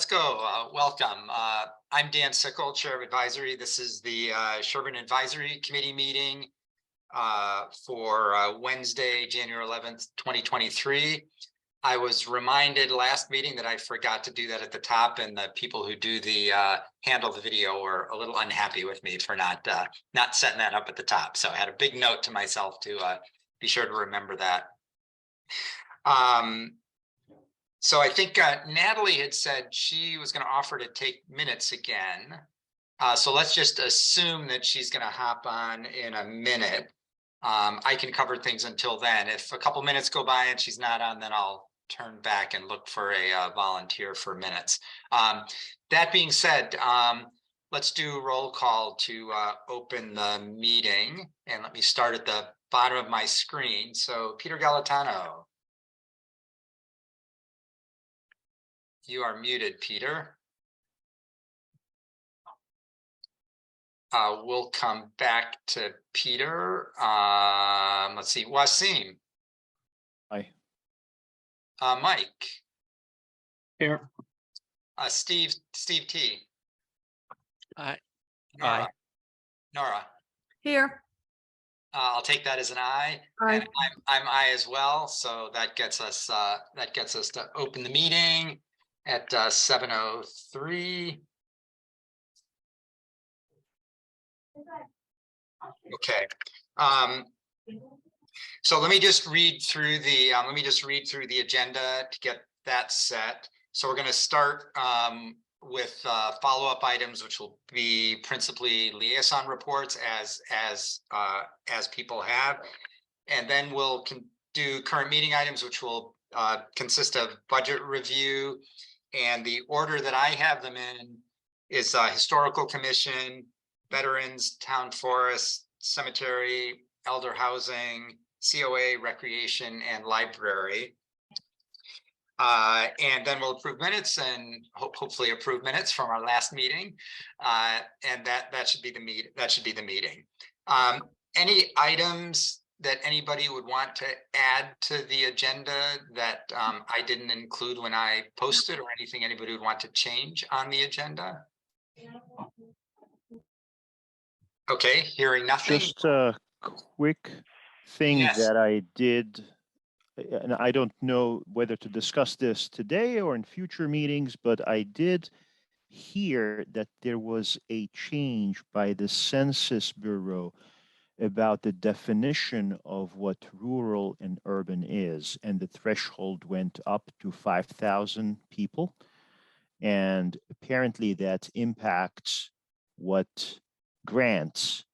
let's go. Welcome. I'm Dan Sickle, Chair of Advisory. This is the Sherborn Advisory Committee meeting for Wednesday, January 11th, 2023. I was reminded last meeting that I forgot to do that at the top, and the people who do the handle the video were a little unhappy with me for not setting that up at the top. So I had a big note to myself to be sure to remember that. So I think Natalie had said she was going to offer to take minutes again. So let's just assume that she's going to hop on in a minute. I can cover things until then. If a couple minutes go by and she's not on, then I'll turn back and look for a volunteer for minutes. That being said, let's do roll call to open the meeting. And let me start at the bottom of my screen. So Peter Galatano. You are muted, Peter. We'll come back to Peter. Let's see, Wasim. Hi. Mike. Here. Steve T. Aye. Nora. Here. I'll take that as an aye. Aye. And I'm aye as well. So that gets us to open the meeting at 7:03. Okay. So let me just read through the agenda to get that set. So we're going to start with follow-up items, which will be principally liaison reports as people have, and then we'll do current meeting items, which will consist of budget review. And the order that I have them in is Historical Commission, Veterans, Town Forest, Cemetery, Elder Housing, COA, Recreation, and Library. And then we'll approve minutes and hopefully approve minutes from our last meeting. And that should be the meeting. Any items that anybody would want to add to the agenda that I didn't include when I posted, or anything anybody would want to change on the agenda? Okay, hearing nothing. Just a quick thing that I did, and I don't know whether to discuss this today or in future meetings, but I did hear that there was a change by the Census Bureau about the definition of what rural and urban is, and the threshold went up to 5,000 people, and apparently that impacts what grants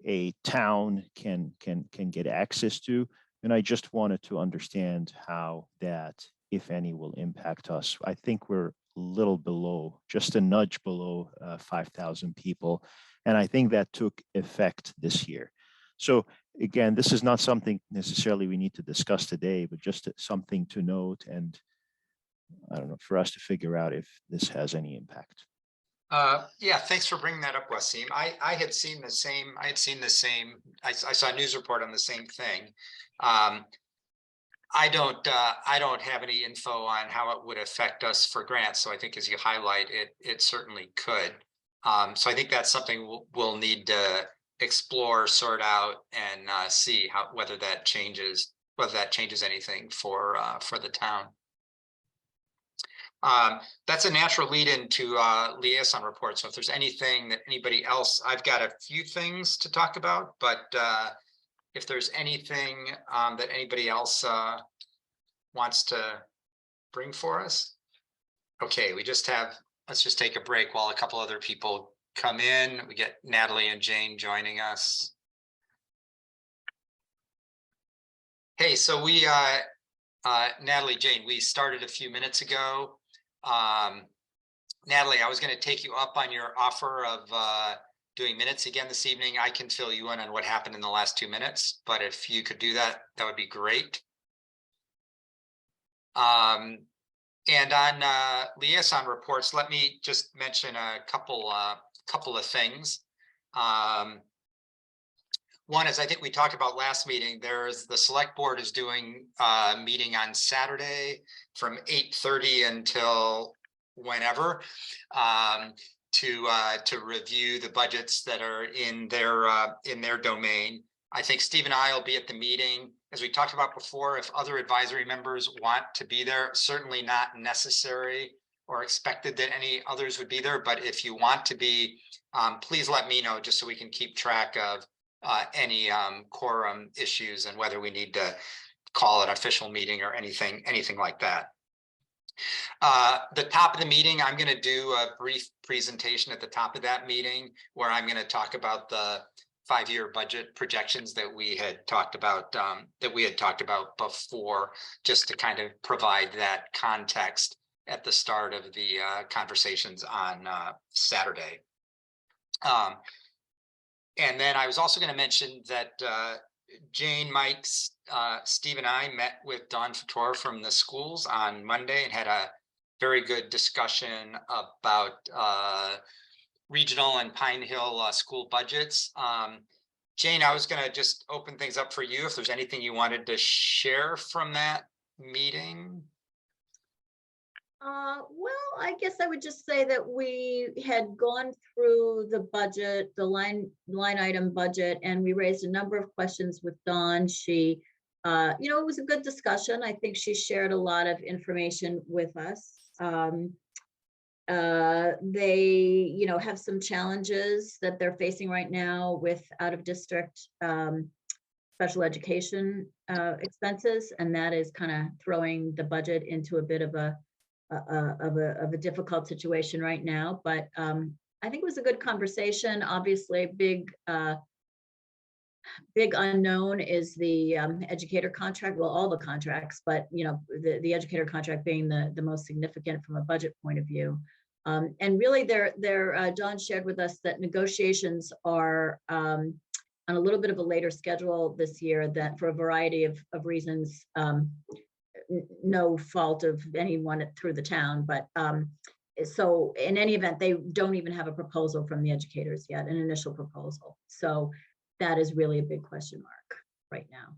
a town can get access to. And I just wanted to understand how that, if any, will impact us. I think we're a little below, just a nudge below 5,000 people, and I think that took effect this year. So again, this is not something necessarily we need to discuss today, but just something to note, and I don't know, for us to figure out if this has any impact. Yeah, thanks for bringing that up, Wasim. I had seen the same. I saw a news report on the same thing. I don't have any info on how it would affect us for grants. So I think, as you highlight, it certainly could. So I think that's something we'll need to explore, sort out, and see whether that changes anything for the town. That's a natural lead into liaison reports. So if there's anything that anybody else, I've got a few things to talk about, but if there's anything that anybody else wants to bring for us. Okay, let's just take a break while a couple other people come in. We get Natalie and Jane joining us. Hey, so we, Natalie, Jane, we started a few minutes ago. Natalie, I was going to take you up on your offer of doing minutes again this evening. I can fill you in on what happened in the last 2 minutes, but if you could do that, that would be great. And on liaison reports, let me just mention a couple of things. One is, I think we talked about last meeting, the select board is doing a meeting on Saturday from 8:30 until whenever to review the budgets that are in their domain. I think Steve and I will be at the meeting. As we talked about before, if other advisory members want to be there, certainly not necessary or expected that any others would be there. But if you want to be, please let me know, just so we can keep track of any quorum issues and whether we need to call an official meeting or anything like that. The top of the meeting, I'm going to do a brief presentation at the top of that meeting where I'm going to talk about the 5-year budget projections that we had talked about before, just to kind of provide that context at the start of the conversations on Saturday. And then I was also going to mention that Jane, Mike, Steve and I met with Dawn Fator from the schools on Monday and had a very good discussion about regional and Pine Hill school budgets. Jane, I was going to just open things up for you if there's anything you wanted to share from that meeting. Well, I guess I would just say that we had gone through the budget, the line item budget, and we raised a number of questions with Dawn. She, it was a good discussion. I think she shared a lot of information with us. They, have some challenges that they're facing right now with out-of-district special education expenses, and that is kind of throwing the budget into a bit of a difficult situation right now. But I think it was a good conversation. Obviously, big unknown is the educator contract. Well, all the contracts, but the educator contract being the most significant from a budget point of view. And really, Dawn shared with us that negotiations are on a little bit of a later schedule this year, that for a variety of reasons, no fault of anyone through the town. But so in any event, they don't even have a proposal from the educators yet, an initial proposal. So that is really a big question mark right now.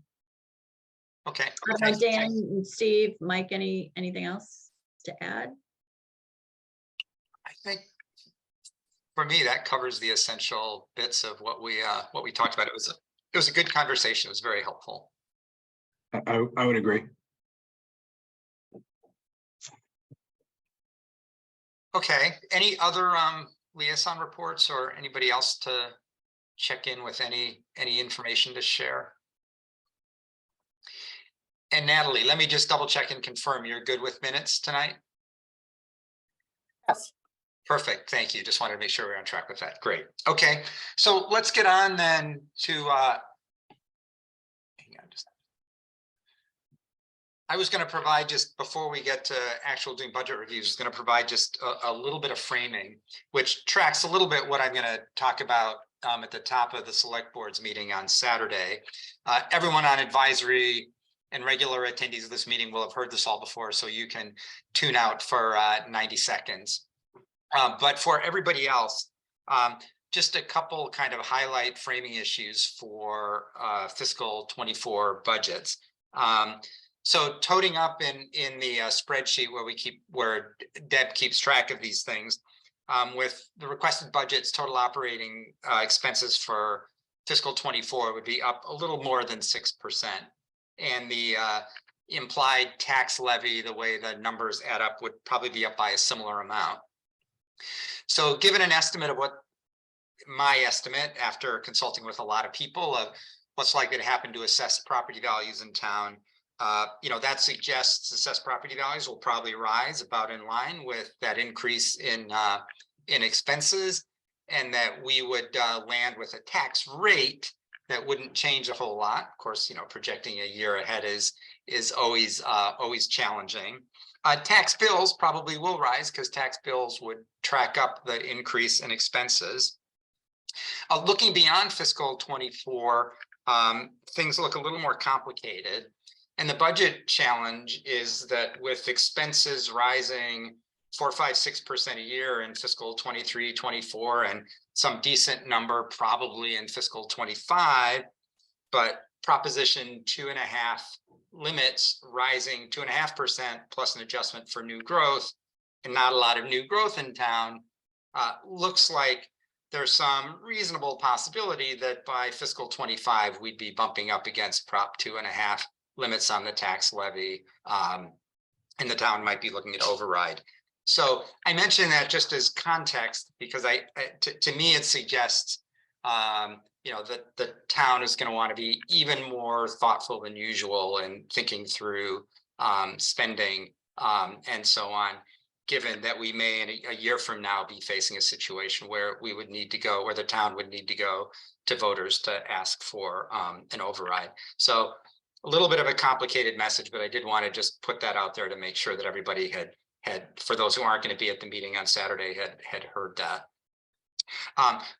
Okay. Dan and Steve, Mike, anything else to add? I think for me, that covers the essential bits of what we talked about. It was a good conversation. It was very helpful. I would agree. Okay. Any other liaison reports or anybody else to check in with any information to share? And Natalie, let me just double check and confirm you're good with minutes tonight? Yes. Perfect. Thank you. Just wanted to make sure we're on track with that. Great. Okay. So let's get on then to hang on just. I was going to provide, just before we get to actual doing budget reviews, is going to provide just a little bit of framing, which tracks a little bit what I'm going to talk about at the top of the select board's meeting on Saturday. Everyone on advisory and regular attendees of this meeting will have heard this all before, so you can tune out for 90 seconds. But for everybody else, just a couple kind of highlight framing issues for fiscal 24 budgets. So toting up in the spreadsheet where Deb keeps track of these things, with the requested budgets, total operating expenses for fiscal 24 would be up a little more than 6%. And the implied tax levy, the way the numbers add up, would probably be up by a similar amount. So given an estimate of my estimate after consulting with a lot of people of what's likely to happen to assessed property values in town, that suggests assessed property values will probably rise about in line with that increase in expenses, and that we would land with a tax rate that wouldn't change a whole lot. Of course, projecting a year ahead is always challenging. Tax bills probably will rise because tax bills would track up the increase in expenses. Looking beyond fiscal 24, things look a little more complicated. And the budget challenge is that with expenses rising 4, 5, 6% a year in fiscal 23, 24, and some decent number probably in fiscal 25, but Proposition 2.5 limits rising 2.5% plus an adjustment for new growth and not a lot of new growth in town, looks like there's some reasonable possibility that by fiscal 25, we'd be bumping up against Prop 2.5 limits on the tax levy. And the town might be looking at override. So I mention that just as context, because to me, it suggests, that the town is going to want to be even more thoughtful than usual in thinking through spending and so on, given that we may in a year from now be facing a situation where we would need to go, where the town would need to go to voters to ask for an override. So a little bit of a complicated message, but I did want to just put that out there to make sure that everybody had, for those who aren't going to be at the meeting on Saturday, had heard that.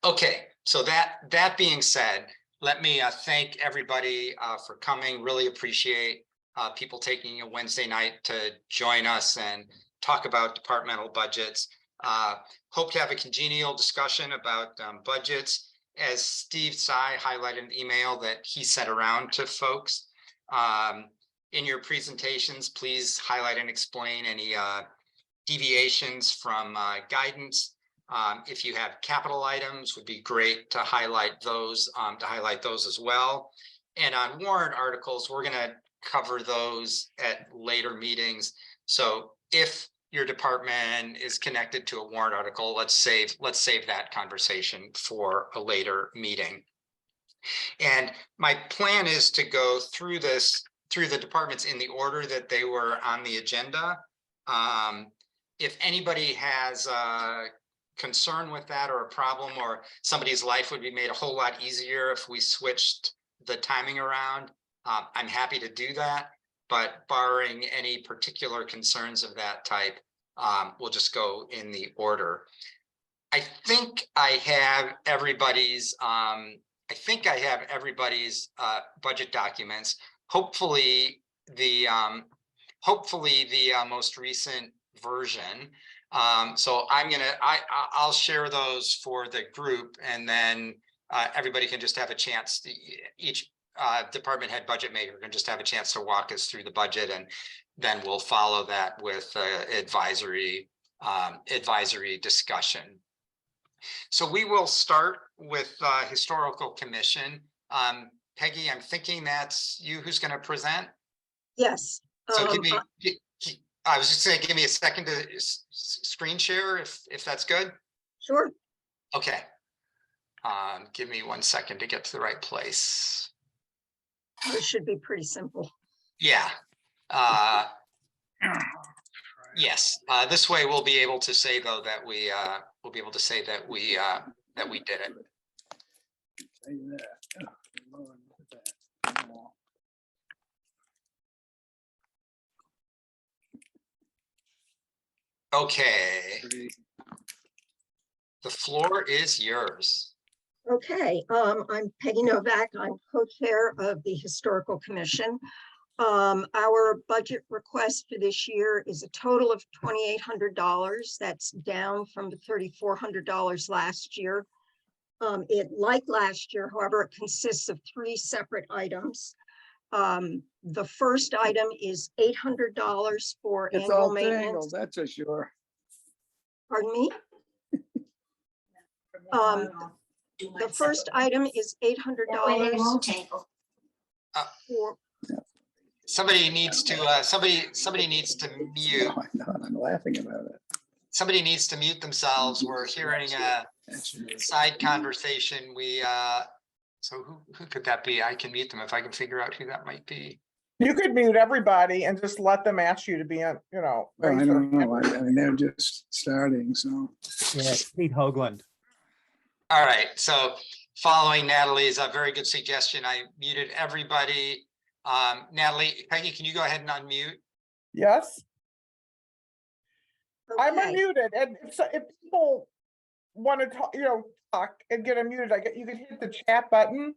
Okay, so that being said, let me thank everybody for coming. Really appreciate people taking a Wednesday night to join us and talk about departmental budgets. Hope to have a congenial discussion about budgets. As Steve Tsai highlighted in the email that he sent around to folks, in your presentations, please highlight and explain any deviations from guidance. If you have capital items, would be great to highlight those as well. And on warrant articles, we're going to cover those at later meetings. So if your department is connected to a warrant article, let's save that conversation for a later meeting. And my plan is to go through the departments in the order that they were on the agenda. If anybody has a concern with that or a problem, or somebody's life would be made a whole lot easier if we switched the timing around, I'm happy to do that. But barring any particular concerns of that type, we'll just go in the order. I think I have everybody's budget documents. Hopefully the most recent version. So I'll share those for the group, and then everybody can just have a chance to, each department head budget maker can just have a chance to walk us through the budget, and then we'll follow that with advisory discussion. So we will start with Historical Commission. Peggy, I'm thinking that's you who's going to present. Yes. So I was just saying, give me a second to screen share if that's good. Sure. Okay. Give me 1 second to get to the right place. It should be pretty simple. Yeah. Yes. This way we'll be able to say though that we did it. Okay. The floor is yours. Okay, I'm Peggy Novak. I'm co-chair of the Historical Commission. Our budget request for this year is a total of $2,800. That's down from the $3,400 last year. Like last year, however, it consists of 3 separate items. The first item is $800 for It's annual all maintenance. tangled, that's for sure. Pardon me? The first item is $800 for. Somebody needs to somebody needs to mute. No, I know, I'm laughing about it. Somebody needs to mute themselves. We're hearing a side conversation. So who could that be? I can mute them if I can figure out who that might be. You could mute everybody and just let them ask you to be on, Well, I don't know, I mean, they're just starting, so. Yeah, Pete Hoagland. All right, so following Natalie's a very good suggestion, I muted everybody. Natalie, Peggy, can you go ahead and unmute? Yes, I'm Okay. unmuted, and if people want to talk, talk and get unmuted, you can hit the chat button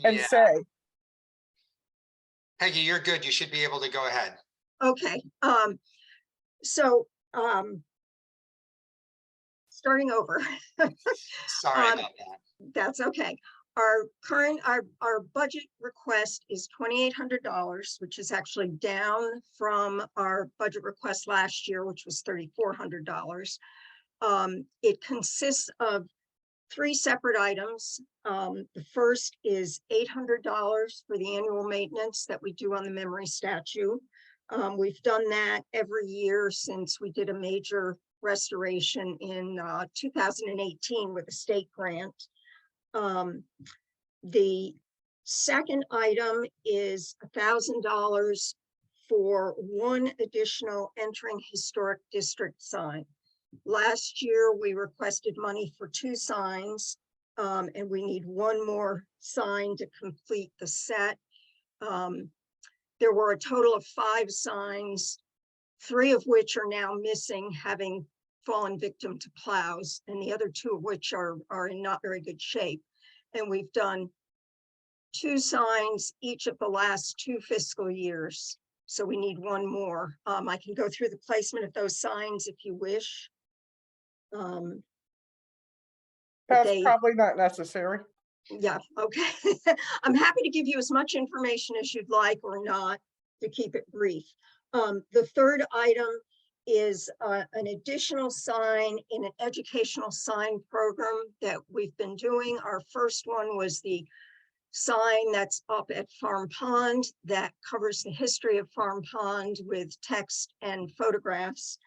and Yeah, say, Peggy, you're good. You should be able to go ahead. Okay, so, starting over. Sorry Um, about that. That's okay. our budget request is $2,800, which is actually down from our budget request last year, which was $3,400. It consists of 3 separate items. The first is $800 for the annual maintenance that we do on the memory statue. We've done that every year since we did a major restoration in 2018 with a state grant. The second item is $1,000 for 1 additional entering historic district sign. Last year, we requested money for 2 signs, and we need 1 more sign to complete the set. There were a total of 5 signs, 3 of which are now missing, having fallen victim to plows, and the other 2 of which are in not very good shape. And we've done 2 signs each of the last 2 fiscal years. So we need 1 more. I can go through the placement of those signs if you wish. That's They- probably not necessary. Yeah, okay. I'm happy to give you as much information as you'd like or not to keep it brief. The third item is an additional sign in an educational sign program that we've been doing. Our first one was the sign that's up at Farm Pond that covers the history of Farm Pond with text and photographs.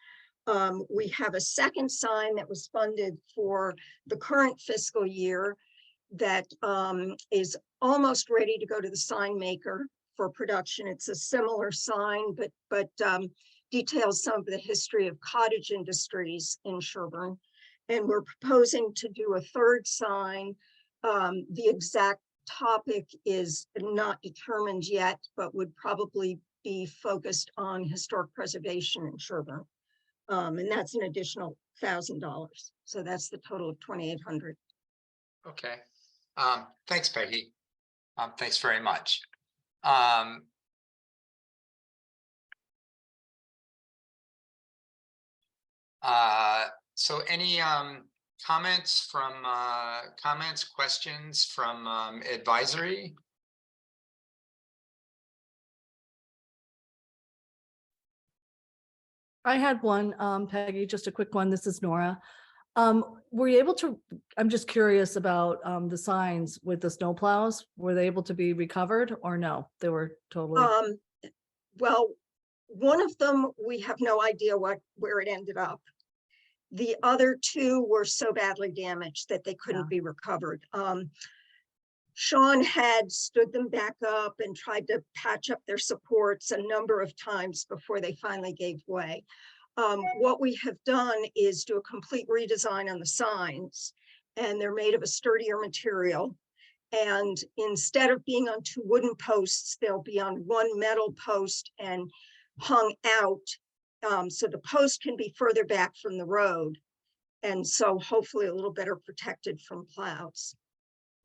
We have a second sign that was funded for the current fiscal year that is almost ready to go to the sign maker for production. It's a similar sign, but details some of the history of cottage industries in Sherborn. And we're proposing to do a third sign. The exact topic is not determined yet, but would probably be focused on historic preservation in Sherborn. And that's an additional $1,000. So that's the total of 2,800. Okay. Thanks, Peggy. Thanks very much. So any comments, questions from advisory? I had one, Peggy, just a quick one. This is Nora. Were you able to, I'm just curious about the signs with the snow plows. Were they able to be recovered or no? They were totally. Well, one of them, we have no idea where it ended up. The other 2 were so badly damaged that they couldn't be recovered. Sean had stood them back up and tried to patch up their supports a number of times before they finally gave way. What we have done is do a complete redesign on the signs, and they're made of a sturdier material. And instead of being on 2 wooden posts, they'll be on 1 metal post and hung out. So the post can be further back from the road. And so hopefully a little better protected from plows.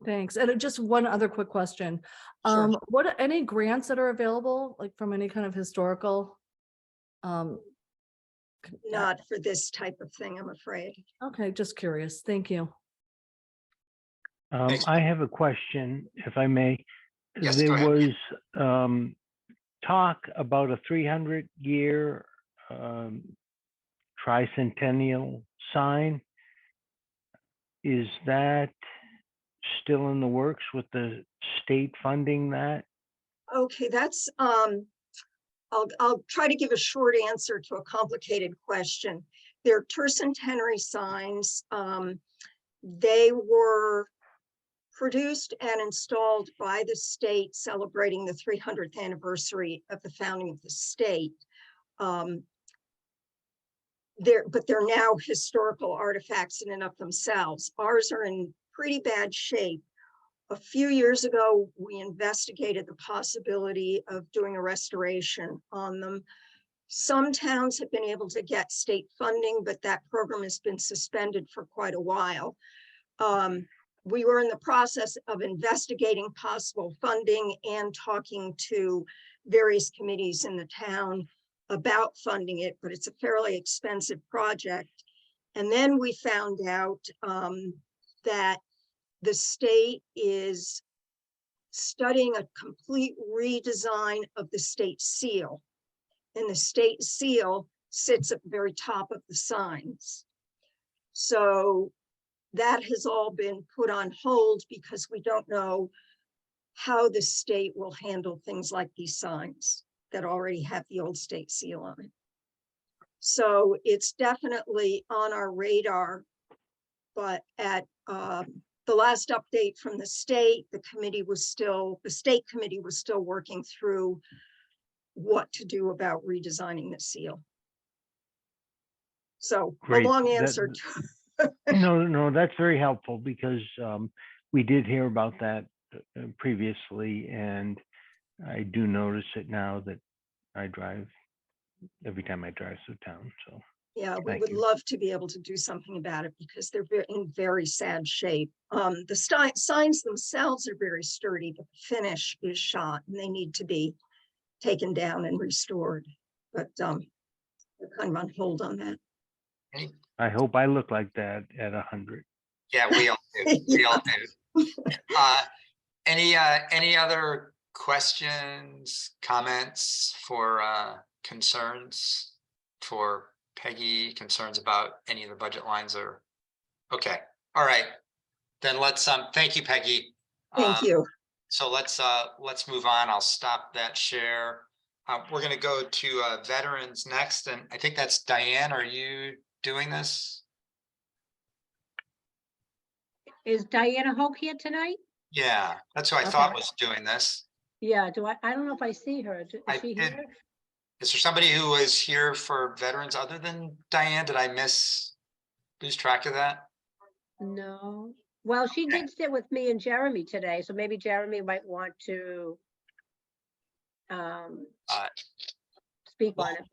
Thanks. And just one other quick question. Sure. What are any grants that are available, like from any kind of historical? Not for this type of thing, I'm afraid. Okay, just curious. Thank you. Thanks. I have a question, if I may. Yes, There go ahead. was talk about a 300-year tricentennial sign. Is that still in the works with the state funding that? Okay, that's I'll try to give a short answer to a complicated question. They're tercentenary signs. They were produced and installed by the state celebrating the 300th anniversary of the founding of the state. But they're now historical artifacts in and of themselves. Ours are in pretty bad shape. A few years ago, we investigated the possibility of doing a restoration on them. Some towns have been able to get state funding, but that program has been suspended for quite a while. We were in the process of investigating possible funding and talking to various committees in the town about funding it, but it's a fairly expensive project. And then we found out that the state is studying a complete redesign of the state seal. And the state seal sits at the very top of the signs. So that has all been put on hold because we don't know how the state will handle things like these signs that already have the old state seal on it. So it's definitely on our radar, but at the last update from the state, the state committee was still working through what to do about redesigning the seal. So Great. a long That- answer. No, that's very helpful because we did hear about that previously, and I do notice it now that I drive every time I drive through town. So Yeah, we Thank would you. love to be able to do something about it because they're in very sad shape. The signs themselves are very sturdy, but the finish is shot and they need to be taken down and restored. But they're kind of on hold on that. I hope I look like that at 100. Yeah, we all do. We all do. Any other questions, comments for concerns for Peggy, concerns about any of the budget lines or? Okay, all right. Then let's thank you, Peggy. Thank you. So let's move on. I'll stop that share. We're gonna go to veterans next, and I think that's Diane. Are you doing this? Is Diana Hoke here tonight? Yeah, that's who I thought Okay. was doing this. Yeah, I don't know if I see her. Is I she did. here? Is there somebody who was here for veterans other than Diane? Did I lose track of that? No. Well, she did sit with me and Jeremy today, so maybe Jeremy might want to speak on it.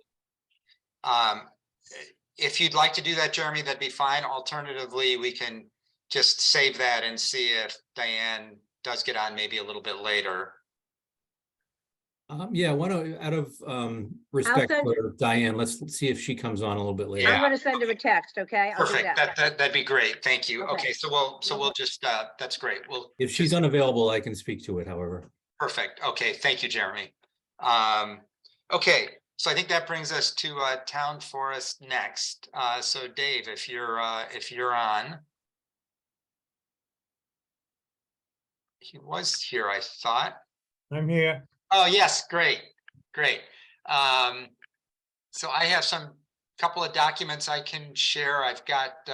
If you'd like to do that, Jeremy, that'd be fine. Alternatively, we can just save that and see if Diane does get on maybe a little bit later. Yeah, why don't, out of respect send- for Diane, let's see if she comes on a little bit later. I'm gonna send her a text, okay? I'll do Perfect. that. That'd be great. Thank you. Okay. Okay, so we'll just that's great. We'll If she's unavailable, I can speak to it, however. perfect. Okay, thank you, Jeremy. Okay, so I think that brings us to town forest next. So Dave, if you're on. He was here, I thought. I'm here. Oh, yes, great. So I have couple of documents I can share. I've got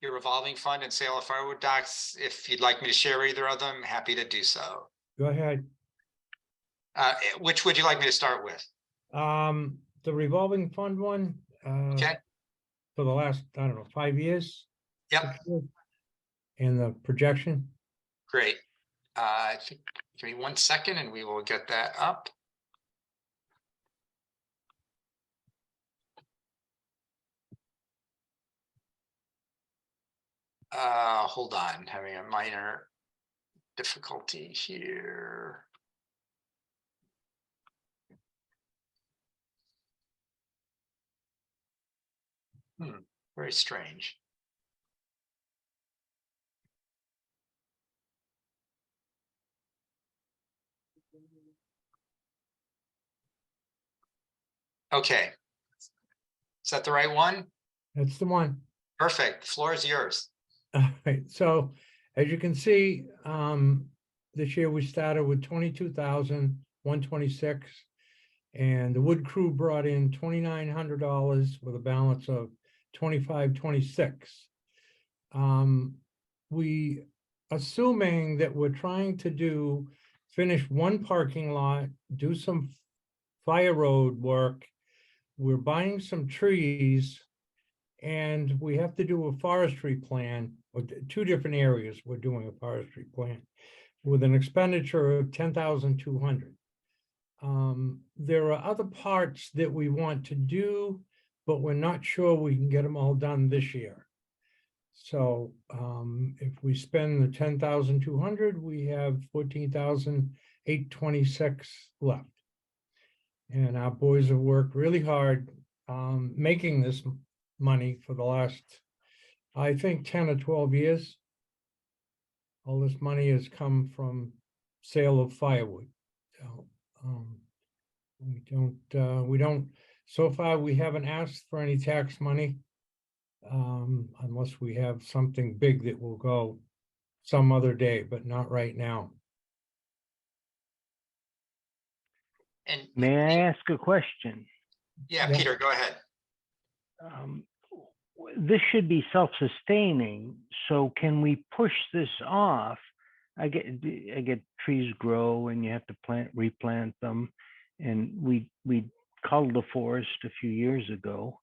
your revolving fund and sale of firewood docs. If you'd like me to share either of them, happy to do so. Go ahead. Which would you like me to start with? The revolving fund one, Okay, for the last, I don't know, 5 years. yep, 6 years, and the projection. great. I think, give me 1 second and we will get that up. Hold on, having a minor difficulty here. Very strange. Okay. Is that the right one? That's the one. Perfect. Floor is yours. All right, so as you can see, this year we started with 22,126. And the wood crew brought in $2,900 with a balance of 2526. We, assuming that we're trying to finish one parking lot, do some fire road work, we're buying some trees, and we have to do a forestry plan, or 2 different areas we're doing a forestry plan with an expenditure of 10,200. There are other parts that we want to do, but we're not sure we can get them all done this year. So if we spend the 10,200, we have 14,826 left. And our boys have worked really hard making this money for the last, I think, 10 or 12 years. All this money has come from sale of firewood. So, we don't, so far, we haven't asked for any tax money. Unless we have something big that will go some other day, but not right now. And May I ask a question? yeah, Yeah. Peter, go ahead. This should be self-sustaining, so can we push this off? I get trees grow and you have to replant them, and we culled the forest a few years ago.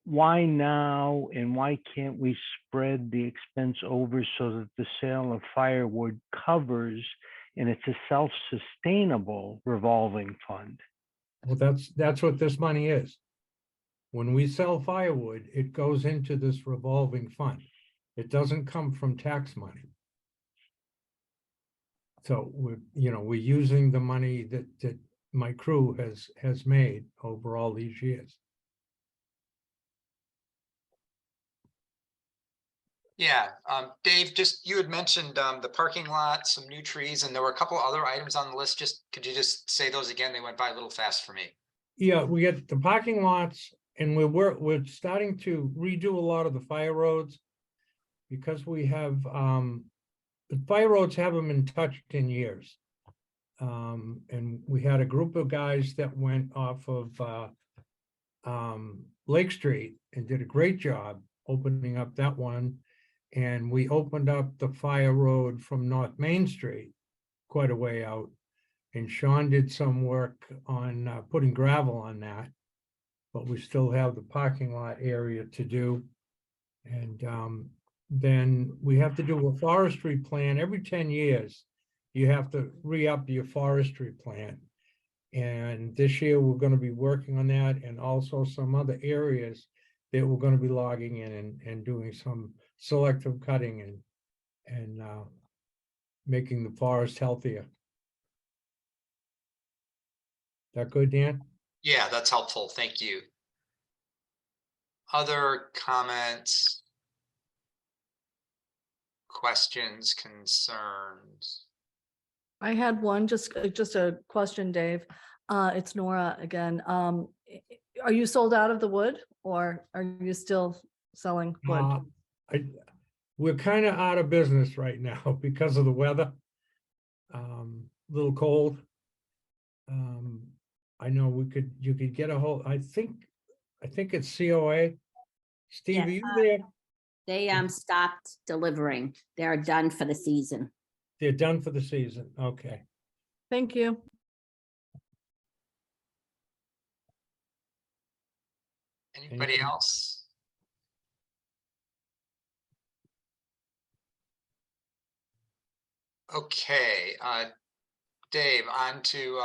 Why now, and why can't we spread the expense over so that the sale of firewood covers, and it's a self-sustainable revolving fund? Well, that's what this money is. When we sell firewood, it goes into this revolving fund. It doesn't come from tax money. So we're using the money that my crew has made over all these years. Yeah, Dave, just, you had mentioned the parking lot, some new trees, and there were a couple other items on the list. Just, could you just say those again? They went by a little fast for me. Yeah, we get the parking lots, and we're starting to redo a lot of the fire roads. Because we have, the fire roads haven't been touched in years. And we had a group of guys that went off of Lake Street and did a great job opening up that one. And we opened up the fire road from North Main Street quite a way out. And Sean did some work on putting gravel on that. But we still have the parking lot area to do. And then we have to do a forestry plan every 10 years. You have to re-up your forestry plan. And this year, we're going to be working on that, and also some other areas that we're going to be logging in and doing some selective cutting and making the forest healthier. That good, Dan? Yeah, that's helpful. Thank you. Other comments? Questions, concerns? I had one, just a question, Dave. It's Nora again. Are you sold out of the wood, or are you still selling wood? We're kind of out of business right now because of the weather. Little cold. I know you could get a hold, I think it's COA. Steve, Yeah, are you there? They stopped delivering. They're done for the season. They're done for the season. Okay. Thank you. Anybody else? Okay, Dave, on to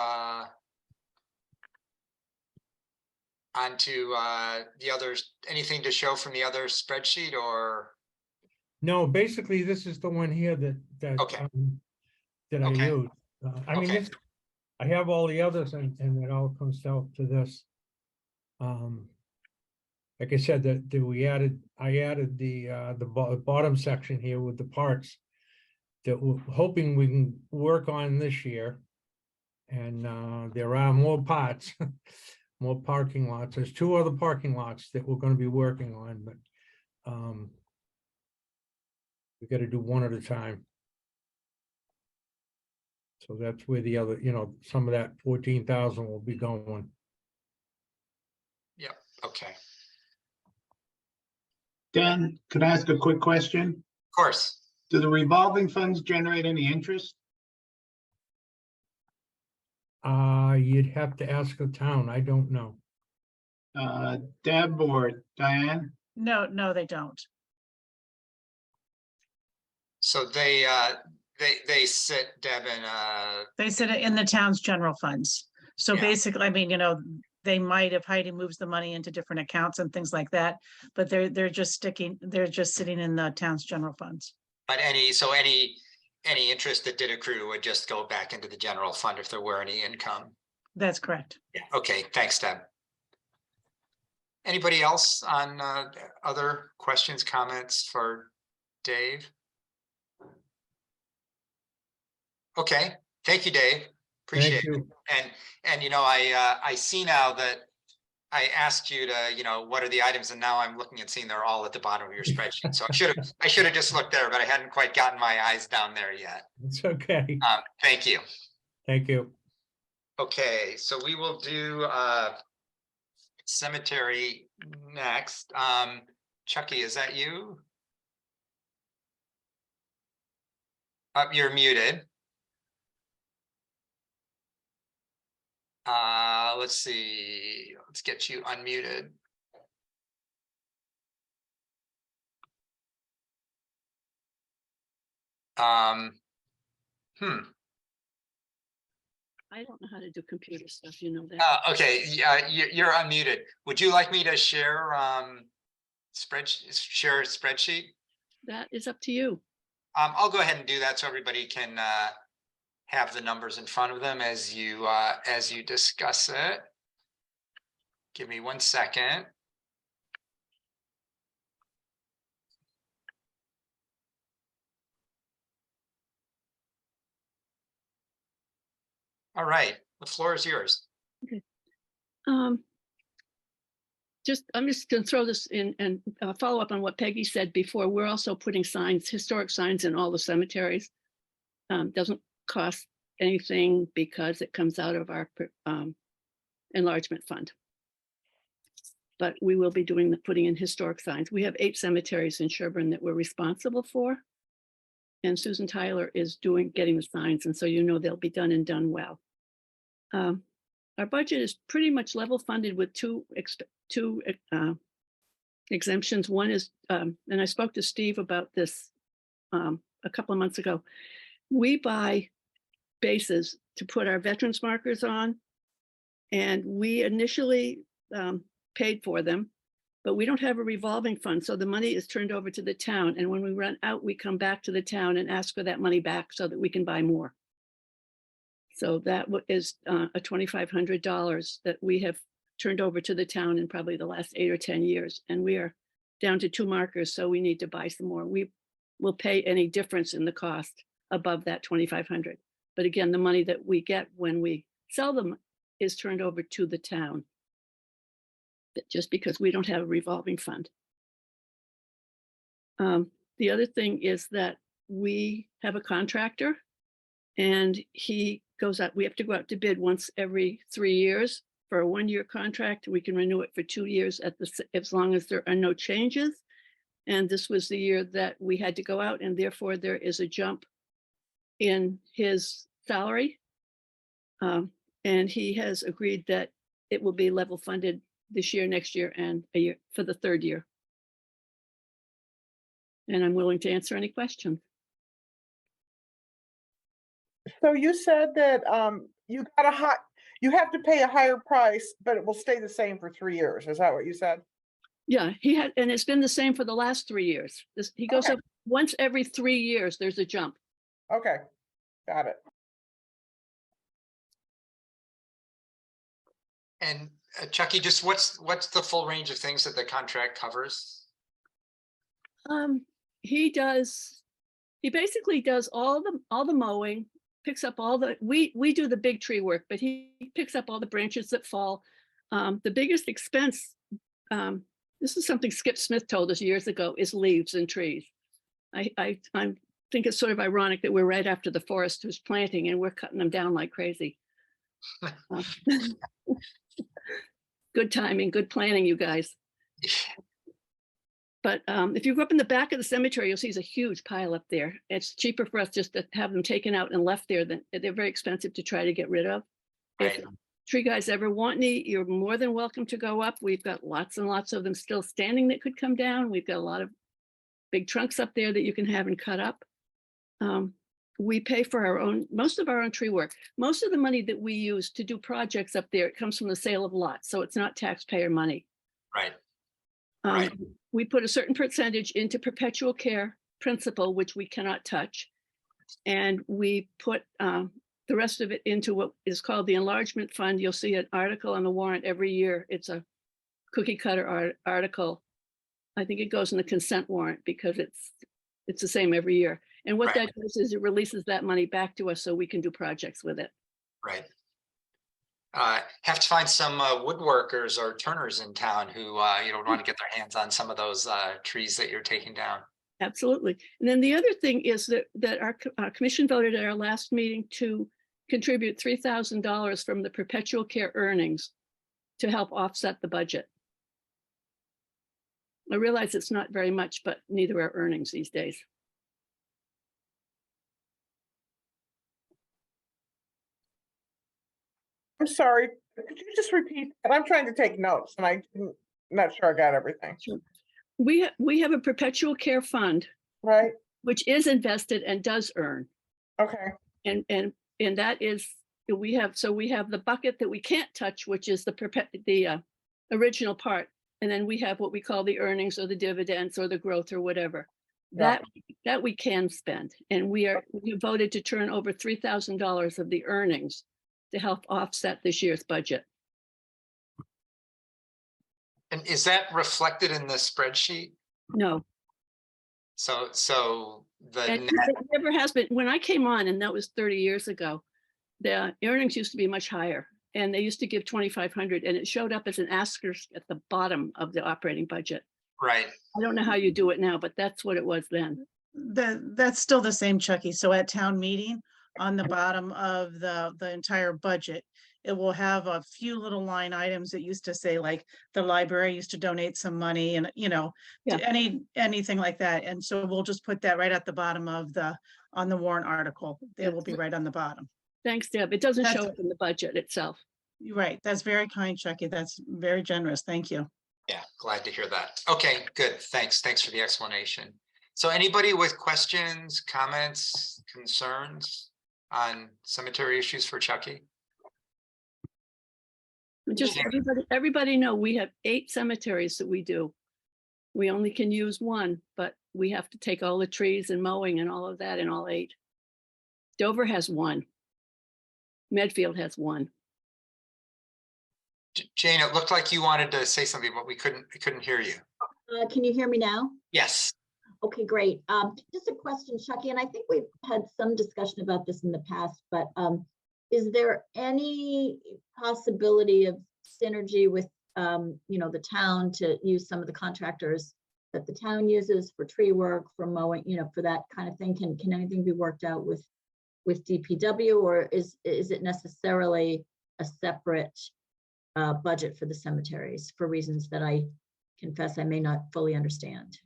the others. Anything to show from the other spreadsheet, or? No, basically, this is the one here that Okay. that I Okay. use. I mean, Okay. this, I have all the others, and it all comes out to this. Like I said, I added the bottom section here with the parts that we're hoping we can work on this year. And there are more parts, more parking lots. There's 2 other parking lots that we're going to be working on, but we got to do one at a time. So that's where the other, some of that 14,000 will be going. Yep, okay. Dan, could I ask a quick question? Of course. Do the revolving funds generate any interest? You'd have to ask the town. I don't know. Deb or Diane? No, they don't. So they sit, Deb, in They sit in the town's general funds. So Yeah. basically, I mean, they might, if Heidi moves the money into different accounts and things like that, but they're just sitting in the town's general funds. but any interest that did accrue would just go back into the general fund if there were any income. That's correct. Yeah, okay, thanks, Deb. Anybody else on other questions, comments for Dave? Okay, thank you, Dave. Appreciate it. you. And I see now that I asked you to, what are the items, and now I'm looking and seeing they're all at the bottom of your spreadsheet. So I should have just looked there, but I hadn't quite gotten my eyes down there yet. It's okay. Thank you. Thank you. Okay, so we will do cemetery next. Chucky, is that you? You're muted. Let's see. Let's get you unmuted. I don't know how to do computer stuff, you know that. Okay, yeah, you're unmuted. Would you like me to share spreadsheet? That is up to you. I'll go ahead and do that so everybody can have the numbers in front of them as you discuss it. Give me 1 second. All right, the floor is yours. Okay. I'm just going to throw this in and follow up on what Peggy said before. We're also putting signs, historic signs in all the cemeteries. Doesn't cost anything because it comes out of our enlargement fund. But we will be putting in historic signs. We have 8 cemeteries in Sherborn that we're responsible for. And Susan Tyler is getting the signs. And so they'll be done and done well. Our budget is pretty much level funded with two exemptions. One is, and I spoke to Steve about this a couple of months ago. We buy bases to put our veterans markers on, and we initially paid for them, but we don't have a revolving fund. So the money is turned over to the town. And when we run out, we come back to the town and ask for that money back so that we can buy more. So that is a $2,500 that we have turned over to the town in probably the last 8 or 10 years. And we are down to 2 markers, so we need to buy some more. We will pay any difference in the cost above that $2,500. But again, the money that we get when we sell them is turned over to the town, just because we don't have a revolving fund. The other thing is that we have a contractor, and he goes out. We have to go out to bid once every 3 years for a 1-year contract. We can renew it for 2 years as long as there are no changes. And this was the year that we had to go out, and therefore there is a jump in his salary. And he has agreed that it will be level funded this year, next year, and a year for the 3rd year. And I'm willing to answer any questions. So you said that you have to pay a higher price, but it will stay the same for 3 years. Is that what you said? Yeah, and it's been the same for the last 3 years. He goes up once every 3 years. There's a jump. Okay, got it. And Chucky, just what's the full range of things that the contract covers? He basically does all the mowing, picks up we do the big tree work, but he picks up all the branches that fall. The biggest expense, this is something Skip Smith told us years ago, is leaves and trees. I think it's sort of ironic that we're right after the forest was planting and we're cutting them down like crazy. Good timing, good planning, you guys. But if you go up in the back of the cemetery, you'll see there's a huge pile up there. It's cheaper for us just to have them taken out and left there. Than they're very expensive to try to get rid of. Right. If tree guys ever want any, you're more than welcome to go up. We've got lots and lots of them still standing that could come down. We've got a lot of big trunks up there that you can have and cut up. We pay for most of our own tree work. Most of the money that we use to do projects up there, it comes from the sale of lots. So it's not taxpayer money. Right. We put a certain percentage into perpetual care principal, which we cannot touch. And we put the rest of it into what is called the enlargement fund. You'll see an article on the warrant every year. It's a cookie cutter article. I think it goes in the consent warrant because it's the same every year. And what Right. that does is it releases that money back to us so we can do projects with it. Right. Have to find some woodworkers or turners in town who want to get their hands on some of those trees that you're taking down. Absolutely. And then the other thing is that our commission voted at our last meeting to contribute $3,000 from the perpetual care earnings to help offset the budget. I realize it's not very much, but neither are earnings these days. I'm sorry, could you just repeat? And I'm trying to take notes and not sure I got everything. Sure. We have a perpetual care fund, Right, which is invested and does earn. okay, And that is, we have the bucket that we can't touch, which is the original part. And then we have what we call the earnings or the dividends or the growth or whatever. Yeah. That we can spend. And we voted to turn over $3,000 of the earnings to help offset this year's budget. And is that reflected in the spreadsheet? No, So the and net, it never has been. When I came on, and that was 30 years ago, the earnings used to be much higher. And they used to give 2,500 and it showed up as an asterisk at the bottom of the operating budget. right. I don't know how you do it now, but that's what it was then. That's still the same, Chucky. So at town meeting, on the bottom of the entire budget, it will have a few little line items that used to say like the library used to donate some money and Yeah. anything like that. And so we'll just put that right at the bottom of on the warrant article. It will be right on the bottom. Thanks, Deb. It doesn't That's- show up in the budget itself. You're right. That's very kind, Chucky. That's very generous. Thank you. Yeah, glad to hear that. Okay, good. Thanks for the explanation. So anybody with questions, comments, concerns on cemetery issues for Chucky? Just Yeah. everybody know we have 8 cemeteries that we do. We only can use one, but we have to take all the trees and mowing and all of that in all 8. Dover has 1. Medfield has 1. Jane, it looked like you wanted to say something, but we couldn't hear you. Can you hear me now? Yes. Okay, great. Just a question, Chucky, and I think we've had some discussion about this in the past, but is there any possibility of synergy with, the town to use some of the contractors that the town uses for tree work, for mowing, for that kind of thing? Can anything be worked out with DPW, or is it necessarily a separate budget for the cemeteries for reasons that I confess I may not fully understand?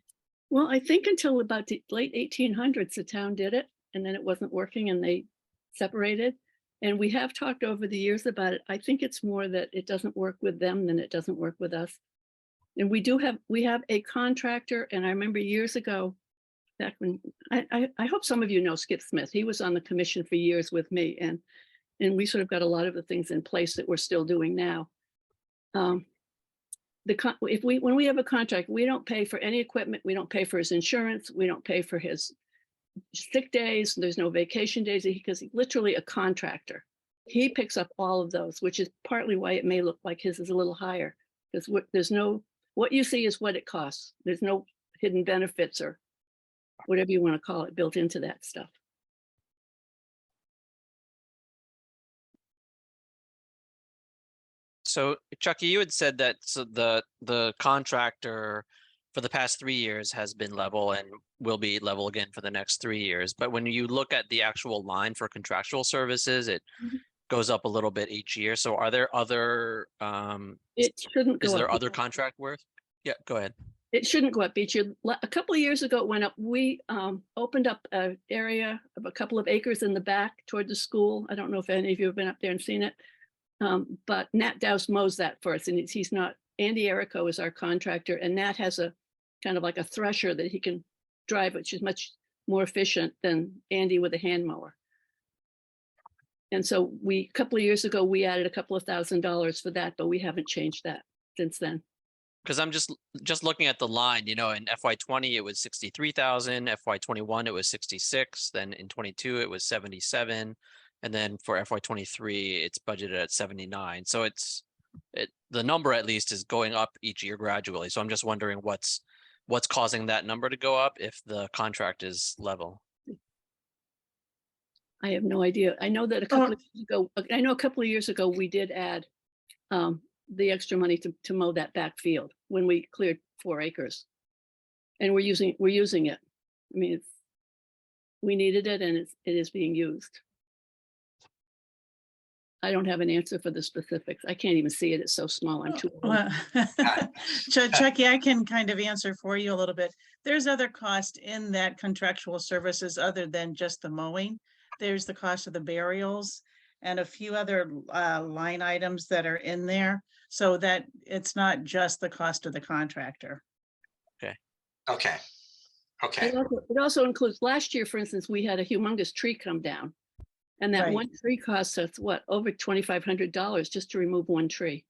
Well, I think until about the late 1800s, the town did it, and then it wasn't working and they separated. And we have talked over the years about it. I think it's more that it doesn't work with them than it doesn't work with us. And we have a contractor, and I remember years ago, back when, I hope some of you know Skip Smith. He was on the commission for years with me, and we sort of got a lot of the things in place that we're still doing now. When we have a contract, we don't pay for any equipment, we don't pay for his insurance, we don't pay for his sick days, there's no vacation days, because he's literally a contractor. He picks up all of those, which is partly why it may look like his is a little higher, because what you see is what it costs. There's no hidden benefits or whatever you want to call it built into that stuff. So Chucky, you had said that the contractor for the past 3 years has been level and will be level again for the next 3 years. But when you look at the actual line for contractual services, it goes up a little bit each year. So are there other It shouldn't go is there up. other contract work? Yeah, go ahead. It shouldn't go up each year. A couple of years ago, it went up. We opened up an area of a couple of acres in the back toward the school. I don't know if any of you have been up there and seen it. But Nat Douse mows that for us, and he's not, Andy Erico is our contractor, and Nat has a kind of like a thresher that he can drive, which is much more efficient than Andy with a hand mower. And so a couple of years ago, we added a couple of $1,000s for that, but we haven't changed that since then. Because I'm just looking at the line, in FY20 it was 63,000, FY21 it was 66, then in 22 it was 77. And then for FY23, it's budgeted at 79. So the number at least is going up each year gradually. So I'm just wondering what's causing that number to go up if the contract is level. I have no idea. I know that a couple of years ago, we did add the extra money to mow that back field when we cleared 4 acres. And we're using it. I mean, we needed it and it is being used. I don't have an answer for the specifics. I can't even see it. It's so small. I'm too old. Well, Chucky, I can kind of answer for you a little bit. There's other cost in that contractual services other than just the mowing. There's the cost of the burials and a few other line items that are in there, so that it's not just the cost of the contractor. Okay. It also includes, last year, for instance, we had a humongous tree come down. And that Right. one tree costs us what, over $2,500 just to remove one tree.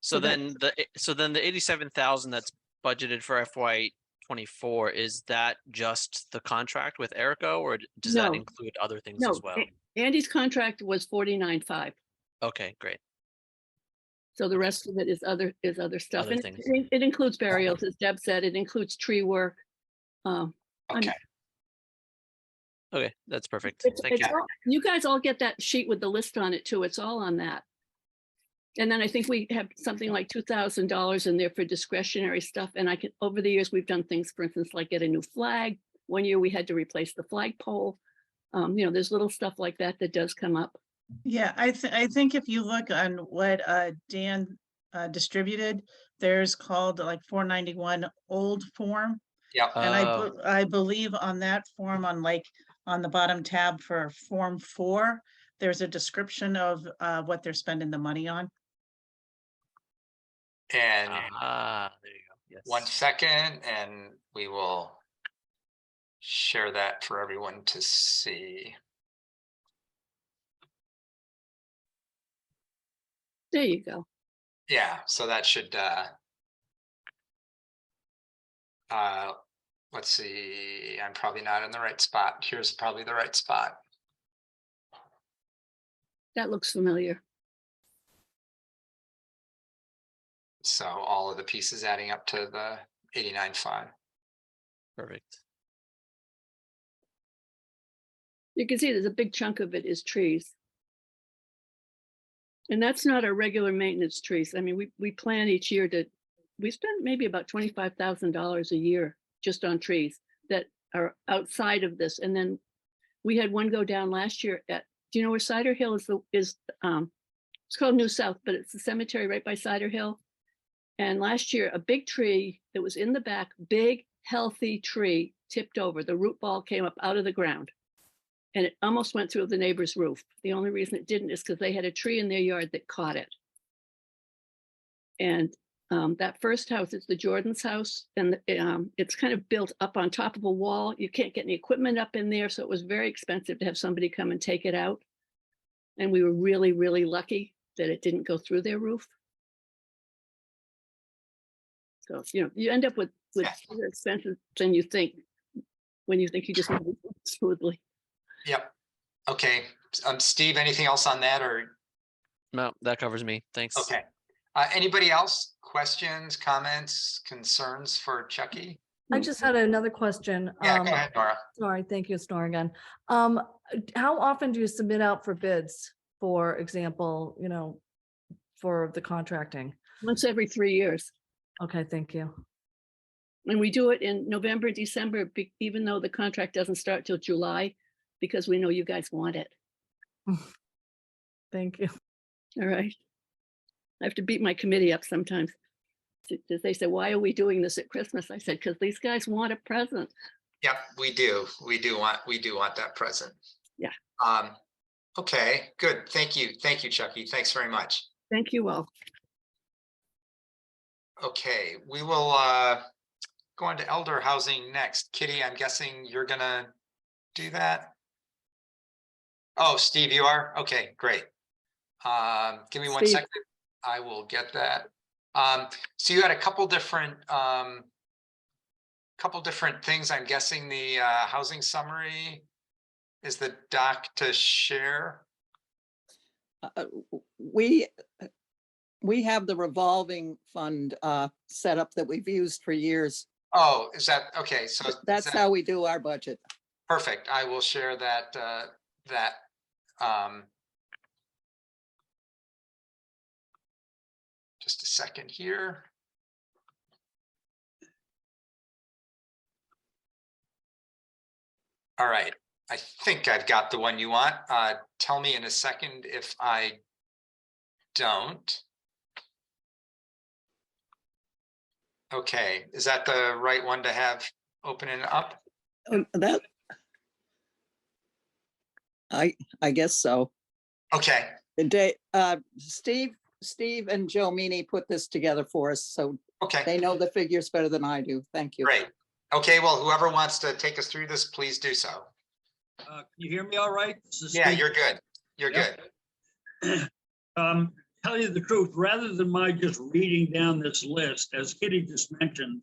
So that- then the 87,000 that's budgeted for FY24, is that just the contract with Erico, or does that No. include other things No, as well? Andy's contract was 49.5. Okay, great. So the rest of it is other stuff. Other And things. it includes burials, as Deb said, it includes tree work. Okay. Okay, that's perfect. It's Thank you. all, you guys all get that sheet with the list on it too. It's all on that. And then I think we have something like $2,000 in there for discretionary stuff. And over the years, we've done things, for instance, like get a new flag. One year we had to replace the flagpole. There's little stuff like that that does come up. Yeah, I think if you look on what Dan distributed, there's called like 491 old form. Yeah. And I believe on that form, on the bottom tab for Form 4, there's a description of what they're spending the money on. And there you go. Yes. 1 second, and we will share that for everyone to see. There you go. Yeah, so that should let's see, I'm probably not in the right spot. Here's probably the right spot. That looks familiar. So all of the pieces adding up to the 89.5. Perfect. You can see there's a big chunk of it is trees. And that's not our regular maintenance trees. I mean, we plan each year we spend maybe about $25,000 a year just on trees that are outside of this. And then we had one go down last year do you know where Cider Hill is? It's called New South, but it's the cemetery right by Cider Hill. And last year, a big tree that was in the back, big, healthy tree tipped over. The root ball came up out of the ground and it almost went through the neighbor's roof. The only reason it didn't is because they had a tree in their yard that caught it. And that first house is the Jordan's house, and it's kind of built up on top of a wall. You can't get any equipment up in there, so it was very expensive to have somebody come and take it out. And we were really, really lucky that it didn't go through their roof. So, you end up with bigger expenses than you think when you think you just move it smoothly. Yep. Okay. Steve, anything else on that, or? No, that covers me. Thanks. Okay. Anybody else? Questions, comments, concerns for Chucky? I just had another question. Yeah, go ahead, Nora. Sorry, thank you, it's Nora again. How often do you submit out for bids, for example, for the contracting? Once every 3 years. Okay, thank you. And we do it in November, December, even though the contract doesn't start till July, because we know you guys want it. Thank you. All right. I have to beat my committee up sometimes. They say, why are we doing this at Christmas? I said, because these guys want a present. Yep, we do. We do want that present. Yeah. Okay, good. Thank you. Thank you, Chucky. Thanks very much. Thank you all. Okay, we will go on to elder housing next. Kitty, I'm guessing you're gonna do that? Oh, Steve, you are? Okay, great. Give me 1 second. I will get that. So you had a couple different things. I'm guessing the housing summary is the doc to share. We have the revolving fund set up that we've used for years Oh, is that, okay, so. is That's that- how we do our budget. Perfect. I will share that, just a second here. All right, I think I've got the one you want. Tell me in a second if I don't. Okay, is that the right one to have opening up? That. I guess so. Okay, The day, Steve and Joe Meany put this together for us, so okay, they know the figures better than I do. Thank you. great. Okay, well, whoever wants to take us through this, please do so. Can you hear me all right? This is Yeah, Steve. you're good. You're Yep. good. Tell you the truth, rather than my just reading down this list, as Kitty just mentioned,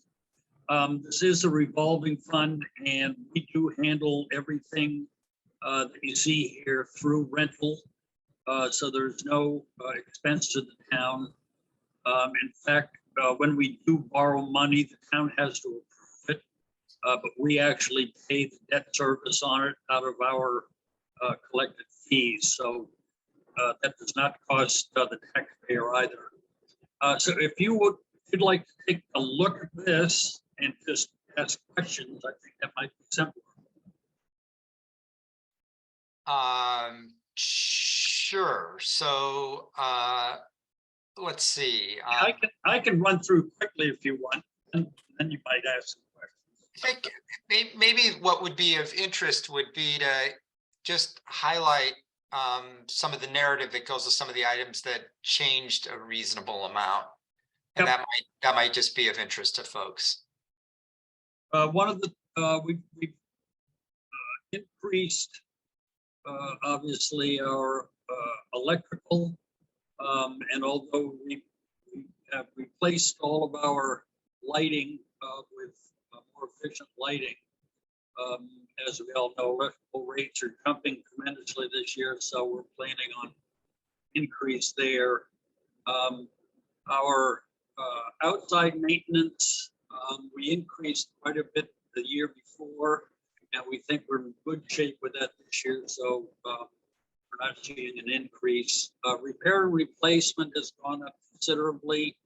this is a revolving fund and we do handle everything that you see here through rental. So there's no expense to the town. In fact, when we do borrow money, the town has to approve it. But we actually pay the debt service on it out of our collected fees. So that does not cost the taxpayer either. So if you'd like to take a look at this and just ask questions, I think that might be simpler. Sure. So, let's see. I can run through quickly if you want, and then you might ask some questions. I think maybe what would be of interest would be to just highlight some of the narrative that goes with some of the items that changed a reasonable amount. And Yep. that might just be of interest to folks. One of the, we've increased, obviously, our electrical. And although we have replaced all of our lighting with more efficient lighting, as we all know, electrical rates are jumping tremendously this year, so we're planning on increase there. Our outside maintenance, we increased quite a bit the year before, and we think we're in good shape with that this year, so we're not seeing an increase. Repair and replacement has gone up considerably.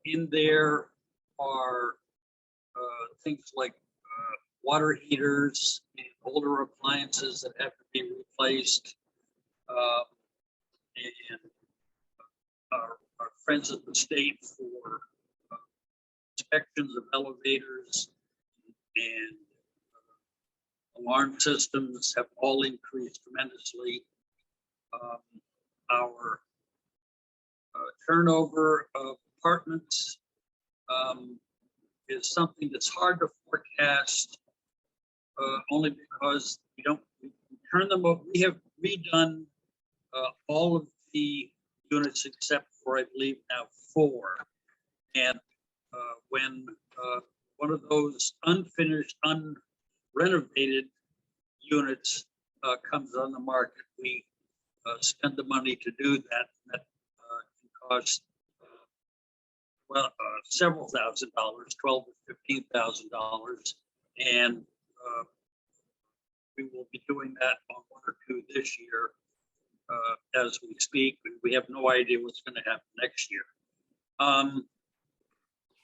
In there are things like water heaters and older appliances that have to be replaced. And our friends at the state for inspections of elevators and alarm systems have all increased tremendously. Our turnover of apartments is something that's hard to forecast, only because we turn them over. We have redone all of the units except for, I believe, now 4. And when one of those unfinished, unrenovated units comes on the market, we spend the money to do that. That can cost several $1,000s, $12,000 to $15,000, and we will be doing that on 1 or 2 this year as we speak. We have no idea what's going to happen next year.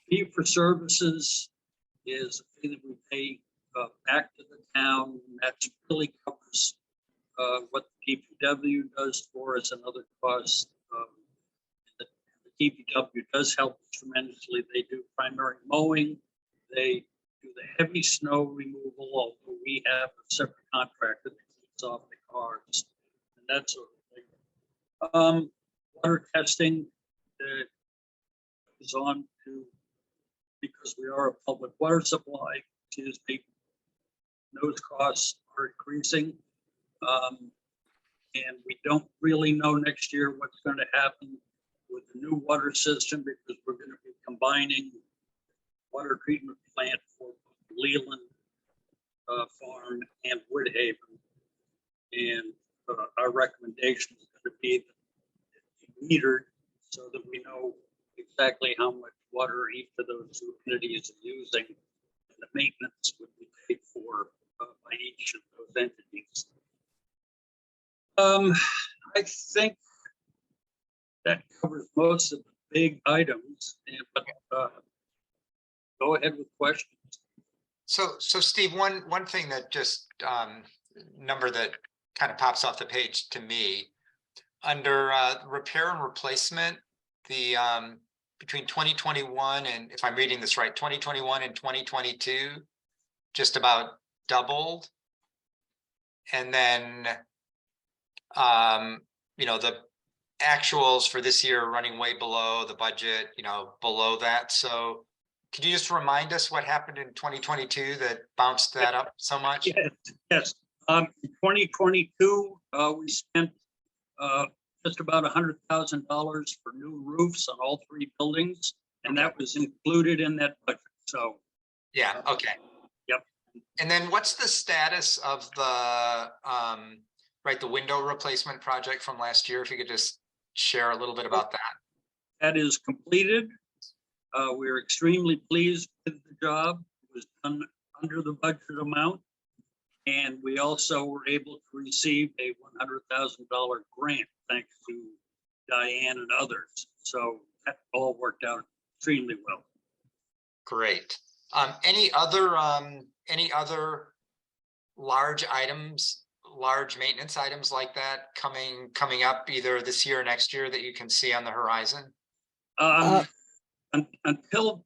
Fee for services is a fee that we pay back to the town. That really covers what the DPW does for us and other costs. The DPW does help tremendously. They do primary mowing. They do the heavy snow removal, although we have a separate contractor that keeps off the cars and that sort of thing. Water testing is on to, because we are a public water supply, excuse me, those costs are increasing. And we don't really know next year what's going to happen with the new water system, because we're going to be combining water treatment plant for Leland Farm and Woodhaven. And our recommendation is going to be that it be metered so that we know exactly how much water each of those two entities are using. And the maintenance would be paid for by each of those entities. I think that covers most of the big items, but go ahead with questions. So Steve, one thing that just number that kind of pops off the page to me under repair and replacement, the between 2021 and, if I'm reading this right, 2021 and 2022 just about doubled. And then you know, the actuals for this year are running way below the budget, you know, below that. So could you just remind us what happened in 2022 that bounced that up so much? Yes. In 2022, we spent just about $100,000 for new roofs on all three buildings, and that was included in that budget. So, yeah, okay. Yep. And then what's the status of the right, the window replacement project from last year? If you could just share a little bit about that. That is completed. We're extremely pleased with the job. It was done under the budget amount. And we also were able to receive a $100,000 grant, thanks to Diane and others. So that all worked out extremely well. Great. Any other large items, large maintenance items like that coming up either this year or next year that you can see on the horizon? Until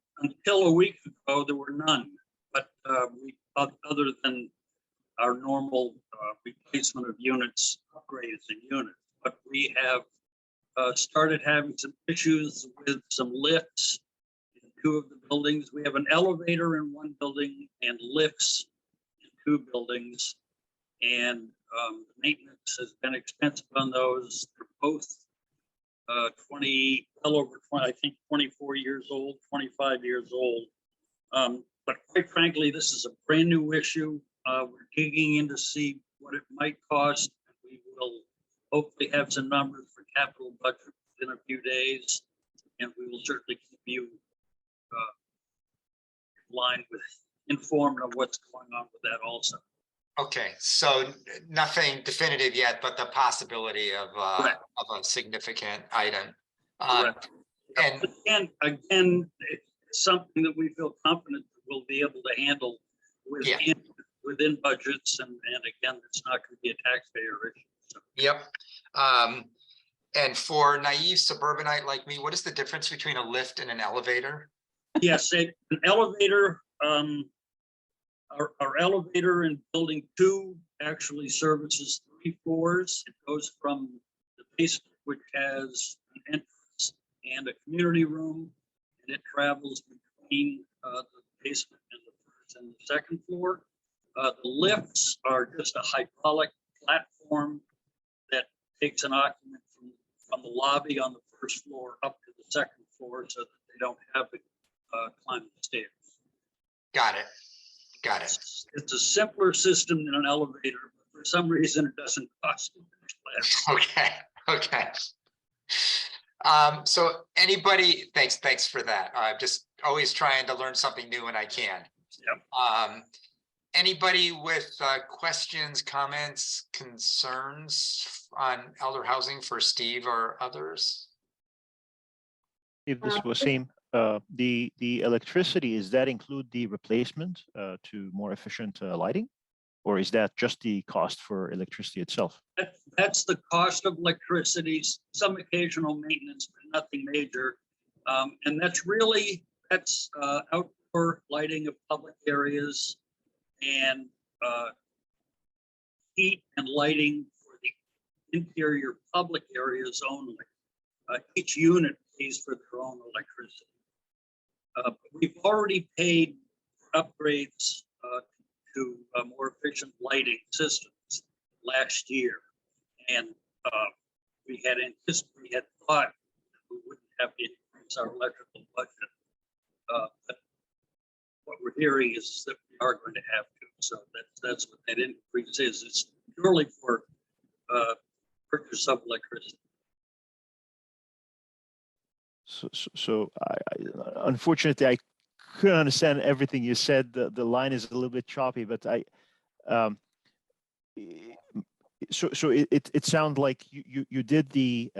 a week ago, there were none. But other than our normal replacement of units, upgrades in units, but we have started having some issues with some lifts in two of the buildings. We have an elevator in one building and lifts in two buildings, and the maintenance has been expensive on those. They're both well over 20, I think 24 years old, 25 years old. But quite frankly, this is a brand new issue. We're digging in to see what it might cost. We will hopefully have some numbers for capital budget in a few days, and we will certainly keep you informed of what's going on with that also. Okay, so nothing definitive yet, but the possibility of a significant item. And again, it's something that we feel confident that we'll be able to handle within budgets, and again, it's not going to be a taxpayer issue. So. Yep. And for naive suburbanite like me, what is the difference between a lift and an elevator? Yes, an elevator. Our elevator in building 2 actually services 3 floors. It goes from the basement, which has an entrance and a community room, and it travels between the basement and the first and the second floor. The lifts are just a hydraulic platform that takes an occupant from the lobby on the first floor up to the second floor, so that they don't have to climb the stairs. Got it. Got it. It's a simpler system than an elevator, but for some reason it doesn't cost much less. Okay. So anybody, thanks for that. I'm just always trying to learn something new when I can. Yep. Anybody with questions, comments, concerns on elder housing for Steve or others? If this Wasim, the electricity, does that include the replacement to more efficient lighting, or is that just the cost for electricity itself? That's the cost of electricity, some occasional maintenance, but nothing major. And that's outdoor lighting of public areas and heat and lighting for the interior public areas only. Each unit pays for their own electricity. We've already paid for upgrades to more efficient lighting systems last year, and we had thought we wouldn't have to increase our electrical budget, but what we're hearing is that we are going to have to. So that's what that increase is. It's purely for purchase of electricity. So unfortunately, I couldn't understand everything you said. The line is a little bit choppy, but um, so it sounds like you did the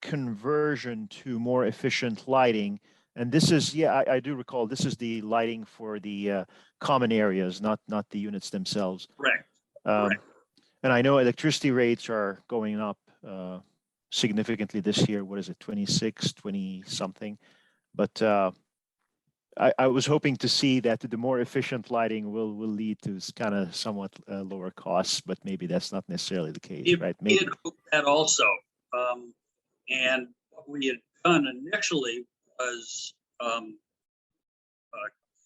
conversion to more efficient lighting. And this is, yeah, I do recall, this is the lighting for the common areas, not the units themselves. Correct. And I know electricity rates are going up significantly this year. What is it, 26, 20 something? But I was hoping to see that the more efficient lighting will lead to kind of somewhat lower costs, but maybe that's not necessarily the case, right? We Maybe. had hoped that also. And what we had done initially was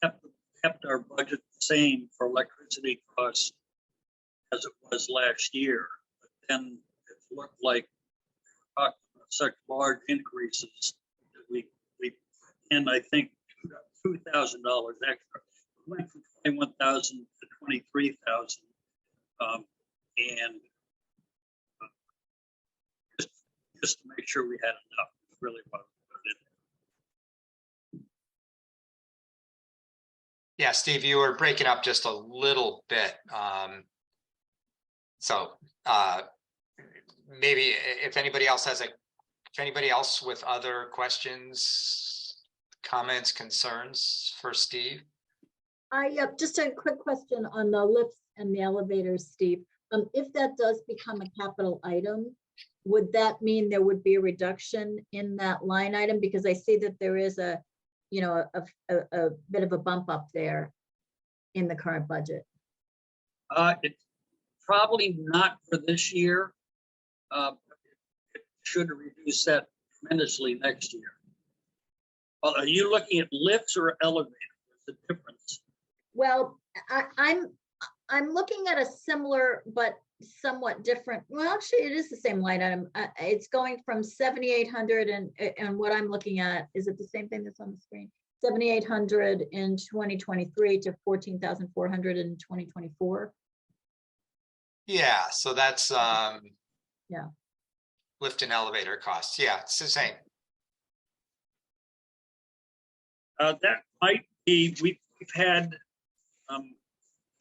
kept our budget the same for electricity costs as it was last year. But then it looked like such large increases that we and I think $2,000 extra. We went from 21,000 to 23,000, and just to make sure we had enough. Really what we did. Yeah, Steve, you were breaking up just a little bit. Maybe if anybody else with other questions, comments, concerns for Steve? Just a quick question on the lifts and the elevators, Steve. If that does become a capital item, would that mean there would be a reduction in that line item? Because I see that there is a bit of a bump up there in the current budget. It's probably not for this year. It should reduce that tremendously next year. Well, are you looking at lifts or elevators? What's the difference? Well, I'm looking at a similar but somewhat different. Well, actually, it is the same line item. It's going from 7,800 and what I'm looking at, is it the same thing that's on the screen? 7,800 in 2023 to 14,400 in 2024. Yeah, so that's yeah, lift and elevator costs. Yeah, it's the same. That might be, we've had, I'm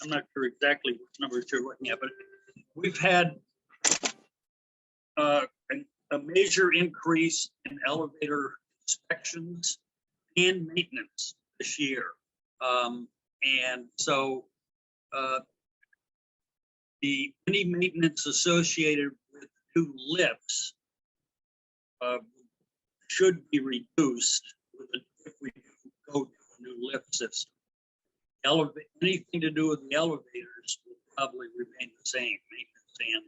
not sure exactly which numbers you're looking at, but we've had a major increase in elevator inspections and maintenance this year. And so any maintenance associated with new lifts should be reduced if we go to a new lift system. Anything to do with the elevators will probably remain the same, maintenance and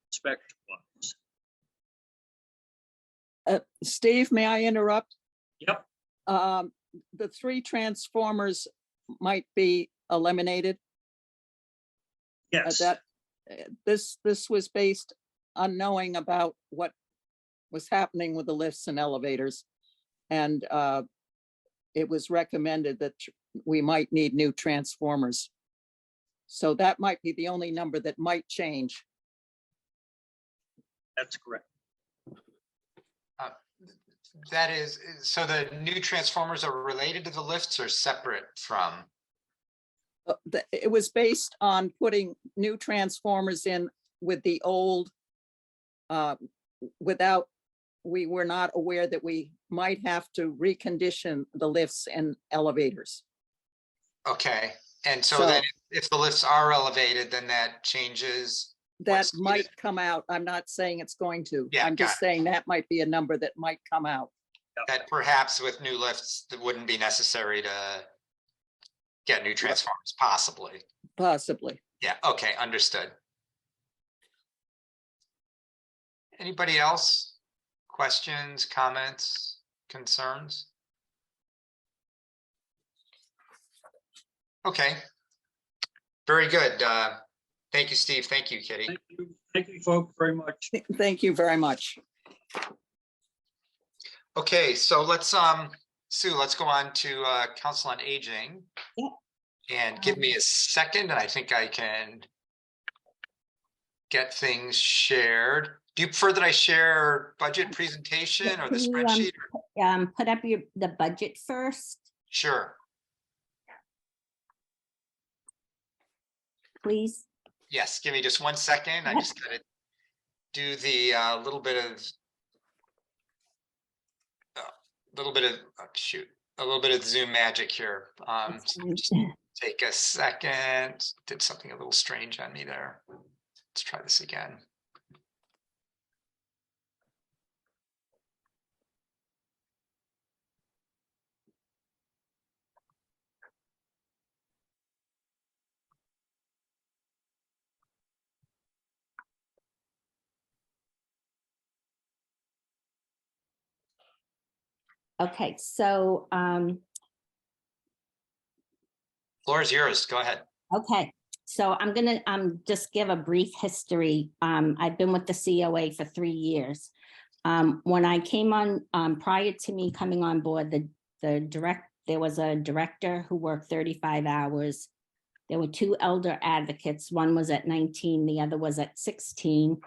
inspection wise. Steve, may I interrupt? Yep. The 3 transformers might be eliminated. Yes. This was based on knowing about what was happening with the lifts and elevators. And it was recommended that we might need new transformers. So that might be the only number that might change. That's correct. That is, so the new transformers are related to the lifts or separate from? It was based on putting new transformers in with the old, we were not aware that we might have to recondition the lifts and elevators. Okay, and so then if the lifts are elevated, then that changes? That might come out. I'm not saying it's going to. Yeah, I'm just saying that might be a number that might come out. That perhaps with new lifts, it wouldn't be necessary to get new transformers, possibly. Possibly. Yeah, okay, understood. Anybody else? Questions, comments, concerns? Okay. Very good. Thank you, Steve. Thank you, Kitty. Thank you folks very much. Thank you very much. Okay, so let's Sue, let's go on to Council on Aging. Yep. And give me a second, and I think I can get things shared. Do you prefer that I share budget presentation or the Can you, spreadsheet? put up the budget first, Sure. please? Yes, give me just 1 second. I Yep. just gotta do the little bit of shoot, a little bit of Zoom magic here. So just take a second. Did something a little strange on me there. Let's try this again. Okay, so, Floor is yours. Go ahead. okay, so I'm gonna just give a brief history. I've been with the COA for 3 years. When I came on, prior to me coming on board, there was a director who worked 35 hours. There were 2 elder advocates. One was at 19, the other was at 16.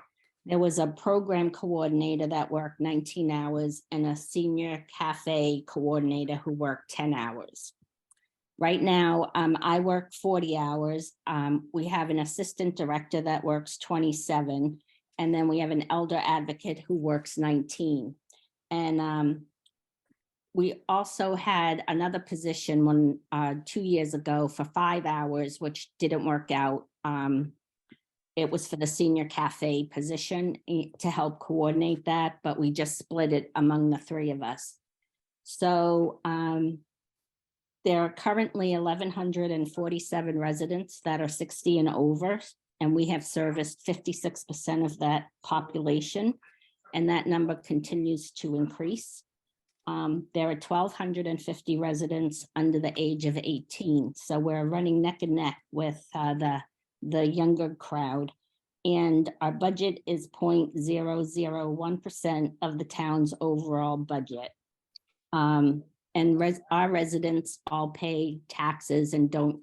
There was a program coordinator that worked 19 hours and a senior cafe coordinator who worked 10 hours. Right now, I work 40 hours. We have an assistant director that works 27, and then we have an elder advocate who works 19. And we also had another position 2 years ago for 5 hours, which didn't work out. It was for the senior cafe position to help coordinate that, but we just split it among the 3 of us. So there are currently 1,147 residents that are 60 and over, and we have serviced 56% of that population, and that number continues to increase. There are 1,250 residents under the age of 18, so we're running neck and neck with the younger crowd, and our budget is 0.001% of the town's overall budget. And our residents all pay taxes and don't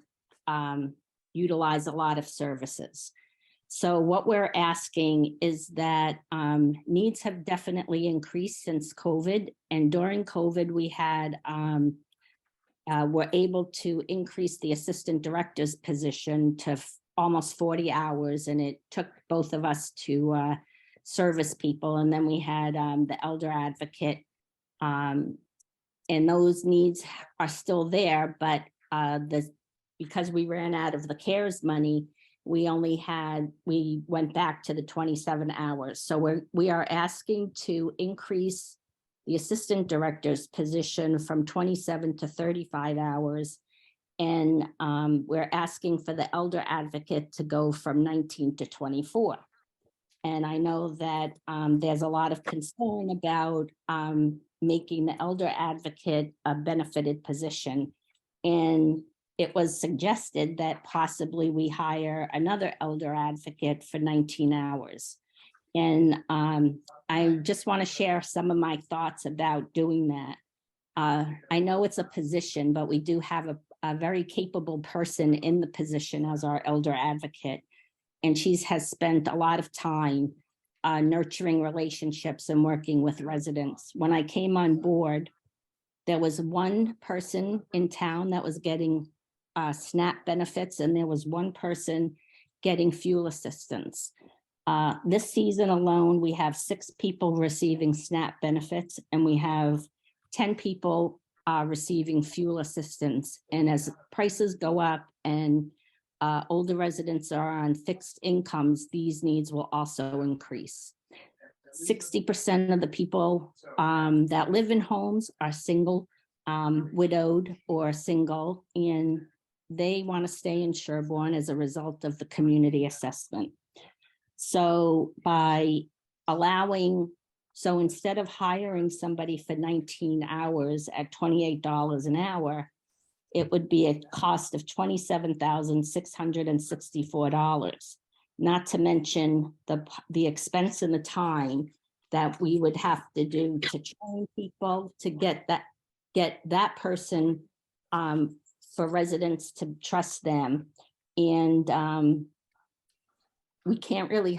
utilize a lot of services. So what we're asking is that needs have definitely increased since COVID. And during COVID, we had were able to increase the assistant director's position to almost 40 hours. And it took both of us to service people. And then we had the elder advocate. And those needs are still there, but because we ran out of the CARES money, we went back to the 27 hours. So we are asking to increase the assistant director's position from 27 to 35 hours. And we're asking for the elder advocate to go from 19 to 24. And I know that there's a lot of concern about making the elder advocate a benefited position. And it was suggested that possibly we hire another elder advocate for 19 hours. And I just want to share some of my thoughts about doing that. I know it's a position, but we do have a very capable person in the position as our elder advocate. And she has spent a lot of time nurturing relationships and working with residents. When I came on board, there was one person in town that was getting SNAP benefits, and there was one person getting fuel assistance. This season alone, we have 6 people receiving SNAP benefits, and we have 10 people receiving fuel assistance. And as prices go up and older residents are on fixed incomes, these needs will also increase. 60% of the people that live in homes are single, widowed, or single, and they want to stay in Sherborn as a result of the community assessment. So so instead of hiring somebody for 19 hours at $28 an hour, it would be a cost of $27,664, not to mention the expense and the time that we would have to do to train people to get that person for residents to trust them. And we can't really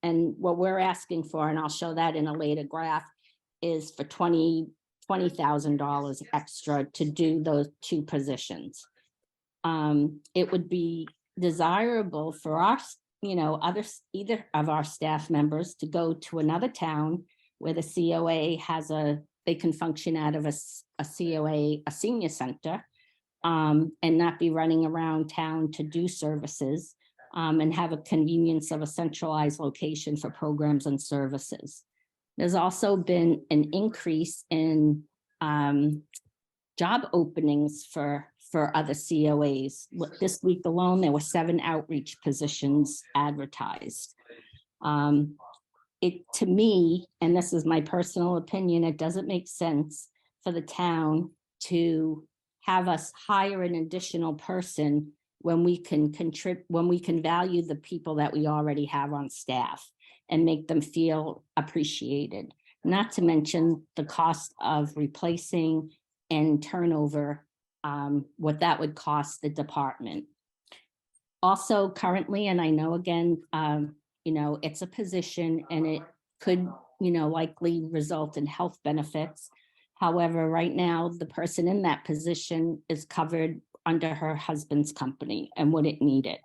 And what we're asking for, and I'll show that in a later graph, is for $20,000 extra to do those two positions. It would be desirable for us, either of our staff members to go to another town where the COA they can function out of a COA, a senior center, and not be running around town to do services, and have a convenience of a centralized location for programs and services. There's also been an increase in job openings for other COAs. This week alone, there were 7 outreach positions advertised. To me, and this is my personal opinion, it doesn't make sense for the town to have us hire an additional person when we can value the people that we already have on staff and make them feel appreciated. Not to mention the cost of replacing and turnover, what that would cost the department. Also currently, and I know again, it's a position and it could, likely result in health benefits. However, right now, the person in that position is covered under her husband's company and wouldn't need it.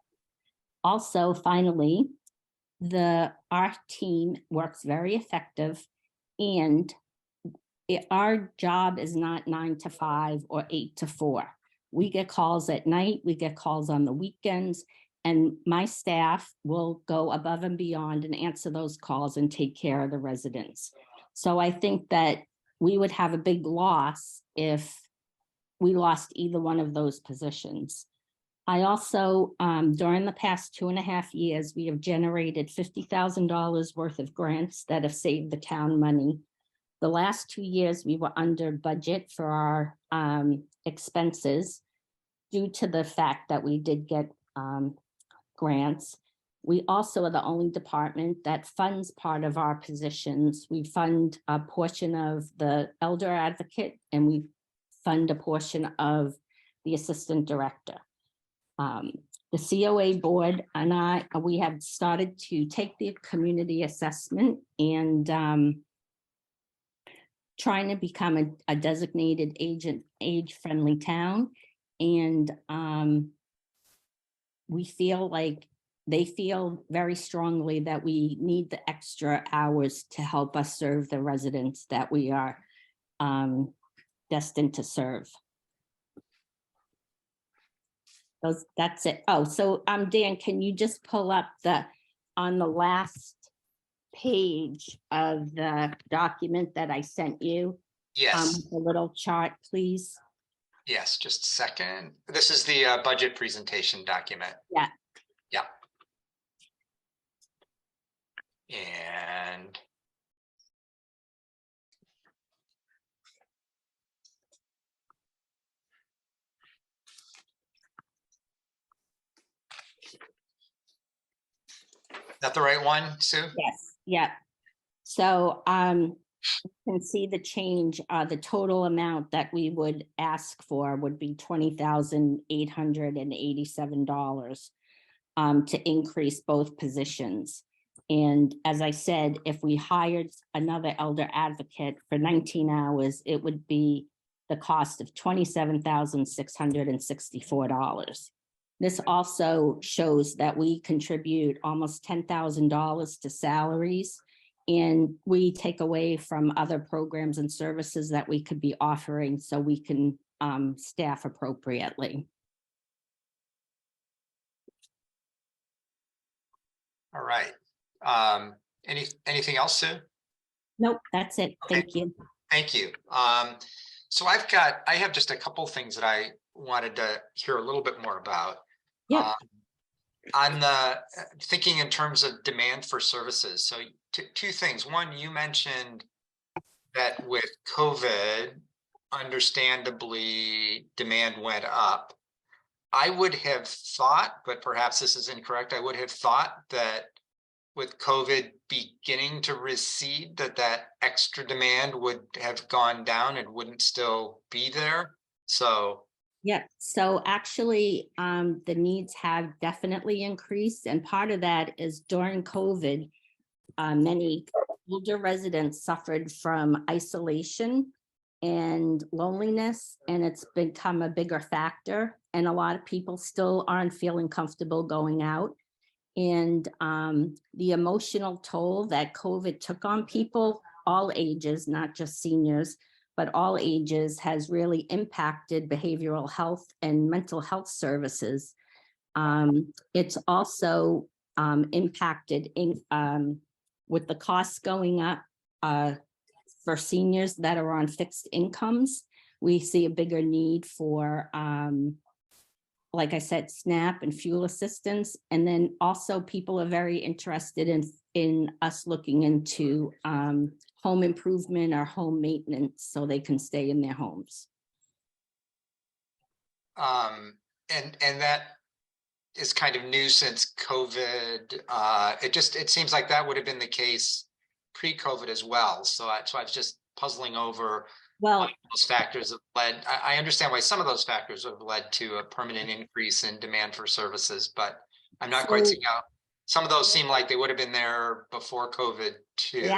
Also, finally, our team works very effective, and our job is not 9 to 5 or 8 to 4. We get calls at night, we get calls on the weekends, and my staff will go above and beyond and answer those calls and take care of the residents. So I think that we would have a big loss if we lost either one of those positions. I also, during the past 2.5 years, we have generated $50,000 worth of grants that have saved the town money. The last 2 years, we were under budget for our expenses due to the fact that we did get grants. We also are the only department that funds part of our positions. We fund a portion of the elder advocate, and we fund a portion of the assistant director. The COA board and we have started to take the community assessment and trying to become a designated age-friendly town. And we feel like they feel very strongly that we need the extra hours to help us serve the residents that we are destined to serve. That's it. Oh, so Dan, can you just pull up on the last page of the document that I sent you? Yes. The little chart, please. Yes, just a second. This is the budget presentation document. Yeah. Yeah. And is that the right one, Sue? Yes. Yeah. So you can see the change. The total amount that we would ask for would be $20,887 to increase both positions. And as I said, if we hired another elder advocate for 19 hours, it would be the cost of $27,664. This also shows that we contribute almost $10,000 to salaries, and we take away from other programs and services that we could be offering so we can staff appropriately. All right. Anything else, Sue? Nope, that's it. Thank you. Thank you. So I have just a couple things that I wanted to hear a little bit more about. Yeah. On the thinking in terms of demand for services. So two things. One, you mentioned that with COVID, understandably, demand went up. I would have thought, but perhaps this is incorrect, I would have thought that with COVID beginning to recede, that extra demand would have gone down and wouldn't still be there. So yeah, so actually the needs have definitely increased, and part of that is during COVID, many older residents suffered from isolation and loneliness, and it's become a bigger factor. And a lot of people still aren't feeling comfortable going out. And the emotional toll that COVID took on people, all ages, not just seniors, but all ages, has really impacted behavioral health and mental health services. It's also impacted with the costs going up for seniors that are on fixed incomes. We see a bigger need for, like I said, SNAP and fuel assistance. And then also people are very interested in us looking into home improvement or home maintenance so they can stay in their homes. And that is kind of new since COVID. It seems like that would have been the case pre-COVID as well. So I was just puzzling over why those factors have led. I understand why some of those factors have led to a permanent increase in demand for services, but I'm not quite seeing how some of those seem like they would have been there before COVID too.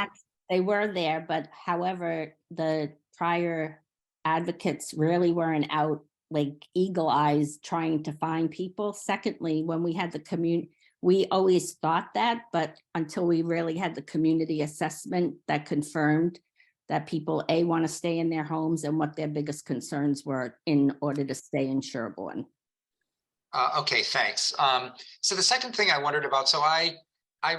They were there, but however, the prior advocates really weren't out like eagle eyes trying to find people. Secondly, when we had the community, we always thought that, but until we really had the community assessment that confirmed that people, A, want to stay in their homes and what their biggest concerns were in order to stay in Sherborn. Okay, thanks. So the second thing I wondered about, so I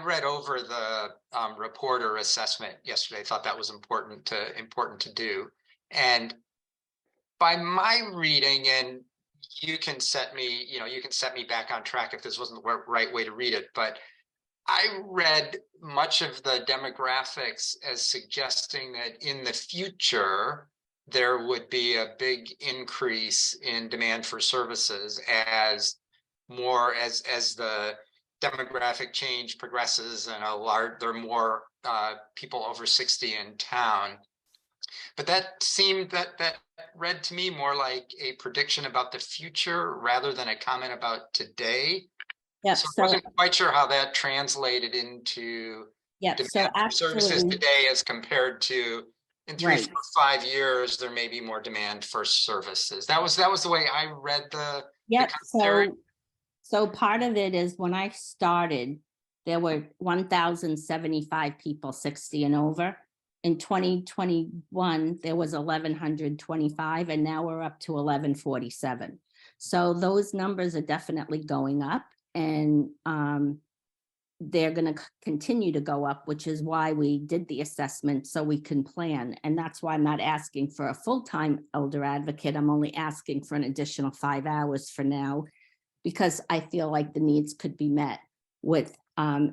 read over the reporter assessment yesterday. I thought that was important to do. And by my reading, and you can set me back on track if this wasn't the right way to read it, but I read much of the demographics as suggesting that in the future, there would be a big increase in demand for services as the demographic change progresses and there are more people over 60 in town. But that seemed that read to me more like a prediction about the future rather than a comment about today. Yep, so I wasn't quite sure how that translated into demand for services today as compared to in 3, 4, 5 years, there may be more demand for services. That was the way I read the commentary. So part of it is when I started, there were 1,075 people 60 and over. In 2021, there was 1,125, and now we're up to 1,147. So those numbers are definitely going up, and they're going to continue to go up, which is why we did the assessment so we can plan. And that's why I'm not asking for a full-time elder advocate. I'm only asking for an additional 5 hours for now, because I feel like the needs could be met with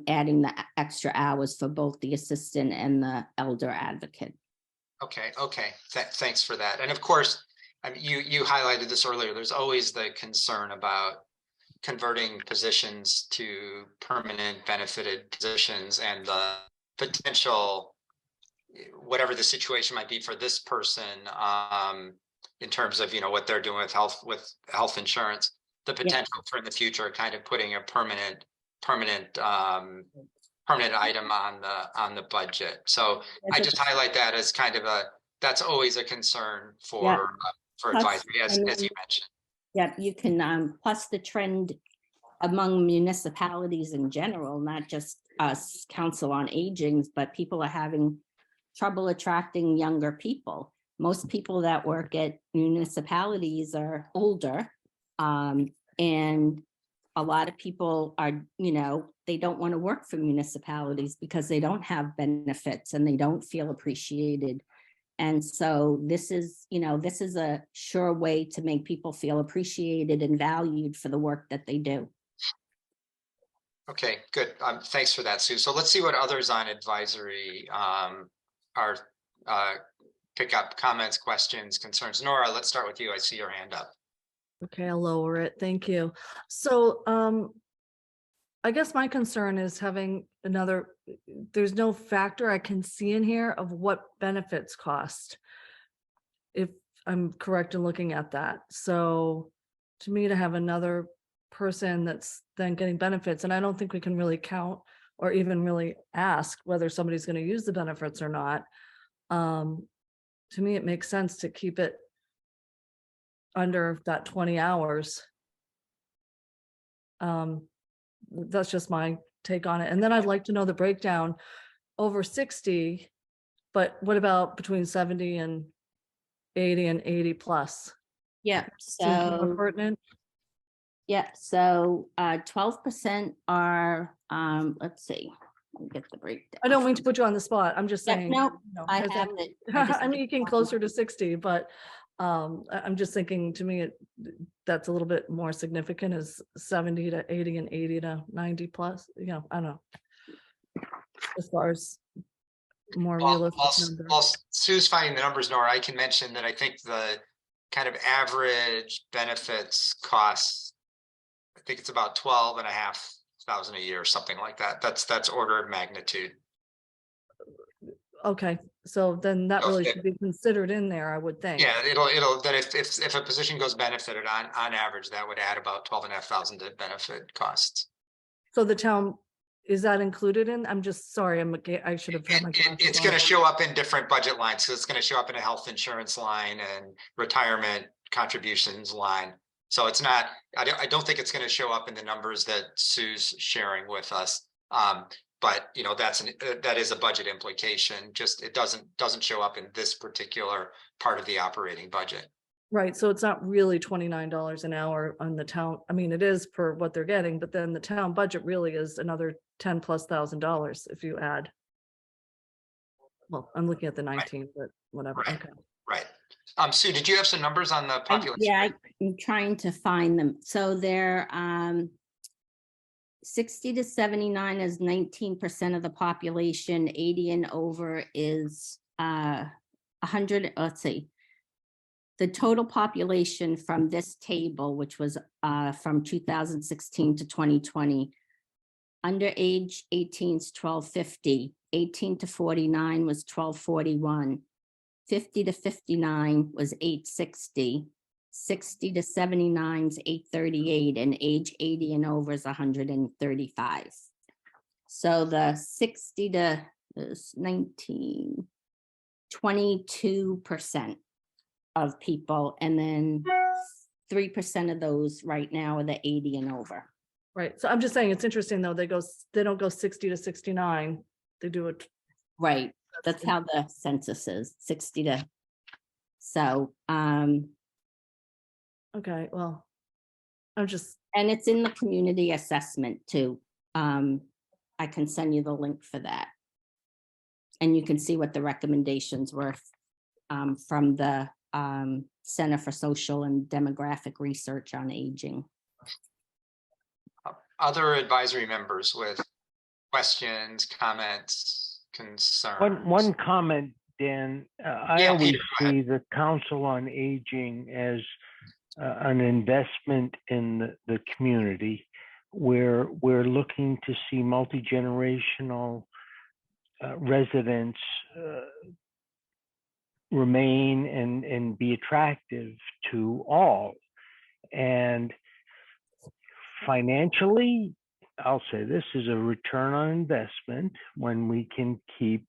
adding the extra hours for both the assistant and the elder advocate. Okay. Thanks for that. And of course, you highlighted this earlier. There's always the concern about converting positions to permanent benefited positions and the potential, whatever the situation might be for this person, in terms of what they're doing with health insurance, the potential for in the future kind of putting a permanent item on the budget. So I just highlight that as kind of that's always a concern for advisory, as you mentioned. Yeah, you can, plus the trend among municipalities in general, not just us, Council on Aging, but people are having trouble attracting younger people. Most people that work at municipalities are older, and a lot of people are, they don't want to work for municipalities because they don't have benefits and they don't feel appreciated. And so this is a sure way to make people feel appreciated and valued for the work that they do. Okay, good. Thanks for that, Sue. So let's see what others on advisory are pick up comments, questions, concerns. Nora, let's start with you. I see your hand up. Okay, I'll lower it. Thank you. So I guess my concern is having there's no factor I can see in here of what benefits cost, if I'm correct in looking at that. So to me, to have another person that's then getting benefits, and I don't think we can really count or even really ask whether somebody's going to use the benefits or not. To me, it makes sense to keep it under that 20 hours. That's just my take on it. And then I'd like to know the breakdown over 60, but what about between 70 and 80 and 80 plus? Yeah, Seems more so, pertinent. yeah, so 12% are, let's see, let me get the breakdown. I don't mean to put you on the spot. I'm just Yeah, saying. no, you know, I 'cause have it. I just I'm need to eking find closer it. to 60, but I'm just thinking, to me, that's a little bit more significant, is 70 to 80 and 80 to 90 plus, you know, I don't know. As far as more realistic number. While Sue's finding the numbers, Nora, I can mention that I think the kind of average benefits costs, I think it's about 12,500 a year or something like that. That's order of magnitude. Okay, so then that So really if- should be considered in there, I would think. Yeah, it'll that if a position goes benefited on average, that would add about 12,500 to benefit costs. So the town, is that included in? I'm just sorry, I should have had my glasses It's on. going to show up in different budget lines. So it's going to show up in a health insurance line and retirement contributions line. So it's not, I don't think it's going to show up in the numbers that Sue's sharing with us. But you know, that is a budget implication. Just it doesn't show up in this particular part of the operating budget. Right, so it's not really $29 an hour on the town. I mean, it is for what they're getting, but then the town budget really is another $10,000+ if you add. Well, I'm looking at the 19, but whatever, Right. okay. Right. Sue, did you have some numbers on the population? Yeah, I'm trying to find them. So they're 60 to 79 is 19% of the population. 80 and over is 100. Let's see. The total population from this table, which was from 2016 to 2020, under age 18 is 1250, 18 to 49 was 1241, 50 to 59 was 860, 60 to 79 is 838, and age 80 and over is 135. So the 60 to 19, 22% of people, and then 3% of those right now are the 80 and over. Right, so I'm just saying, it's interesting though, they don't go 60 to 69, they do it. Right, that's how the census is, 60 to, so, Okay, well, I'm just, and it's in the community assessment too. I can send you the link for that. And you can see what the recommendations were from the Center for Social and Demographic Research on Aging. Other advisory members with questions, comments, concerns? One comment, Dan. I Yeah, always Peter, go ahead. see the Council on Aging as an investment in the community, where we're looking to see multi-generational residents remain and be attractive to all. And financially, I'll say this is a return on investment when we can keep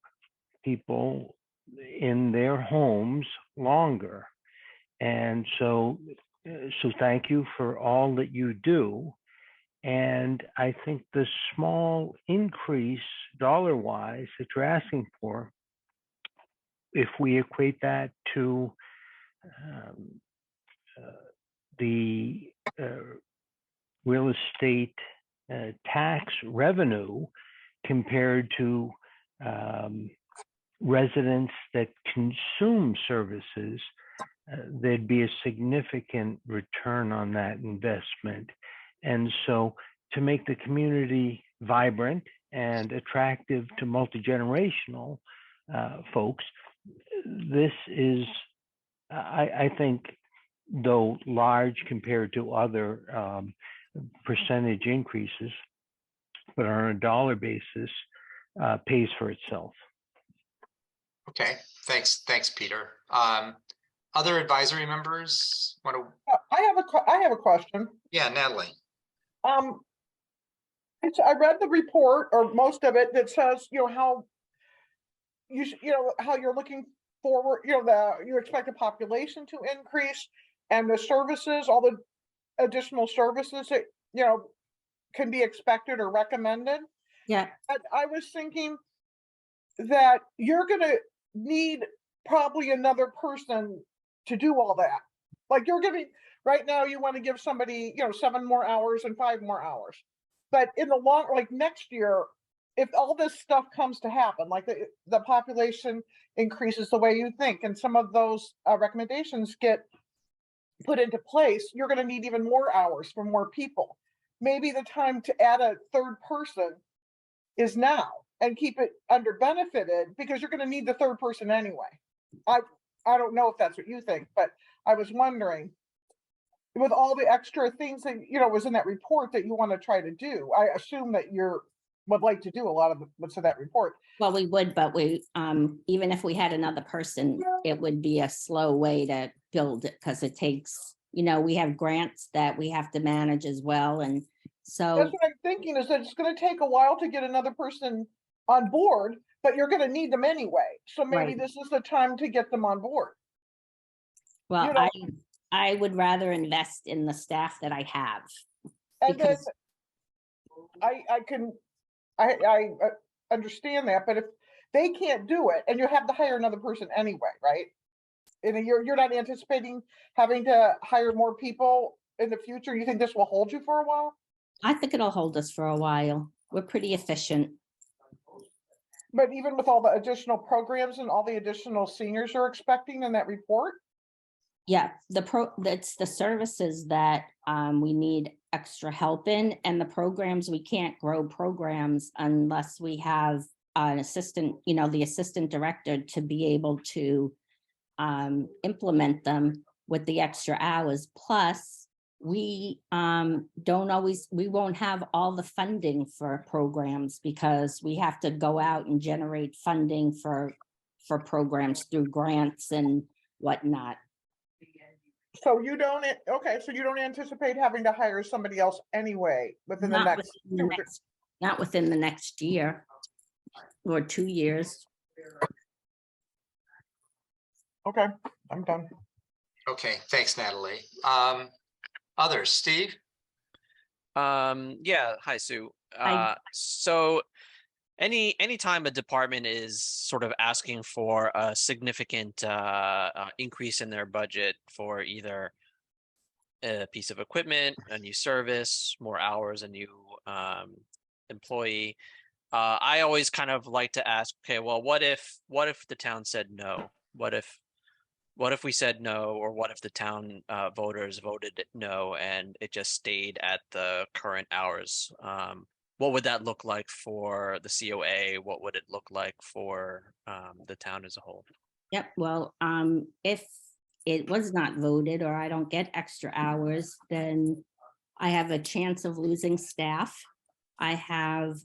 people in their homes longer. And so thank you for all that you do. And I think the small increase dollar-wise that you're asking for, if we equate that to the real estate tax revenue compared to residents that consume services, there'd be a significant return on that investment. And so to make the community vibrant and attractive to multi-generational folks, this is, I think, though large compared to other percentage increases, but on a dollar basis, pays for itself. Okay, thanks, Peter. Other advisory members want to? I have a question. Yeah, Natalie. I I read the report or most of it that says, how how you're looking forward, you expect the population to increase and the services, all the additional services that, can be expected or recommended. Yeah. And I was thinking that you're gonna need probably another person to do all that. Like you're giving, right now, you want to give somebody, 7 more hours and 5 more hours. But in the long, like next year, if all this stuff comes to happen, like the population increases the way you think, and some of those recommendations get put into place, you're going to need even more hours for more people. Maybe the time to add a third person is now and keep it under benefited, because you're going to need the third person anyway. I don't know if that's what you think, but I was wondering, with all the extra things that was in that report that you want to try to do, I assume that would like to do a lot of what's in that report. Well, we would, but we, even if we had another person, it would be a slow way to build it, because it takes, we have grants that we have to manage as well. And so that's what I'm thinking, is that it's going to take a while to get another person on board, but you're going to need them anyway. So maybe Right. this is the time to get them on board. Well, I would rather invest in the staff that I have. And because then I understand that, but if they can't do it, and you have to hire another person anyway, right? And you're not anticipating having to hire more people in the future. You think this will hold you for a while? I think it'll hold us for a while. We're pretty efficient. But even with all the additional programs and all the additional seniors you're expecting in that report? Yeah, that's the services that we need extra help in, and the programs, we can't grow programs unless we have an assistant, the assistant director, to be able to implement them with the extra hours. Plus, we won't have all the funding for programs, because we have to go out and generate funding for programs through grants and whatnot. So you don't anticipate having to hire somebody else anyway within the next not within the next year or 2 years. Okay, I'm done. Okay, thanks, Natalie. Others, Steve? Yeah, hi, Sue. So anytime a department is sort of asking for a significant increase in their budget for either a piece of equipment, a new service, more hours, a new employee, I always kind of like to ask, okay, well, what if the town said no? What if we said no, or what if the town voters voted no and it just stayed at the current hours? What would that look like for the COA? What would it look like for the town as a whole? Yep. Well, if it was not voted, or I don't get extra hours, then I have a chance of losing staff. I have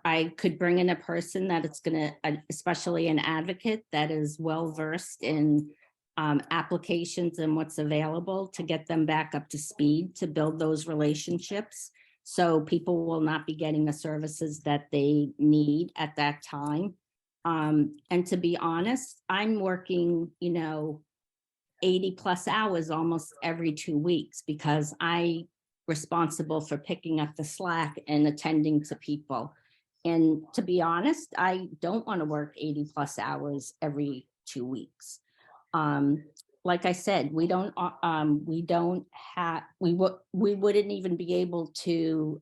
I could bring in a person that it's going to, especially an advocate that is well versed in applications and what's available, to get them back up to speed, to build those relationships, so people will not be getting the services that they need at that time. And to be honest, I'm working, 80 plus hours almost every 2 weeks, because I'm responsible for picking up the slack and attending to people. And to be honest, I don't want to work 80 plus hours every 2 weeks. Like I said, we wouldn't even be able to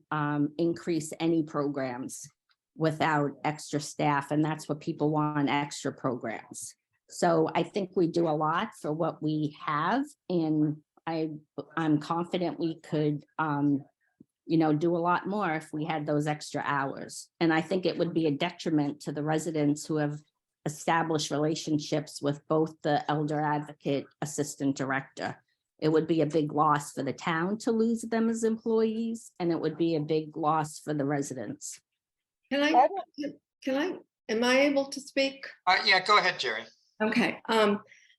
increase any programs without extra staff. And that's what people want, extra programs. So I think we do a lot for what we have. And I'm confident we could, do a lot more if we had those extra hours. And I think it would be a detriment to the residents who have established relationships with both the elder advocate, assistant director. It would be a big loss for the town to lose them as employees, and it would be a big loss for the residents. Am I able to speak? Yeah, go ahead, Jerry. Okay.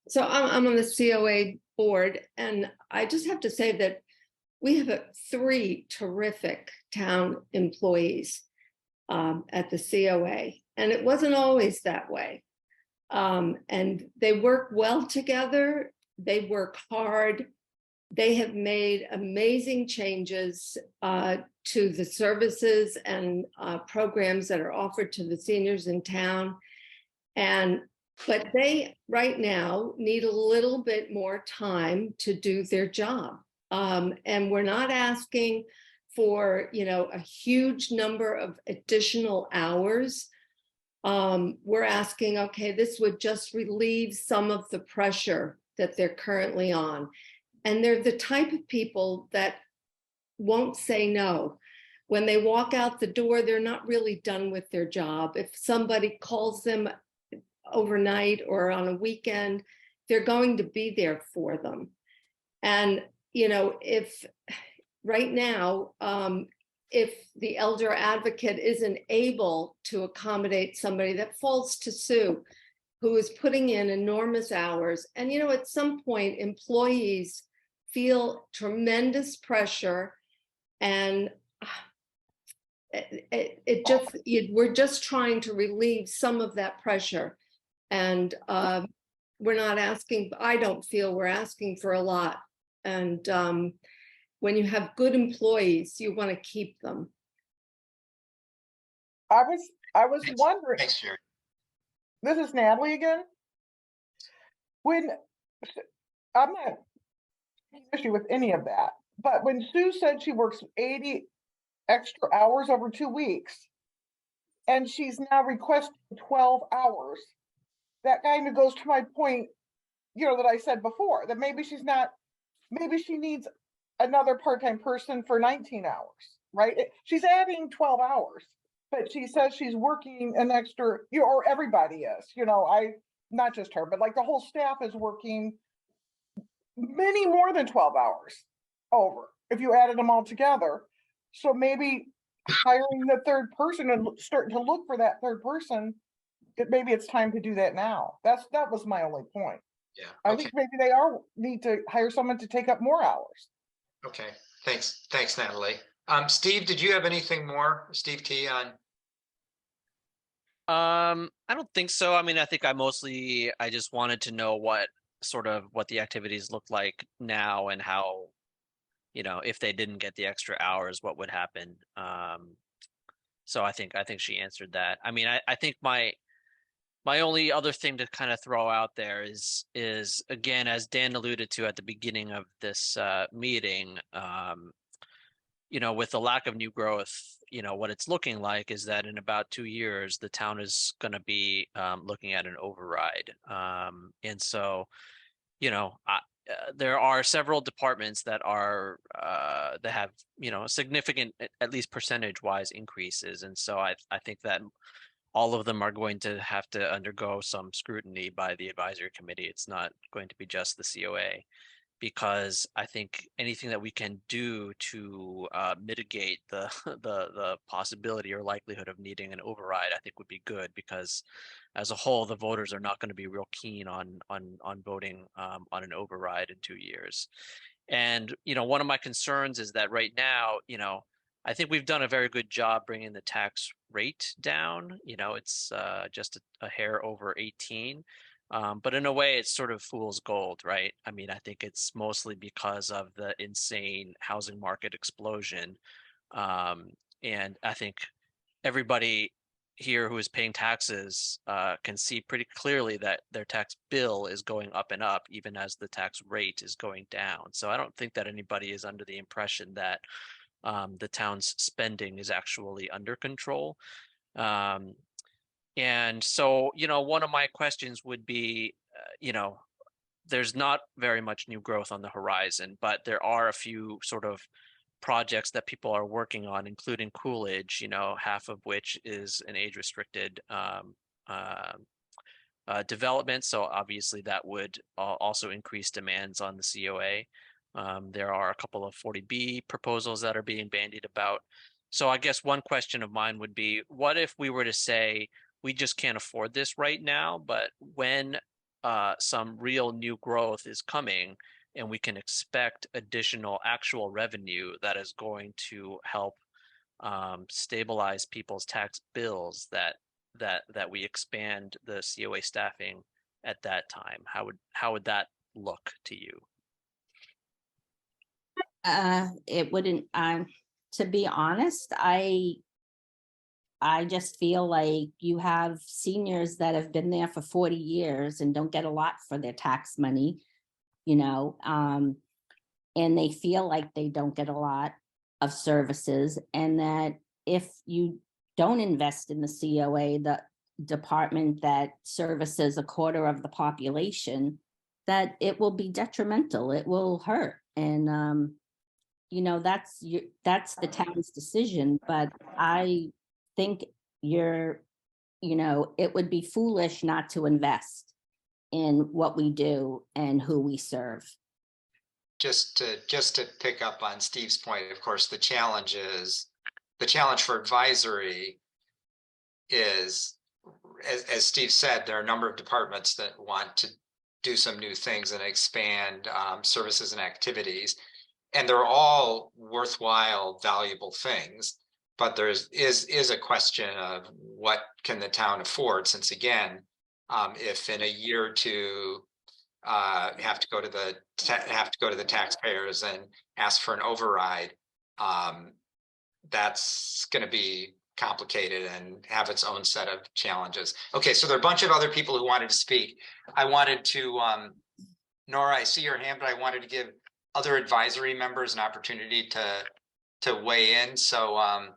So I'm on the COA board, and I just have to say that we have three terrific town employees at the COA, and it wasn't always that way. And they work well together. They work hard. They have made amazing changes to the services and programs that are offered to the seniors in town. But they right now need a little bit more time to do their job. And we're not asking for, a huge number of additional hours. We're asking, okay, this would just relieve some of the pressure that they're currently on. And they're the type of people that won't say no. When they walk out the door, they're not really done with their job. If somebody calls them overnight or on a weekend, they're going to be there for them. And, if right now, if the elder advocate isn't able to accommodate somebody, that falls to Sue, who is putting in enormous hours. And, at some point, employees feel tremendous pressure, and we're just trying to relieve some of that pressure. And we're not asking, I don't feel we're asking for a lot. And when you have good employees, you want to keep them. I was wondering. Thanks, Sherry. This is Natalie again. When I'm not taking issue with any of that, but when Sue said she works 80 extra hours over 2 weeks, and she's now requesting 12 hours, that kind of goes to my point, that I said before, that maybe she needs another part-time person for 19 hours, right? She's adding 12 hours, but she says she's working an extra, or everybody is, not just her, but like the whole staff is working many more than 12 hours over, if you added them all together. So maybe hiring the third person and starting to look for that third person, maybe it's time to do that now. That was my only point. Yeah. I think maybe they need to hire someone to take up more hours. Okay. Thanks, Natalie. Steve, did you have anything more? Steve T on? I don't think so. I mean, I think I just wanted to know what the activities look like now and how, if they didn't get the extra hours, what would happen. So I think she answered that. I mean, I think my only other thing to kind of throw out there is again, as Dan alluded to at the beginning of this meeting, with the lack of new growth, what it's looking like is that in about 2 years, the town is going to be looking at an override. And so, there are several departments that have, significant, at least percentage-wise, increases. And so I think that all of them are going to have to undergo some scrutiny by the advisory committee. It's not going to be just the COA, because I think anything that we can do to mitigate the possibility or likelihood of needing an override, I think would be good, because as a whole, the voters are not going to be real keen on voting on an override in 2 years. And, one of my concerns is that right now, I think we've done a very good job bringing the tax rate down. It's just a hair over 18. But in a way, it's sort of fool's gold, right? I mean, I think it's mostly because of the insane housing market explosion. And I think everybody here who is paying taxes can see pretty clearly that their tax bill is going up and up, even as the tax rate is going down. So I don't think that anybody is under the impression that the town's spending is actually under control. And so, one of my questions would be, there's not very much new growth on the horizon, but there are a few sort of projects that people are working on, including Coolidge, half of which is an age-restricted development. So obviously that would also increase demands on the COA. There are a couple of 40B proposals that are being bandied about. So I guess one question of mine would be, what if we were to say, we just can't afford this right now, but when some real new growth is coming and we can expect additional actual revenue that is going to help stabilize people's tax bills, that we expand the COA staffing at that time? How would that look to you? It wouldn't, to be honest, I just feel like you have seniors that have been there for 40 years and don't get a lot for their tax money, you know, and they feel like they don't get a lot of services, and that if you don't invest in the COA, the department that services a quarter of the population, that it will be detrimental, it will hurt. And, you know, that's the town's decision, but I think you know, it would be foolish not to invest in what we do and who we serve. Just to pick up on Steve's point, of course, the challenge for advisory is, as Steve said, there are a number of departments that want to do some new things and expand services and activities, and they're all worthwhile, valuable things. But there is a question of what can the town afford, since again, if in a year or two have to go to the taxpayers and ask for an override, that's going to be complicated and have its own set of challenges. Okay, so there are a bunch of other people who wanted to speak. I wanted to, Nora, I see your hand, but I wanted to give other advisory members an opportunity to weigh in. So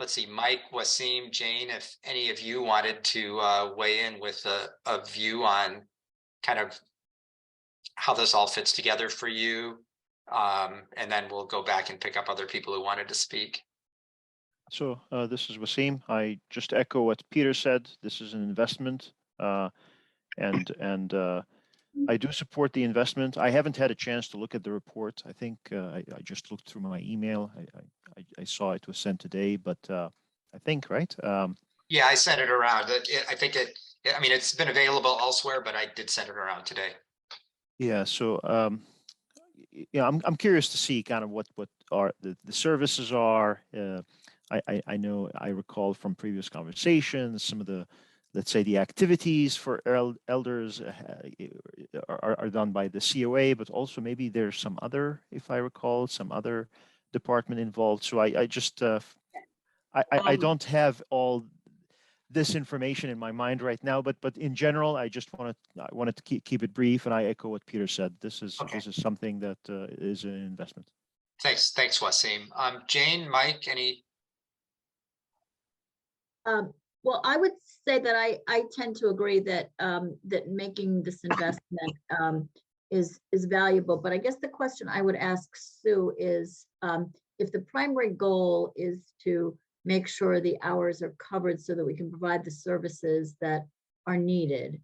let's see, Mike, Wasim, Jane, if any of you wanted to weigh in with a view on kind of how this all fits together for you. And then we'll go back and pick up other people who wanted to speak. So this is Wasim. I just echo what Peter said. This is an investment, and I do support the investment. I haven't had a chance to look at the report. I think I just looked through my email. I saw it was sent today, but I think, right? Yeah, I sent it around. I think I mean, it's been available elsewhere, but I did send it around today. Yeah. So yeah, I'm curious to see kind of what are the services are. I know, I recall from previous conversations, some of the, let's say, the activities for elders are done by the COA, but also maybe there's some other, if I recall, some other department involved. So I just, I don't have all this information in my mind right now, but in general, I wanted to keep it brief, and I echo what Peter said. This is something that is an investment. Thanks, Wasim. Jane, Mike, any? Well, I would say that I tend to agree that that making this investment is valuable. But I guess the question I would ask Sue is, if the primary goal is to make sure the hours are covered so that we can provide the services that are needed,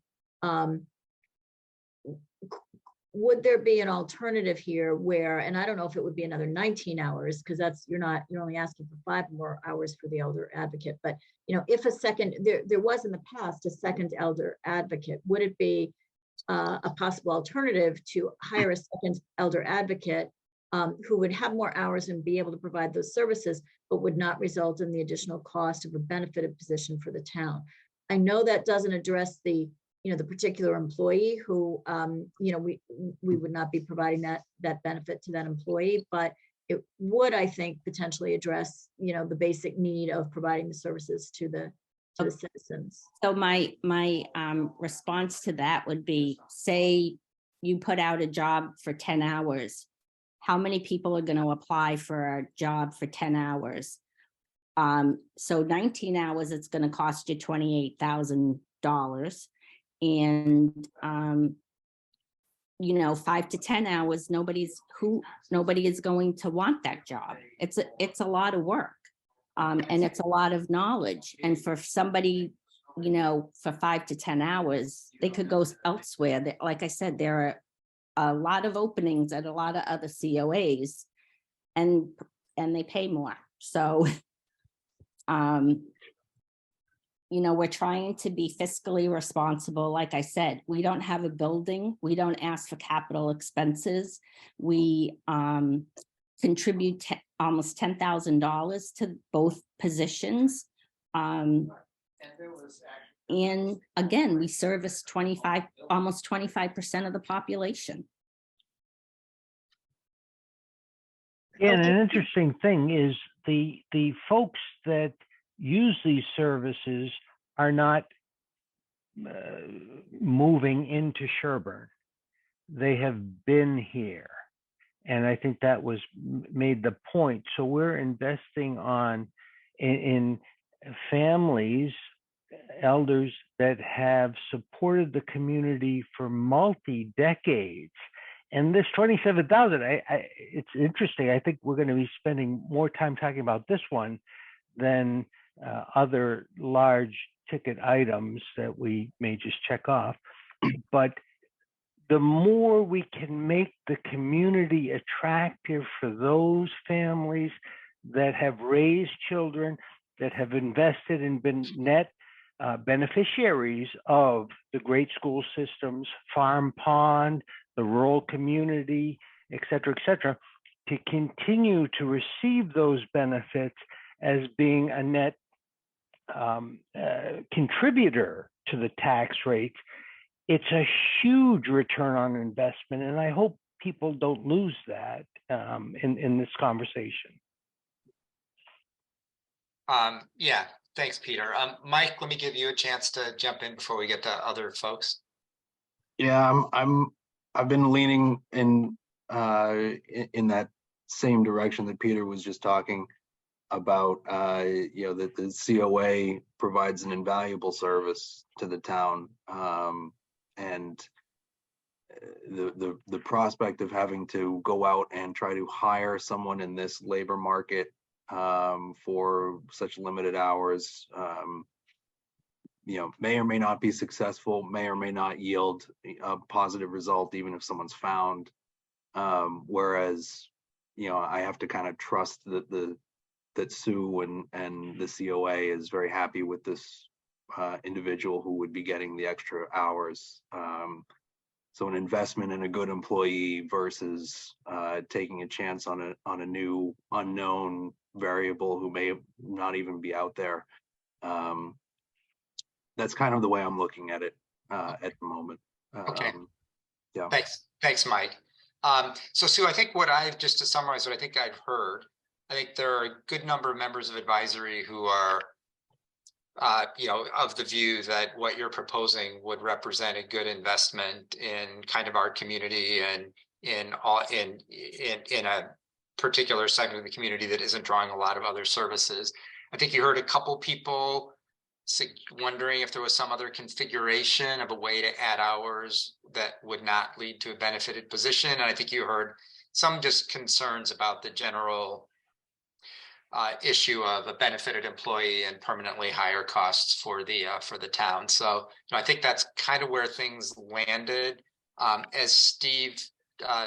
would there be an alternative here where, and I don't know if it would be another 19 hours, because you're only asking for 5 more hours for the elder advocate, but you know, if a second, there was in the past a second elder advocate, would it be a possible alternative to hire a second elder advocate who would have more hours and be able to provide those services, but would not result in the additional cost of a benefited position for the town? I know that doesn't address the particular employee who, we would not be providing that benefit to that employee, but it would, I think, potentially address, the basic need of providing the services to the citizens. So my response to that would be, say you put out a job for 10 hours. How many people are going to apply for a job for 10 hours? So 19 hours, it's going to cost you $28,000. And 5 to 10 hours, nobody is going to want that job. It's a lot of work, and it's a lot of knowledge. And for somebody, for 5 to 10 hours, they could go elsewhere. Like I said, there are a lot of openings at a lot of other COAs, and they pay more. So you know, we're trying to be fiscally responsible. Like I said, we don't have a building. We don't ask for capital expenses. We contribute almost $10,000 to both positions. And again, we service almost 25% of the population. Yeah, and an interesting thing is the folks that use these services are not moving into Sherborn. They have been here. And I think that was made the point. So we're investing in families, elders that have supported the community for multi-decades. And this 27,000, it's interesting. I think we're going to be spending more time talking about this one than other large ticket items that we may just check off. But the more we can make the community attractive for those families that have raised children, that have invested and been net beneficiaries of the great school systems, Farm Pond, the rural community, et cetera, to continue to receive those benefits as being a net contributor to the tax rates, it's a huge return on investment. And I hope people don't lose that in this conversation. Yeah, thanks, Peter. Mike, let me give you a chance to jump in before we get to other folks. Yeah, I've been leaning in that same direction that Peter was just talking about. That the COA provides an invaluable service to the town, and the prospect of having to go out and try to hire someone in this labor market for such limited hours, may or may not be successful, may or may not yield a positive result, even if someone's found. Whereas, I have to kind of trust that Sue and the COA is very happy with this individual who would be getting the extra hours. So an investment in a good employee versus taking a chance on a new unknown variable who may not even be out there. That's kind of the way I'm looking at it at the moment. Okay. Yeah. Thanks, Mike. So Sue, I think just to summarize what I think I've heard, I think there are a good number of members of advisory who are, of the view that what you're proposing would represent a good investment in kind of our community and in a particular segment of the community that isn't drawing a lot of other services. I think you heard a couple people wondering if there was some other configuration of a way to add hours that would not lead to a benefited position. And I think you heard some just concerns about the general issue of a benefited employee and permanently higher costs for the town. So I think that's kind of where things landed. As Steve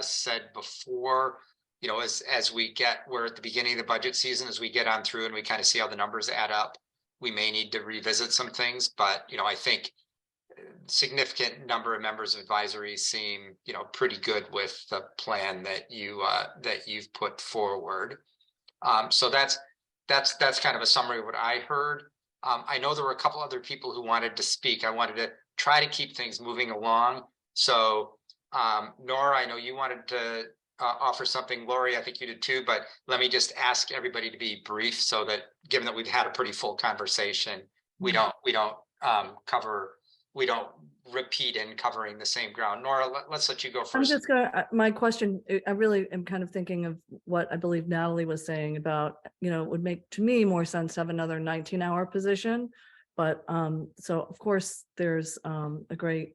said before, as we're at the beginning of the budget season, as we get on through and we kind of see how the numbers add up, we may need to revisit some things. But I think significant number of members of advisory seem pretty good with the plan that you've put forward. So that's kind of a summary of what I heard. I know there were a couple other people who wanted to speak. I wanted to try to keep things moving along. So Nora, I know you wanted to offer something. Lori, I think you did too, but let me just ask everybody to be brief so that, given that we've had a pretty full conversation, we don't repeat in covering the same ground. Nora, let's let you go first. My question, I really am kind of thinking of what I believe Natalie was saying about, it would make to me more sense to have another 19-hour position. But so of course there's a great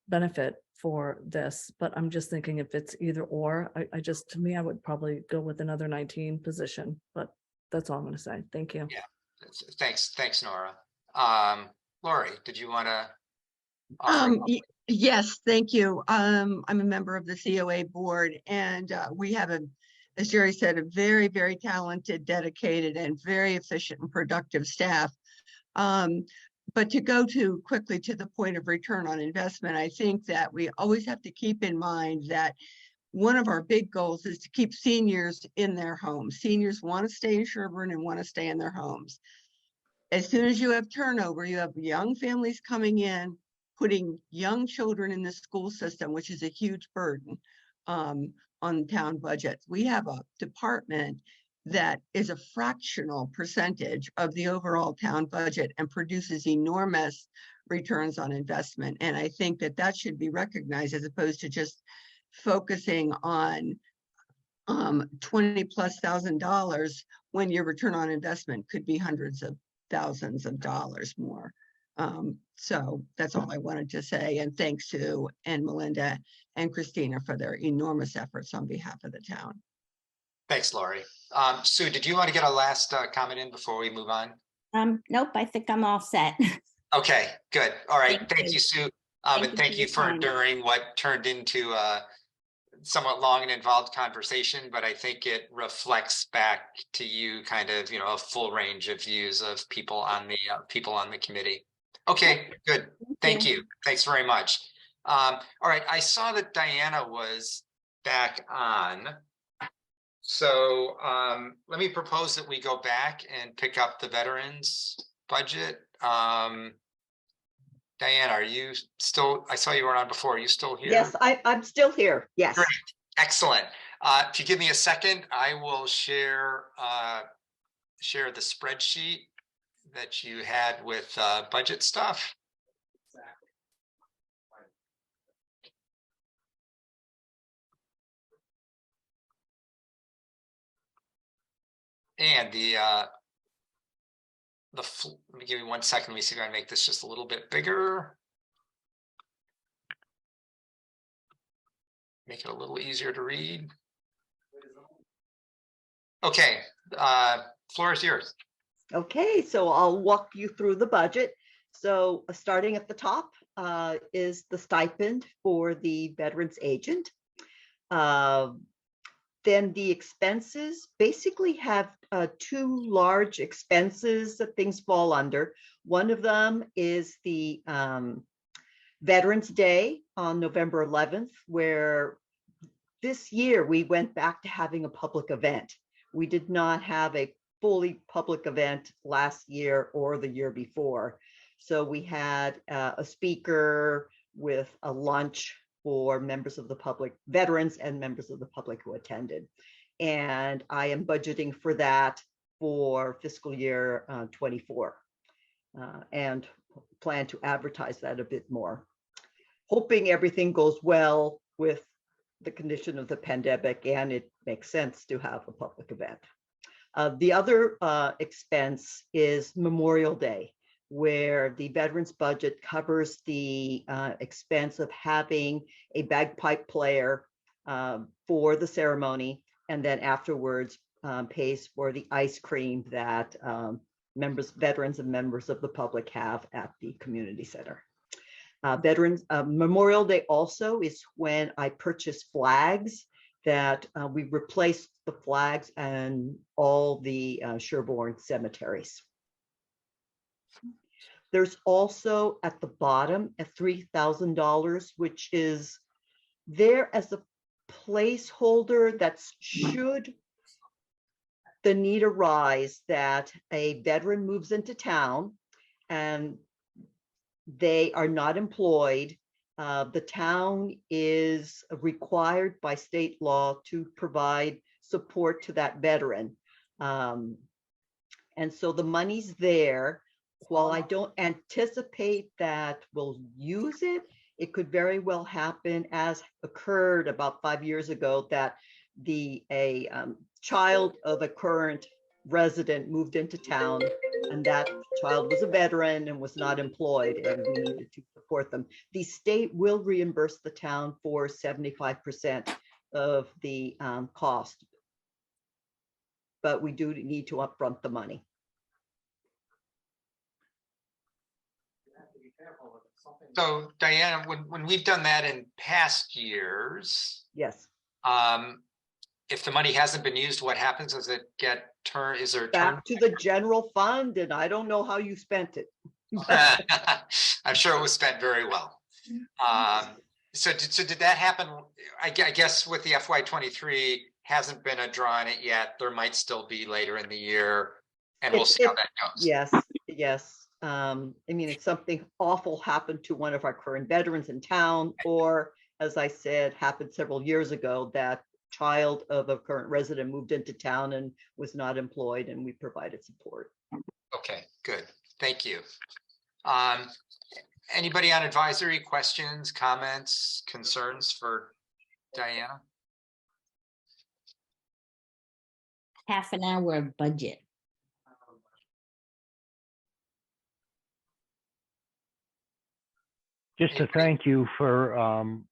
benefit for this, but I'm just thinking if it's either or, to me, I would probably go with another 19 position, but that's all I'm going to say. Thank you. Yeah, thanks, Nora. Lori, did you want to? Yes, thank you. I'm a member of the COA board, and we have as Jerry said, a very, very talented, dedicated, and very efficient and productive staff. but to go to quickly to the point of return on investment, I think that we always have to keep in mind that one of our big goals is to keep seniors in their homes. Seniors want to stay in Sherborn and want to stay in their homes. As soon as you have turnover, you have young families coming in, putting young children in the school system, which is a huge burden on town budgets. We have a department that is a fractional percentage of the overall town budget and produces enormous returns on investment. And I think that that should be recognized as opposed to just focusing on $20,000+ when your return on investment could be hundreds of thousands of dollars more. So that's all I wanted to say. And thanks to and Melinda and Christina for their enormous efforts on behalf of the town. Thanks, Lori. Sue, did you want to get a last comment in before we move on? Nope, I think I'm all set. Okay, good. All right. Thank you, Sue. And thank you for your time. enduring what turned into a somewhat long and involved conversation, but I think it reflects back to you kind of, a full range of views of people on the committee. Okay, good. Thank you. Thanks very much. All right. I saw that Diana was back on. So let me propose that we go back and pick up the veterans budget. Diane, are you still, I saw you were on before. Are you still here? Yes, I'm still here. Yes. Great. Excellent. If you give me a second, I will share the spreadsheet that you had with budget stuff. And let me give you 1 second. Let me see if I can make this just a little bit bigger. Make it a little easier to read. Okay, floor is yours. Okay, so I'll walk you through the budget. So starting at the top is the stipend for the veterans agent. Then the expenses basically have two large expenses that things fall under. One of them is the Veterans Day on November 11th, where this year we went back to having a public event. We did not have a fully public event last year or the year before. So we had a speaker with a lunch for members of the public, veterans and members of the public who attended. And I am budgeting for that for fiscal year 24 and plan to advertise that a bit more. Hoping everything goes well with the condition of the pandemic and it makes sense to have a public event. The other expense is Memorial Day, where the veterans budget covers the expense of having a bagpipe player for the ceremony, and then afterwards pays for the ice cream that veterans and members of the public have at the community center. Veterans Memorial Day also is when I purchase flags that we replaced the flags and all the Sherborn cemeteries. There's also at the bottom a $3,000, which is there as a placeholder that should the need arise that a veteran moves into town and they are not employed. The town is required by state law to provide support to that veteran. And so the money's there. While I don't anticipate that we'll use it, it could very well happen, as occurred about 5 years ago, that a child of a current resident moved into town, and that child was a veteran and was not employed, and we needed to support them. The state will reimburse the town for 75% of the cost, but we do need to upfront the money. So Diana, when we've done that in past years, yes. If the money hasn't been used, what happens? Does it get is there a back to the general fund? And I don't know how you spent it. I'm sure it was spent very well. So did that happen? I guess with the FY23 hasn't been a draw on it yet. There might still be later in the year, and we'll see how that goes. Yes, yes. I mean, if something awful happened to one of our current veterans in town, or as I said, happened several years ago, that child of a current resident moved into town and was not employed, and we provided support. Okay, good. Thank you. Anybody on advisory, questions, comments, concerns for Diana? Half an hour of budget. Just to thank you for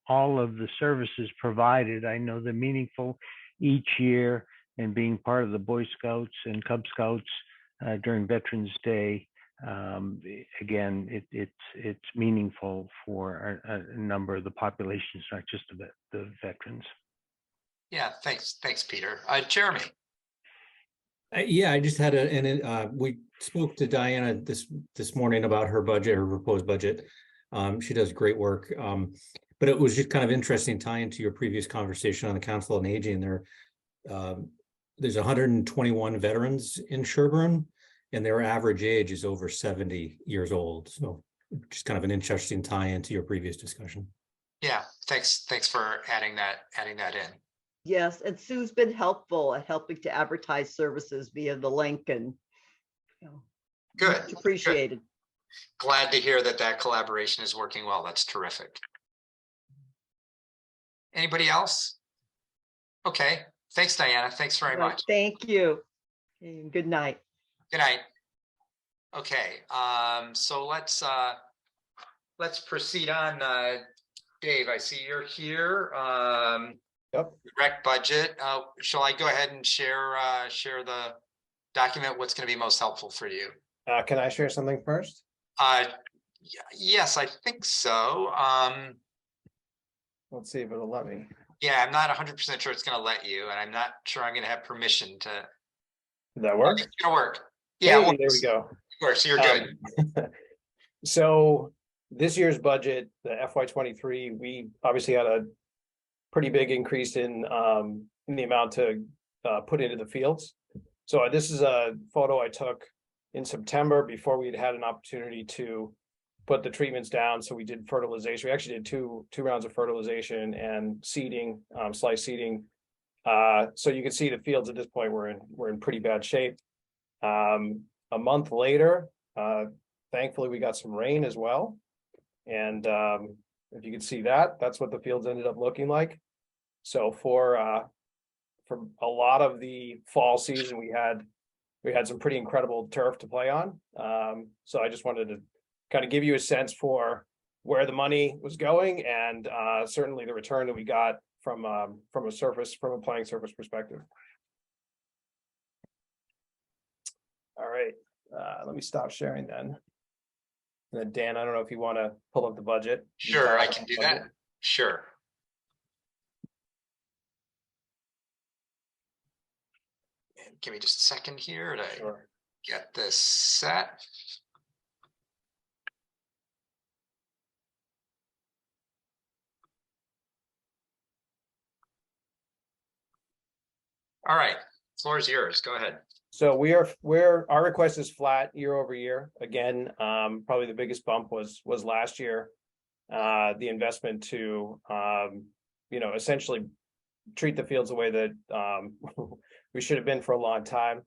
all of the services provided. I know they're meaningful each year, and being part of the Boy Scouts and Cub Scouts during Veterans Day. Again, it's meaningful for a number of the populations, not just the veterans. Yeah, thanks, Peter. Jeremy. Yeah, I just had we spoke to Diana this morning about her budget, her proposed budget. She does great work. But it was just kind of interesting tying into your previous conversation on the Council on Aging. There's 121 veterans in Sherborn, and their average age is over 70 years old. So just kind of an interesting tie into your previous discussion. Yeah, thanks for adding that in. Yes, and Sue's been helpful at helping to advertise services via the link, and good, much appreciated. Good. Glad to hear that collaboration is working well. That's terrific. Anybody else? Okay, thanks, Diana. Thanks very much. Thank you. And good night. Good night. Okay, so let's proceed on. Dave, I see you're here. Yep. Rec budget. Shall I go ahead and share the document? What's going to be most helpful for you? Can I share something first? Yes, I think so. Let's see if it'll let me. Yeah, I'm not 100% sure it's going to let you, and I'm not sure I'm going to have permission to. Did that work? It's going to work. Yeah, hey, there we go. Of course, you're good. So this year's budget, the FY23, we obviously had a pretty big increase in the amount to put into the fields. So this is a photo I took in September before we'd had an opportunity to put the treatments down. So we did fertilization. We actually did two rounds of fertilization and seeding, slice seeding. So you can see the fields at this point we're in pretty bad shape. A month later, thankfully we got some rain as well. And if you can see that's what the fields ended up looking like. So for a lot of the fall season, we had some pretty incredible turf to play on. So I just wanted to kind of give you a sense for where the money was going, and certainly the return that we got from a playing surface perspective. All right, let me stop sharing then. And then Dan, I don't know if you want to pull up the budget. Sure, I can do that. Sure. Give me just a second here to get this set. All right, floor is yours. Go ahead. So our request is flat year over year. Again, probably the biggest bump was last year. The investment to essentially treat the fields the way that we should have been for a long time.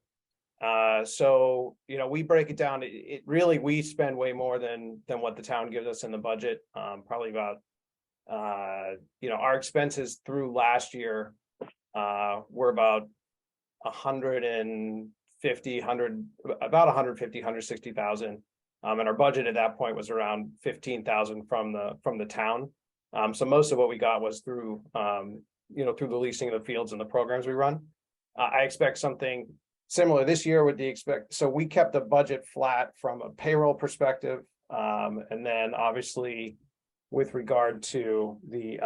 So we break it down. It really, we spend way more than what the town gives us in the budget. Probably about our expenses through last year were about 160,000. And our budget at that point was around 15,000 from the town. So most of what we got was through through the leasing of the fields and the programs we run. I expect something similar this year with so we kept the budget flat from a payroll perspective. And then obviously with regard to the,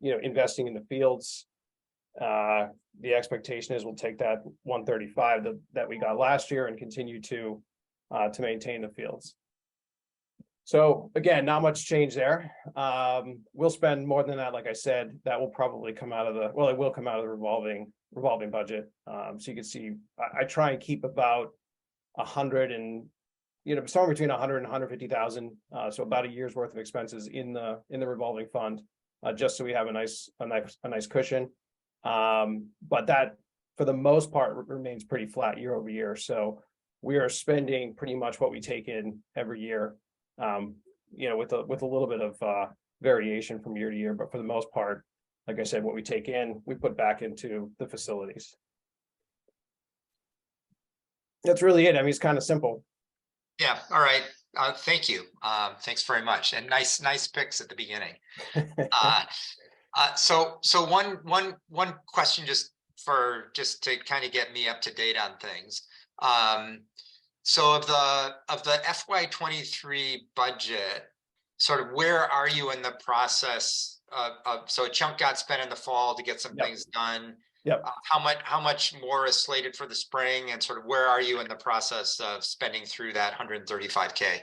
investing in the fields, the expectation is we'll take that 135 that we got last year and continue to maintain the fields. So again, not much change there. We'll spend more than that, like I said, that will probably come out of the, well, it will come out of the revolving budget. So you can see, I try and keep about 100 and, somewhere between 100 and 150,000. So about a year's worth of expenses in the revolving fund, just so we have a nice cushion. But that, for the most part, remains pretty flat year over year. So we are spending pretty much what we take in every year. With a little bit of variation from year to year, but for the most part, like I said, what we take in, we put back into the facilities. That's really it. I mean, it's kind of simple. Yeah. All right. Thank you. Thanks very much. And nice picks at the beginning. So one question just to kind of get me up to date on things. So of the FY23 budget, sort of where are you in the process of so a chunk got spent in the fall to get some things done. Yep. How much more is slated for the spring, and sort of where are you in the process of spending through that 135K?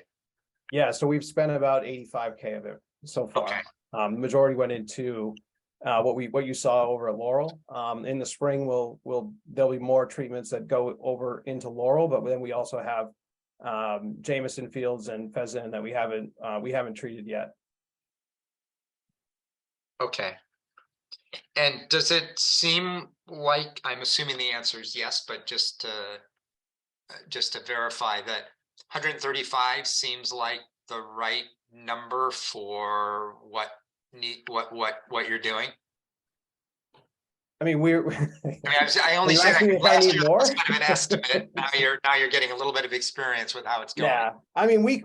Yeah, so we've spent about 85K of it so far. Okay. The majority went into what you saw over at Laurel. In the spring, there'll be more treatments that go over into Laurel, but then we also have Jameson Fields and Pheasant that we haven't treated yet. Okay. And does it seem like, I'm assuming the answer is yes, but just to verify that 135 seems like the right number for what you're doing? I mean, I only say that because last year was kind of an estimate. Now you're getting a little bit of experience with how it's going. Yeah, I mean, we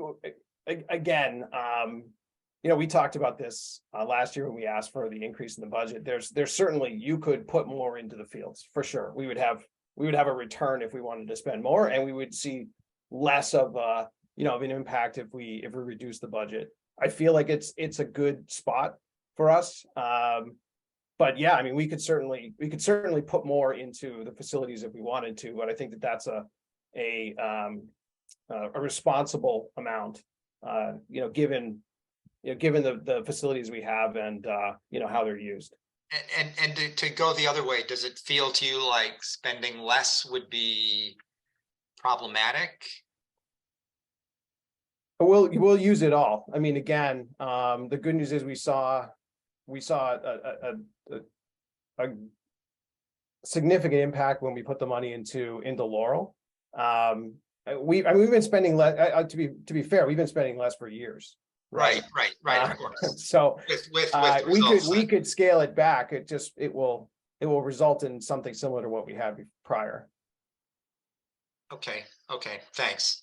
talked about this last year when we asked for the increase in the budget. There's certainly, you could put more into the fields for sure. We would have a return if we wanted to spend more, and we would see less of an impact if we reduce the budget. I feel like it's a good spot for us. But yeah, I mean, we could certainly put more into the facilities if we wanted to, but I think that's a responsible amount, given the facilities we have and how they're used. And to go the other way, does it feel to you like spending less would be problematic? We'll use it all. I mean, again, the good news is we saw a significant impact when we put the money into Laurel. We've been spending less. To be fair, we've been spending less for years. Right. Of course. So with we could scale it back. It will result in something similar to what we had prior. Okay. Thanks.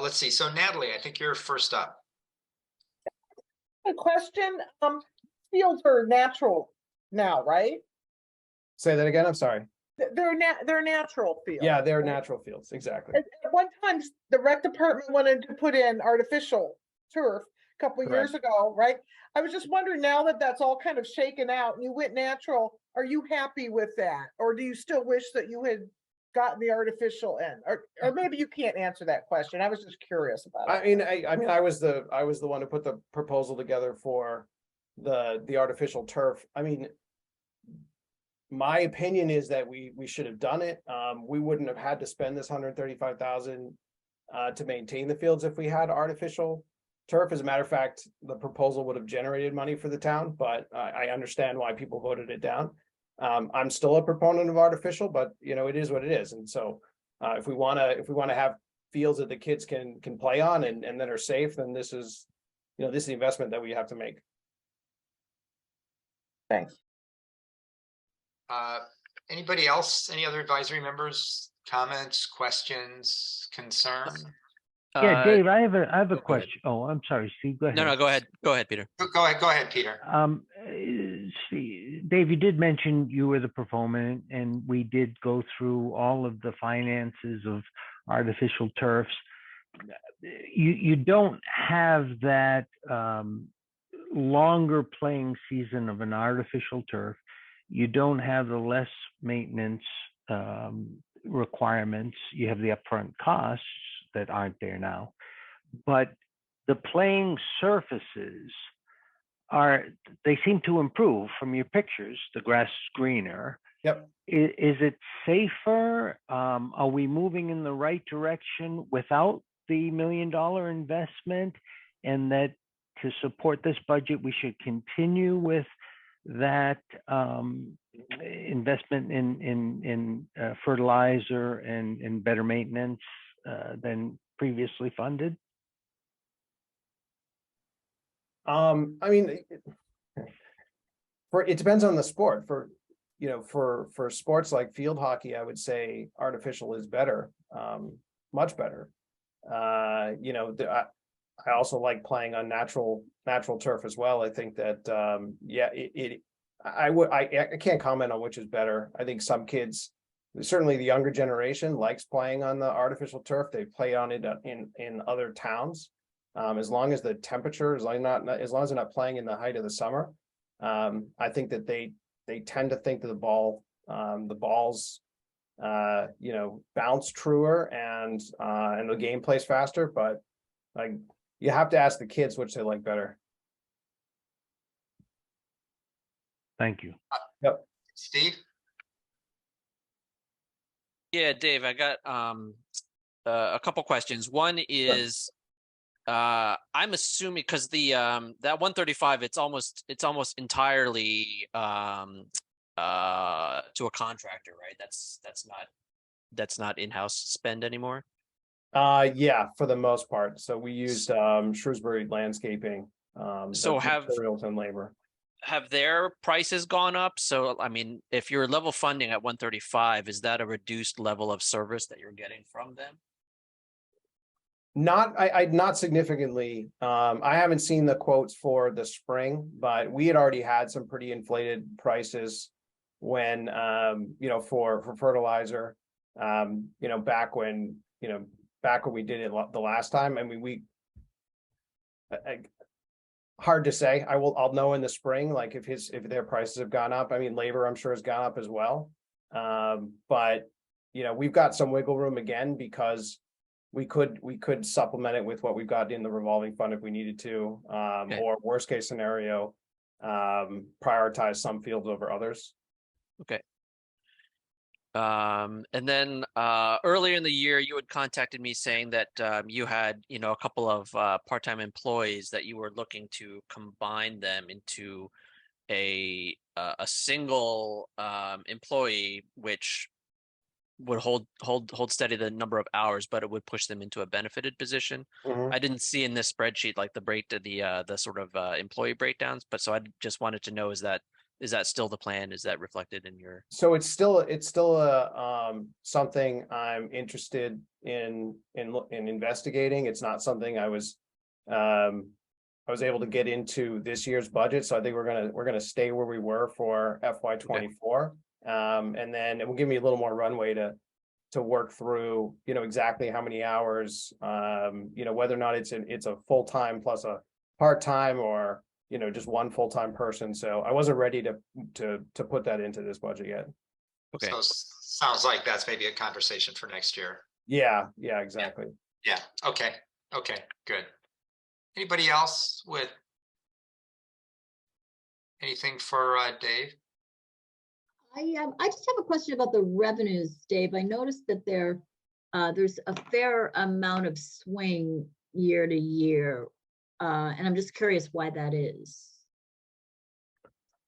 Let's see. So Natalie, I think you're first up. A question. Fields are natural now, right? Say that again. I'm sorry. They're natural fields. Yeah, they're natural fields. Exactly. At one time, the rec department wanted to put in artificial turf a couple of years ago, right? I was just wondering, now that that's all kind of shaken out and you went natural, are you happy with that? Or do you still wish that you had gotten the artificial in? Or maybe you can't answer that question. I was just curious about it. I was the one who put the proposal together for the artificial turf. I mean, my opinion is that we should have done it. We wouldn't have had to spend this $135,000 to maintain the fields if we had artificial turf. As a matter of fact, the proposal would have generated money for the town, but I understand why people voted it down. I'm still a proponent of artificial, but it is what it is. And so if we want to have fields that the kids can play on and that are safe, then this is the investment that we have to make. Thanks. Anybody else? Any other advisory members? Comments, questions, concerns? Yeah, Dave, I have a question. Oh, I'm sorry, Steve. Go ahead. No, go ahead. Go ahead, Peter. Go ahead, Peter. See, Dave, you did mention you were the proponent, and we did go through all of the finances of artificial turfs. You don't have that longer playing season of an artificial turf. You don't have the less maintenance requirements. You have the upfront costs that aren't there now. But the playing surfaces they seem to improve from your pictures. The grass is greener. Yep. Is it safer? Are we moving in the right direction without the $1 million investment? And that to support this budget, we should continue with that investment in fertilizer and better maintenance than previously funded? I mean, it depends on the sport. For sports like field hockey, I would say artificial is better, much better. I also like playing on natural turf as well. I think that I can't comment on which is better. I think some kids, certainly the younger generation, likes playing on the artificial turf. They play on it in other towns. As long as the temperature, as long as they're not playing in the height of the summer, I think that they tend to think that the balls, bounce truer and the game plays faster. But like, you have to ask the kids which they like better. Thank you. Yep. Steve? Yeah, Dave, I got a couple questions. One is, I'm assuming because the that 135, it's almost entirely to a contractor, right? That's not in-house spend anymore. Yeah, for the most part. So we used Shrewsbury Landscaping, So materials and labor. Have their prices gone up? So I mean, if you're level funding at 135, is that a reduced level of service that you're getting from them? Not significantly. I haven't seen the quotes for the spring, but we had already had some pretty inflated prices when for fertilizer. Back when we did it the last time. I mean, hard to say. I'll know in the spring, like if their prices have gone up. I mean, labor I'm sure has gone up as well. But we've got some wiggle room again because we could supplement it with what we've got in the revolving fund if we needed to, or worst case scenario, prioritize some fields over others. Okay. And then earlier in the year, you had contacted me saying that you had, a couple of part-time employees that you were looking to combine them into a single employee, which would hold steady the number of hours, but it would push them into a benefited position. Mhm. I didn't see in this spreadsheet like the sort of employee breakdowns, but so I just wanted to know, is that still the plan? Is that reflected in your? So it's still something I'm interested in investigating. It's not something I was able to get into this year's budget. So I think we're gonna stay where we were for FY24. And then it will give me a little more runway to work through, exactly how many hours, whether or not it's a full-time plus a part-time or, just one full-time person. So I wasn't ready to put that into this budget yet. Okay. So sounds like that's maybe a conversation for next year. Yeah, exactly. Yeah. Okay, good. Anybody else with anything for Dave? I just have a question about the revenues, Dave. I noticed that there's a fair amount of swing year to year. And I'm just curious why that is.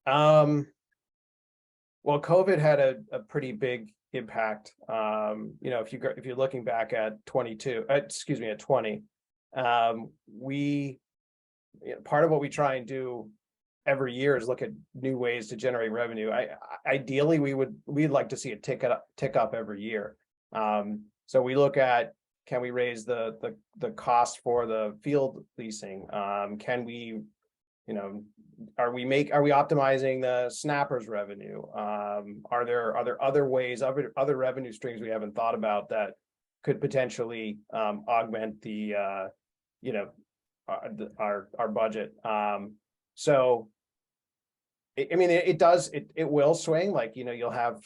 Well, COVID had a pretty big impact. If you're looking back at 20, part of what we try and do every year is look at new ways to generate revenue. Ideally, we'd like to see it tick up every year. So we look at, can we raise the cost for the field leasing? Can we, are we optimizing the snappers revenue? Are there other ways, other revenue streams we haven't thought about that could potentially augment the our budget? So it will swing, like, you'll have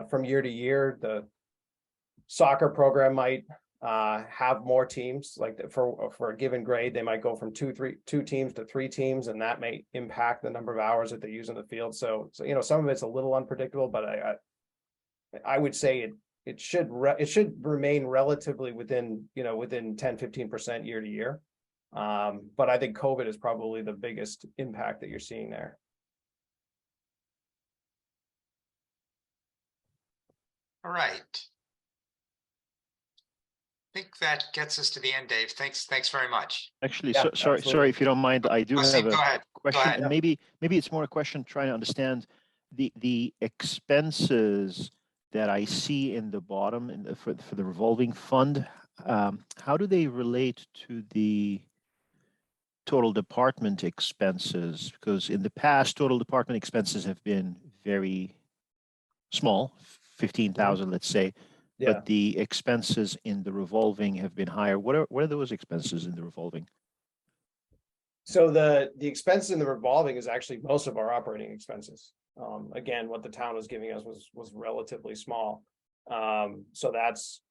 from year to year, the soccer program might have more teams, like for a given grade, they might go from two teams to 3 teams, and that may impact the number of hours that they use in the field. So some of it's a little unpredictable, but I would say it should remain relatively within 10-15% year to year. But I think COVID is probably the biggest impact that you're seeing there. All right. I think that gets us to the end, Dave. Thanks very much. Actually, Yeah, sorry if you don't mind, I do have Go a ahead. question, and maybe it's more a question trying to understand the expenses that I see in the bottom for the revolving fund. How do they relate to the total department expenses? Because in the past, total department expenses have been very small, 15,000, let's say. Yeah. But the expenses in the revolving have been higher. What are those expenses in the revolving? So the expense in the revolving is actually most of our operating expenses. Again, what the town was giving us was relatively small. So that's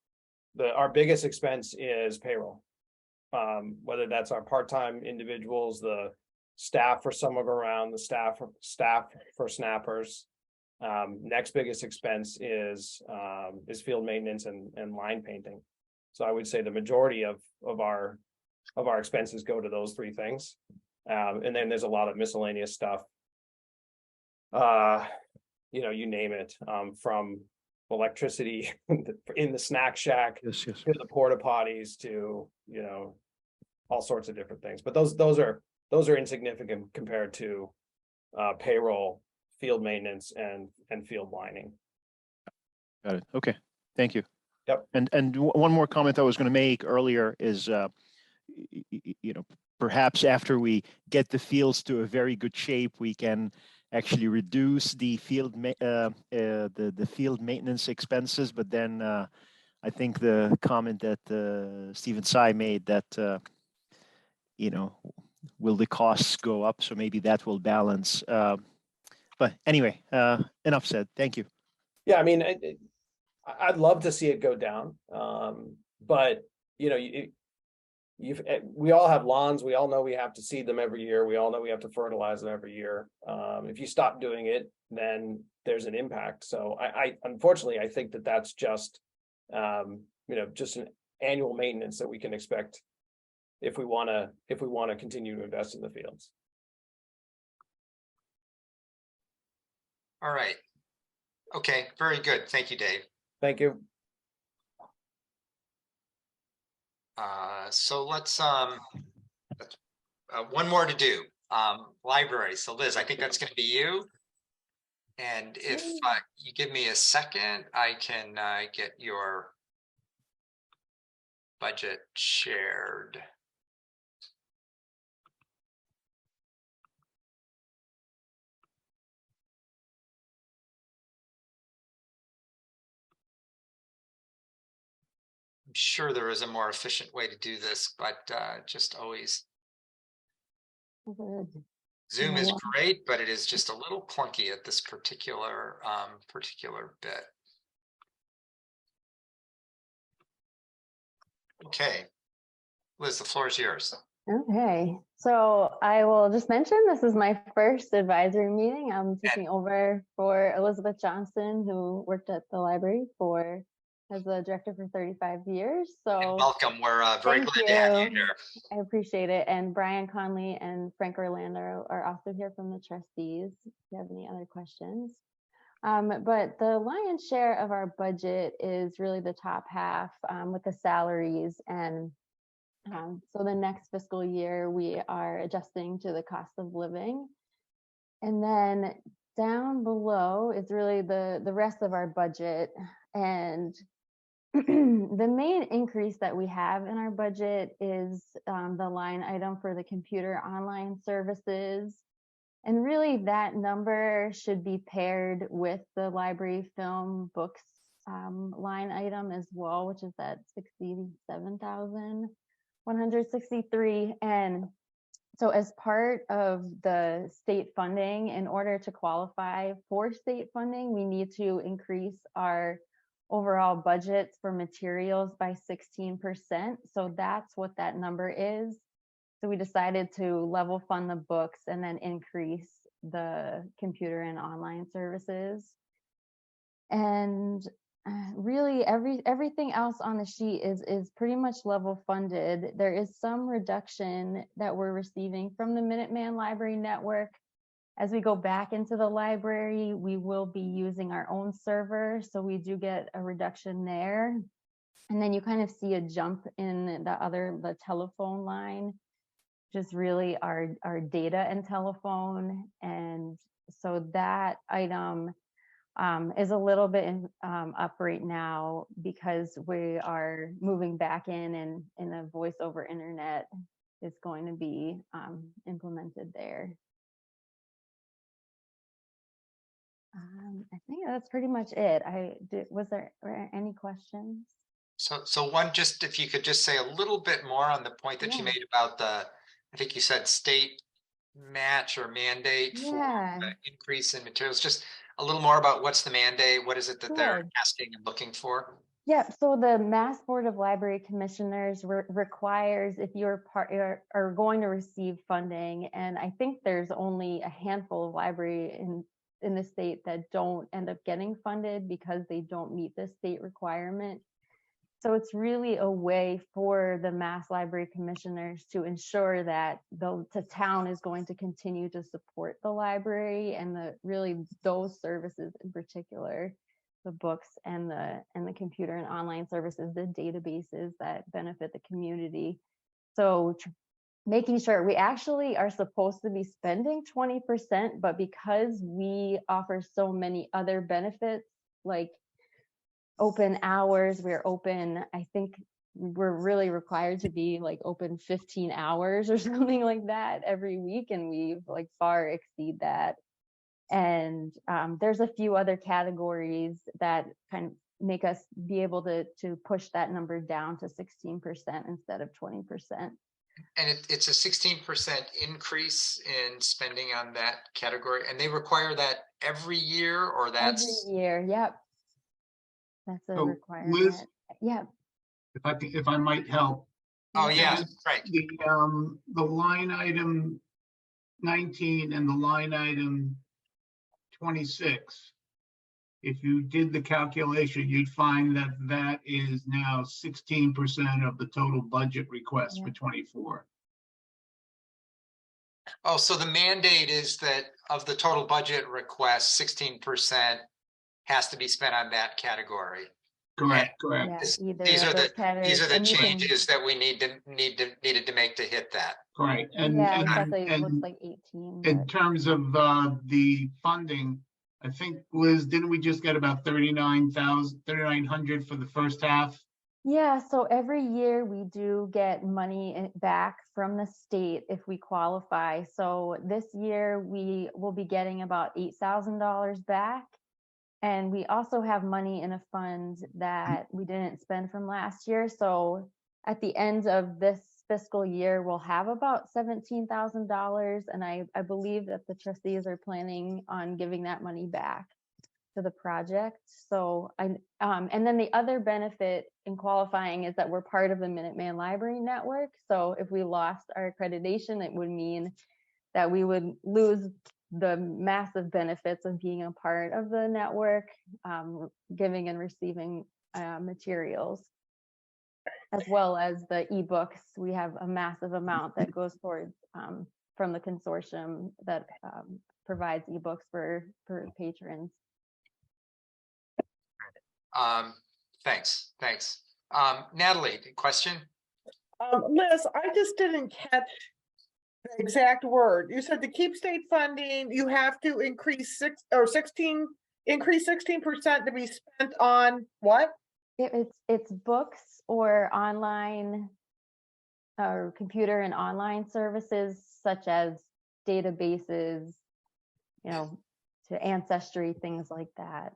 our biggest expense is payroll. Whether that's our part-time individuals, the staff for summer around, the staff for snappers. Next biggest expense is field maintenance and line painting. So I would say the majority of our expenses go to those 3 things. And then there's a lot of miscellaneous stuff. You name it, from electricity in the snack shack Yes. to the porta potties to, all sorts of different things. But those are insignificant compared to payroll, field maintenance, and field lining. Got it. Okay. Thank you. Yep. And one more comment I was going to make earlier is, perhaps after we get the fields to a very good shape, we can actually reduce the field the field maintenance expenses. But then I think the comment that Stephen Tsai made that will the costs go up? So maybe that will balance. But anyway, enough said. Thank you. Yeah, I mean, I'd love to see it go down, but we all have lawns. We all know we have to seed them every year. We all know we have to fertilize them every year. If you stop doing it, then there's an impact. So I unfortunately, I think that's just just an annual maintenance that we can expect if we want to continue to invest in the fields. All right. Okay, very good. Thank you, Dave. Thank you. So let's one more to do. Library. So Liz, I think that's going to be you. And if you give me a second, I can get your budget shared. I'm sure there is a more efficient way to do this, but just always. Zoom is great, but it is just a little clunky at this particular bit. Okay, Liz, the floor is yours. Okay, so I will just mention this is my first advisory meeting. I'm taking over for Elizabeth Johnson, who worked at the library as the director for 35 years. So and welcome. We're very glad to have you here. I appreciate it. And Brian Conley and Frank Orlando are also here from the trustees if you have any other questions. But the lion's share of our budget is really the top half with the salaries. And so the next fiscal year, we are adjusting to the cost of living. And then down below is really the rest of our budget. And the main increase that we have in our budget is the line item for the computer online services. And really that number should be paired with the library film books line item as well, which is at $67,163. And so as part of the state funding, in order to qualify for state funding, we need to increase our overall budgets for materials by 16%. So that's what that number is. So we decided to level fund the books and then increase the computer and online services. And really everything else on the sheet is pretty much level funded. There is some reduction that we're receiving from the Minuteman Library Network. As we go back into the library, we will be using our own server, so we do get a reduction there. And then you kind of see a jump in the telephone line, just really our data and telephone. And so that item is a little bit up right now because we are moving back in and the voice over internet is going to be implemented there. I think that's pretty much it. Was there any questions? So one, just if you could just say a little bit more on the point that you made about I think you said state match or mandate for the increase in materials, just a little more about what's the mandate, what is it that they're asking and looking for? Yeah, so the Mass Board of Library Commissioners requires if you're are going to receive funding, and I think there's only a handful of libraries in the state that don't end up getting funded because they don't meet the state requirement. So it's really a way for the Mass Library Commissioners to ensure that the town is going to continue to support the library and really those services in particular, the books and the computer and online services, the databases that benefit the community. So making sure we actually are supposed to be spending 20%, but because we offer so many other benefits like open hours, we're open, I think we're really required to be like open 15 hours or something like that every week, and we like far exceed that. And there's a few other categories that kind of make us be able to push that number down to 16% instead of 20%. And it's a 16% increase in spending on that category, and they require that every year, or that's every year. Yep, that's a requirement. Liz, yeah. If I might help. Oh yeah, right. The line item 19 and the line item 26. If you did the calculation, you'd find that that is now 16% of the total budget request for 24. Oh, so the mandate is that of the total budget request, 16% has to be spent on that category. Correct, correct. Yeah, These are the and changes that we needed to make to hit that. Right, yeah, exactly. It looks like 18. In terms of the funding, I think, Liz, didn't we just get about 3,900 for the first half? Yeah, so every year we do get money back from the state if we qualify. So this year we will be getting about $8,000 back. And we also have money in a fund that we didn't spend from last year. So at the end of this fiscal year, we'll have about $17,000. And I believe that the trustees are planning on giving that money back to the project. So and then the other benefit in qualifying is that we're part of the Minuteman Library Network. So if we lost our accreditation, it would mean that we would lose the massive benefits of being a part of the network, giving and receiving materials, as well as the ebooks. We have a massive amount that goes towards from the consortium that provides ebooks for patrons. Thanks. Natalie, question? Liz, I just didn't catch the exact word. You said to keep state funding, you have to increase 16% to be spent on what? It's books or online or computer and online services such as databases, to Ancestry, things like that.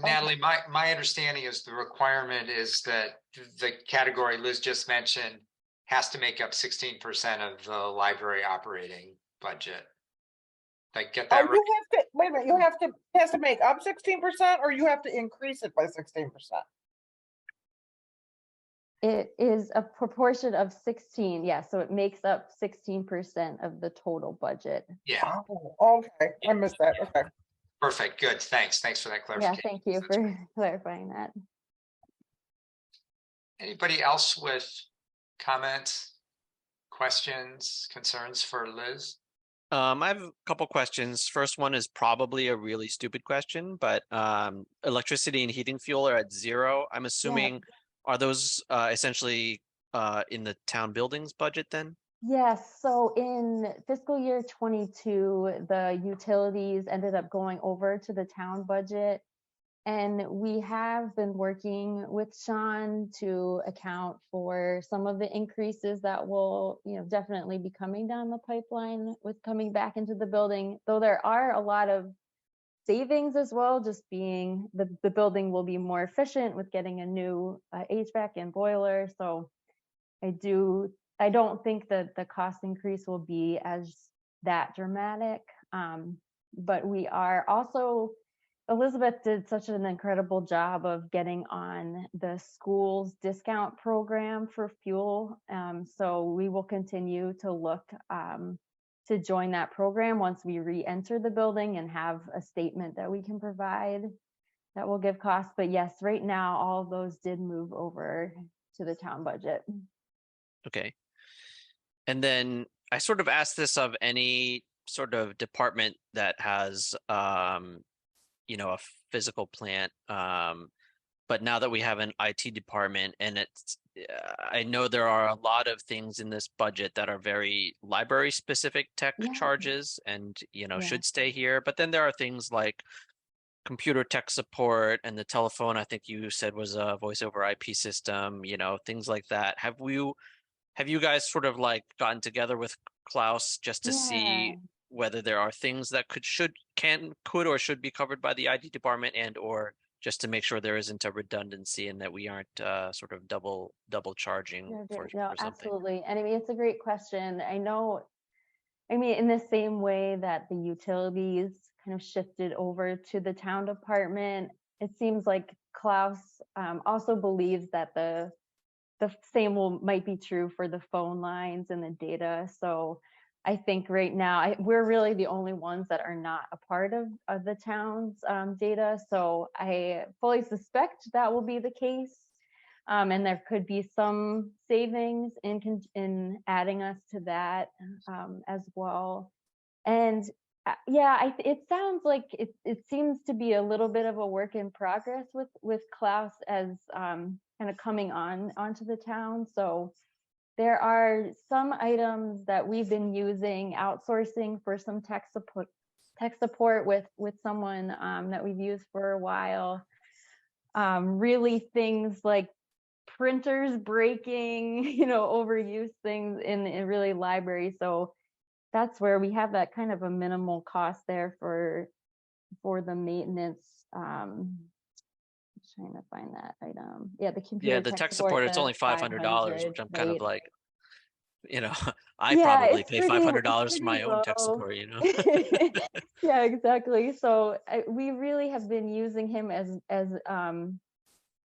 Natalie, my understanding is the requirement is that the category Liz just mentioned has to make up 16% of the library operating budget. Did I get that right? wait a minute, you have to, has to make up 16% or you have to increase it by 16%? It is a proportion of 16, yeah, so it makes up 16% of the total budget. Yeah, Oh, okay, I missed that, okay. perfect, good, thanks for that Yeah, clarification. thank you for clarifying that. Anybody else with comments, questions, concerns for Liz? I have a couple questions. First one is probably a really stupid question, but electricity and heating fuel are at 0. I'm assuming, are those essentially in the town buildings budget then? Yes, so in fiscal year 22, the utilities ended up going over to the town budget. And we have been working with Sean to account for some of the increases that will, definitely be coming down the pipeline with coming back into the building. Though there are a lot of savings as well, just being the building will be more efficient with getting a new HVAC and boiler. So I don't think that the cost increase will be as that dramatic. But we are also, Elizabeth did such an incredible job of getting on the school's discount program for fuel. So we will continue to look to join that program once we re-enter the building and have a statement that we can provide that will give costs. But yes, right now, all of those did move over to the town budget. Okay. And then I sort of asked this of any sort of department that has a physical plant, but now that we have an IT department, and I know there are a lot of things in this budget that are very library specific tech charges and should stay here, but then there are things like computer tech support and the telephone, I think you said was a voice over IP system, things like that. Have you guys sort of like gotten together with Klaus just to see whether there are things that could or should be covered by the IT department, and or just to make sure there isn't a redundancy and that we aren't sort of double charging for something? Absolutely. And I mean, it's a great question. In the same way that the utilities kind of shifted over to the town department, it seems like Klaus also believes that the same might be true for the phone lines and the data. So I think right now we're really the only ones that are not a part of the town's data. So I fully suspect that will be the case. And there could be some savings in adding us to that as well. And it sounds like it seems to be a little bit of a work in progress with Klaus as kind of coming onto the town. So there are some items that we've been using, outsourcing for some tech support with someone that we've used for a while. Really things like printers breaking, overuse things in really library. So that's where we have that kind of a minimal cost there for the maintenance. Trying to find that item. Yeah, the computer. The tech support, it's only $500, which I'm kind of like, I Yeah, probably it's pay pretty- $500 it's for my pretty own tech low. support, Yeah, exactly. So we really have been using him as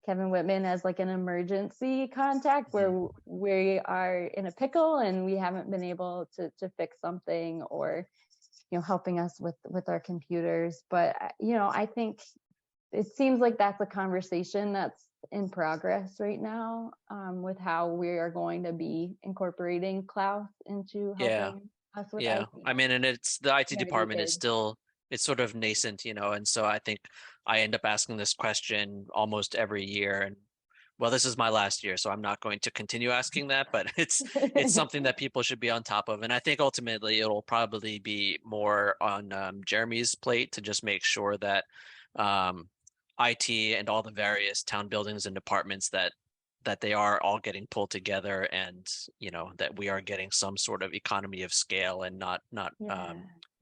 Kevin Whitman as like an emergency contact where we are in a pickle and we haven't been able to fix something, or helping us with our computers. But I think it seems like that's a conversation that's in progress right now with how we are going to be incorporating Klaus into helping us with IT. I mean, and it's the IT Gonna be department is big. still, it's sort of nascent, and so I think I end up asking this question almost every year, and well, this is my last year, so I'm not going to continue asking that, but it's something that people should be on top of. And I think ultimately it'll probably be more on Jeremy's plate to just make sure that IT and all the various town buildings and departments that they are all getting pulled together, and that we are getting some sort of economy of scale and not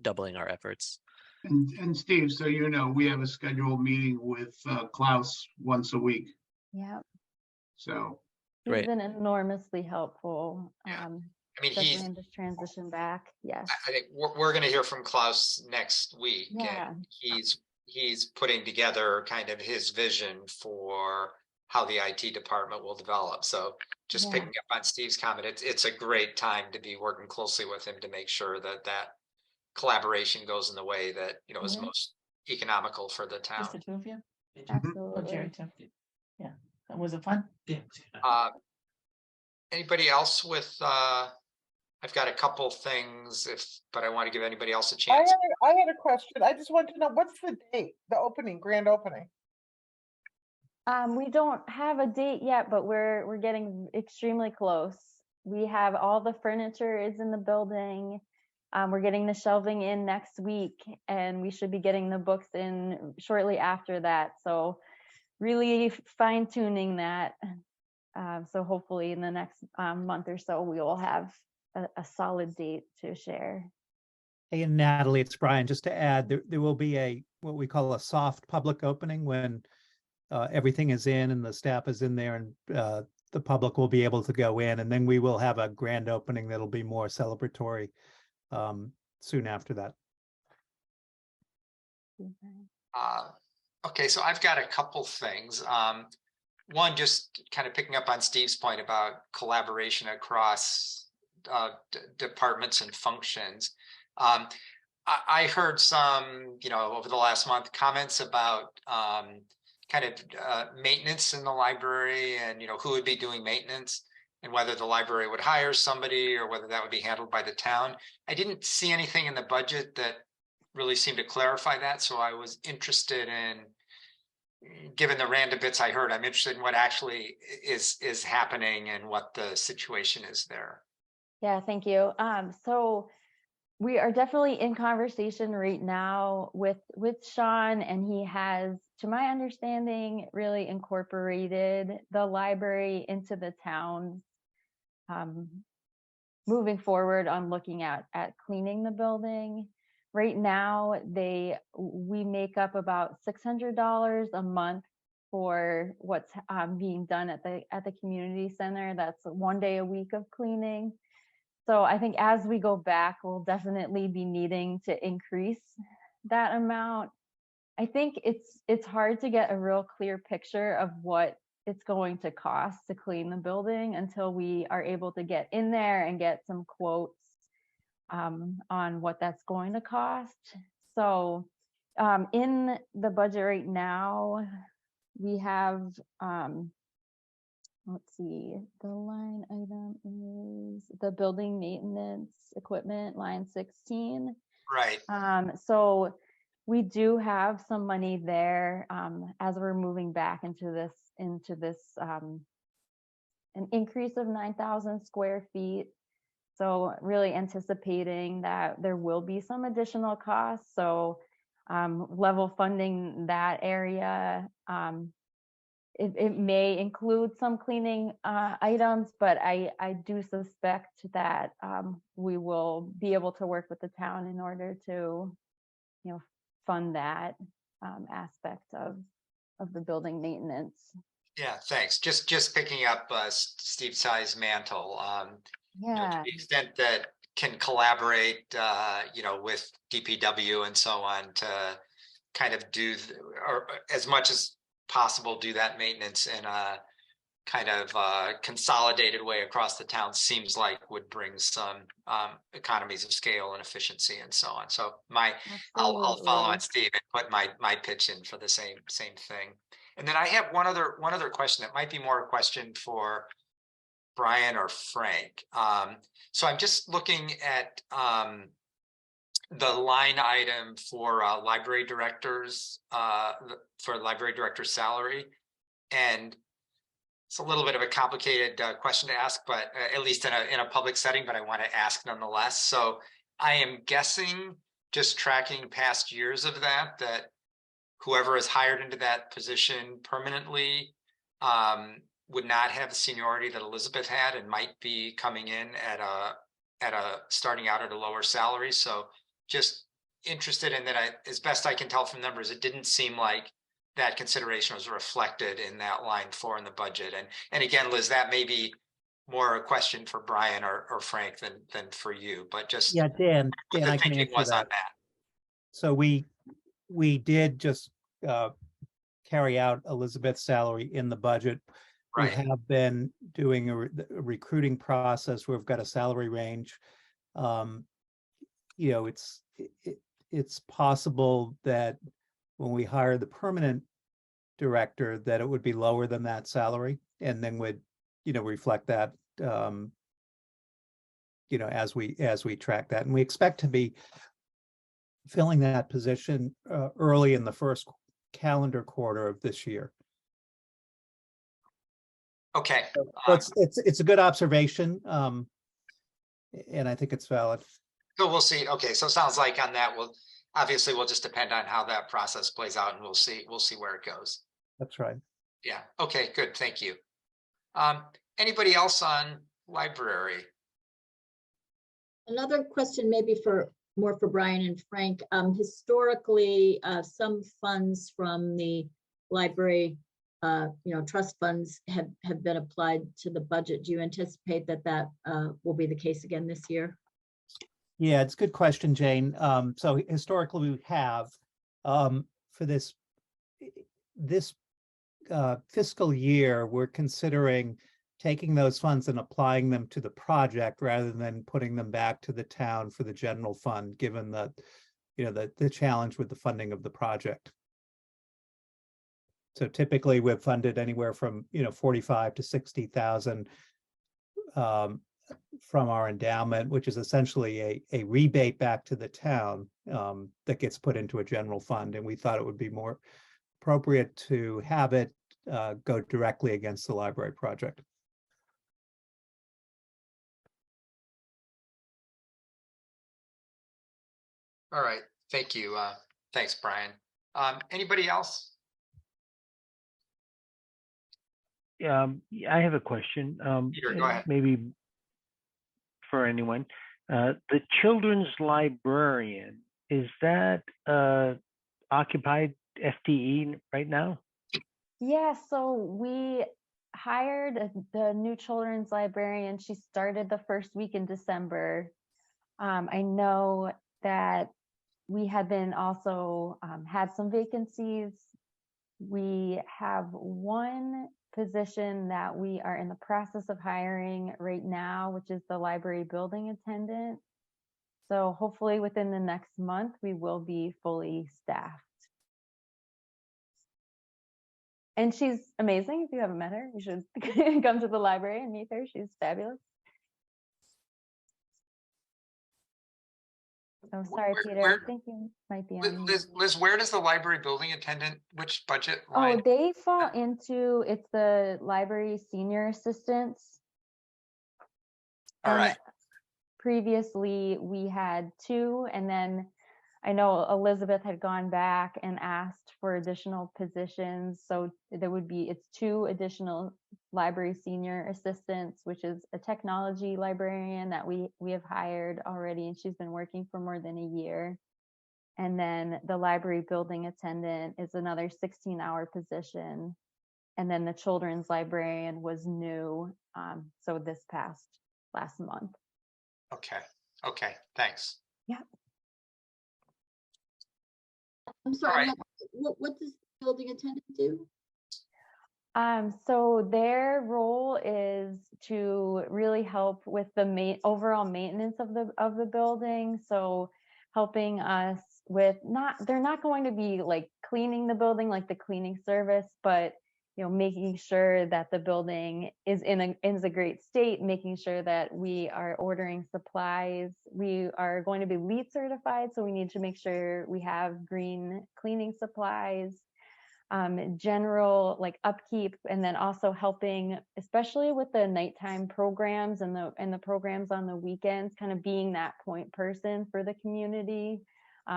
doubling our efforts. And Steve, so we have a scheduled meeting with Klaus once a week. Yeah. So He's been enormously helpful. I mean, especially in this transition back. Yes. I think we're going to hear from Klaus next week. Yeah. And he's putting together kind of his vision for how the IT department will develop. So just Yeah. picking up on Steve's comment, it's a great time to be working closely with him to make sure that that collaboration goes in the way that, you know, is Yeah. most economical for the town. Just the two of you? Absolutely. Oh, Jerry too. Yeah. Was it fun? Yeah. Anybody else with, I've got a couple things but I want to give anybody else a I chance. had a question. I just want to know, what's the date, the opening, grand opening? We don't have a date yet, but we're getting extremely close. We have all the furniture is in the building. We're getting the shelving in next week, and we should be getting the books in shortly after that. So really fine tuning that. So hopefully in the next month or so, we will have a solid date to share. Hey, and Natalie, it's Brian. Just to add, there will be what we call a soft public opening when everything is in and the staff is in there, and the public will be able to go in, and then we will have a grand opening that'll be more celebratory soon after that. Okay, so I've got a couple things. One, just kind of picking up on Steve's point about collaboration across departments and functions. I heard some, you know, over the last month, comments about kind of maintenance in the library, and, you know, who would be doing maintenance and whether the library would hire somebody or whether that would be handled by the town. I didn't see anything in the budget that really seemed to clarify that. So I was interested in, given the random bits I heard, I'm interested in what actually is happening and what the situation is there. Yeah, thank you. So we are definitely in conversation right now with Sean, and he has, to my understanding, really incorporated the library into the town. Moving forward on looking at cleaning the building. Right now, we make up about $600 a month for what's being done at the community center. That's 1 day a week of cleaning. So I think as we go back, we'll definitely be needing to increase that amount. I think it's hard to get a real clear picture of what it's going to cost to clean the building until we are able to get in there and get some quotes on what that's going to cost. So in the budget right now, we have, let's see, the line item is the building maintenance equipment, line 16. Right. So we do have some money there as we're moving back into this an increase of 9,000 square feet. So really anticipating that there will be some additional costs. So level funding that area. It may include some cleaning items, but I do suspect that we will be able to work with the town in order to, you know, fund that aspect of the building maintenance. Yeah, thanks. Just picking up Steve Tsai's mantle. You know, to the extent that can collaborate, you know, with DPW and so on to kind of do, or as much as possible, do that maintenance in a kind of consolidated way across the town, seems like would bring some economies of scale and efficiency and so on. So I'll follow on Steve and put my pitch in for the same thing. And then I have one other question that might be more a question for Brian or Frank. So I'm just looking at the line item for library directors, for library director salary. And it's a little bit of a complicated question to ask, but at least in a public setting, but I want to ask nonetheless. So I am guessing, just tracking past years of that whoever is hired into that position permanently would not have the seniority that Elizabeth had and might be coming in at a starting out at a lower salary. So just interested in that. As best I can tell from numbers, it didn't seem like that consideration was reflected in that line 4 in the budget. And again, Liz, that may be more a question for Brian or Frank than for you, but just Yeah, Dan, what the I can thinking answer was on that. that. So we did just carry out Elizabeth's salary in the budget. We Right. have been doing a recruiting process. We've got a salary range. You know, it's possible that when we hire the permanent director, that it would be lower than that salary, and then would, you know, reflect that, you know, as we track that. And we expect to be filling that position early in the first calendar quarter of this year. Okay. So it's a good observation, and I think it's valid. So we'll see. Okay, so it sounds like on that, obviously we'll just depend on how that process plays out, and we'll see where it goes. That's right. Yeah. Okay, good. Thank you. Anybody else on library? Another question maybe more for Brian and Frank. Historically, some funds from the library, trust funds have been applied to the budget. Do you anticipate that will be the case again this year? Yeah, it's a good question, Jane. So historically we have, for this fiscal year, we're considering taking those funds and applying them to the project rather than putting them back to the town for the general fund, given that, you know, the challenge with the funding of the project. So typically we've funded anywhere from, you know, 45 to 60,000 from our endowment, which is essentially a rebate back to the town that gets put into a general fund. And we thought it would be more appropriate to have it go directly against the library project. All right. Thank you. Thanks, Brian. Anybody else? I have a question. Peter, go ahead. Maybe for anyone. The children's librarian, is that occupied FTE right now? Yeah, so we hired the new children's librarian. She started the first week in December. I know that we have been also had some vacancies. We have one position that we are in the process of hiring right now, which is the library building attendant. So hopefully within the next month, we will be fully staffed. And she's amazing. If you haven't met her, you should come to the library and meet her. She's fabulous. Oh, sorry, Peter. I think you might be on mute. Liz, where does the library building attendant, which budget Oh, line? they fall into, it's the library senior assistants. All right. Previously, we had two, and then I know Elizabeth had gone back and asked for additional positions. So there would be, it's two additional library senior assistants, which is a technology librarian that we have hired already, and she's been working for more than a year. And then the library building attendant is another 16-hour position. And then the children's librarian was new. So this last month. Okay. Okay. Thanks. Yeah. I'm sorry, Right. what does the building attendant do? So their role is to really help with the overall maintenance of the building. So helping us with they're not going to be like cleaning the building like the cleaning service, but making sure that the building is in a great state, making sure that we are ordering supplies. We are going to be LEED certified, so we need to make sure we have green cleaning supplies, general like upkeep, and then also helping, especially with the nighttime programs and the programs on the weekends, kind of being that point person for the community,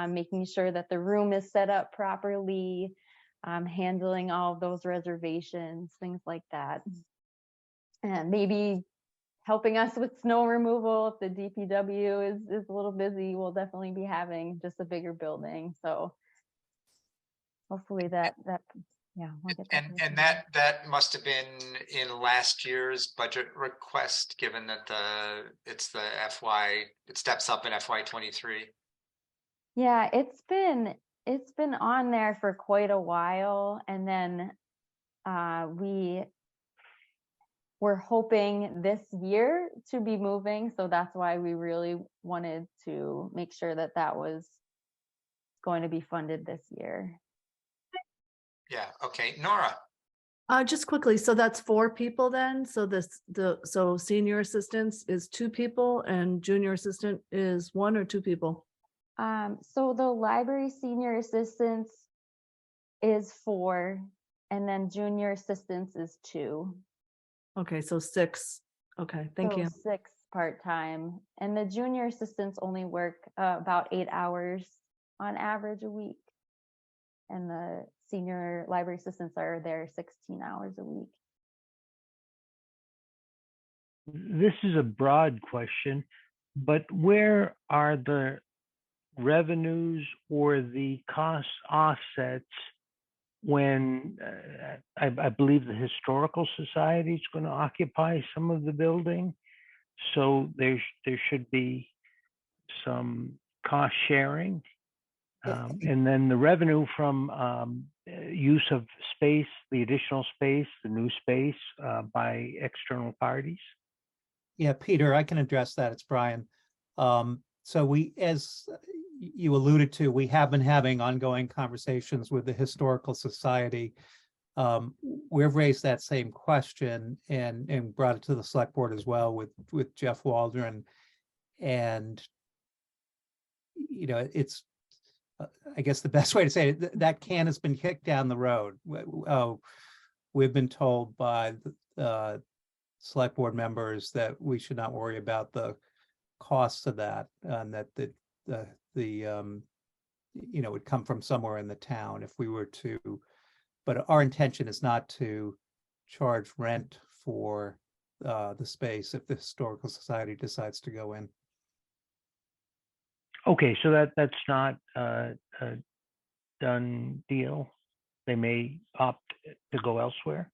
making sure that the room is set up properly, handling all of those reservations, things like that. And maybe helping us with snow removal if the DPW is a little busy. We'll definitely be having just a bigger building. So hopefully that Yeah. We'll get that And that must have been in last year's budget request, given that it steps up in FY 23. Yeah, it's been on there for quite a while, and then we were hoping this year to be moving, so that's why we really wanted to make sure that that was going to be funded this year. Yeah, okay. Nora? Just quickly, so that's 4 people then? So so senior assistants is 2 people and junior assistant is 1 or 2 people? So the library senior assistants is 4, and then junior assistants is 2. Okay, so 6. Okay, thank you. 6 part-time, and the junior assistants only work about 8 hours on average a week, and the senior library assistants are there 16 hours a week. This is a broad question, but where are the revenues or the cost offsets when I believe the Historical Society is going to occupy some of the building? So there should be some cost sharing. And then the revenue from use of space, the additional space, the new space by external parties. Yeah, Peter, I can address that. It's Brian. So we, as you alluded to, we have been having ongoing conversations with the Historical Society. We've raised that same question and brought it to the select board as well with Jeff Waldron. And, you know, it's, I guess the best way to say it, that can has been kicked down the road. We've been told by the select board members that we should not worry about the costs of that, and that you know, would come from somewhere in the town if we were to, but our intention is not to charge rent for the space if the Historical Society decides to go in. Okay, so that's not a done deal. They may opt to go elsewhere.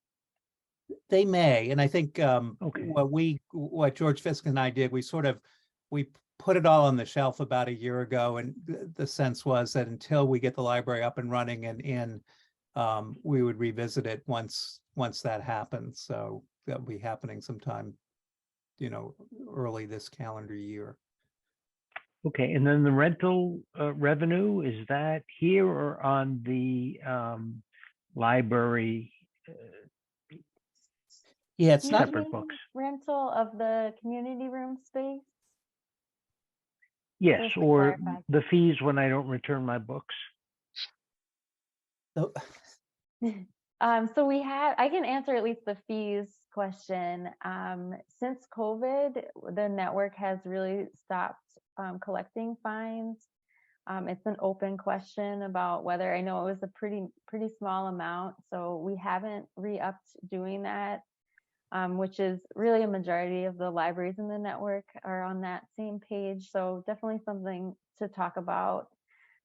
They may, and I think what George Fisk and I did, we put it all on the shelf about a year ago, and the sense was that until we get the library up and running and in, we would revisit it once that happens. So that'll be happening sometime, you know, early this calendar year. Okay, and then the rental revenue, is that here or on the library? Yeah, it's not separate books. Rental of the community room space. Yes, Just to or clarify. the fees when I don't return my books. So, So I can answer at least the fees question. Since COVID, the network has really stopped collecting fines. It's an open question about whether, I know it was a pretty small amount, so we haven't re-upped doing that, which is really a majority of the libraries in the network are on that same page. So definitely something to talk about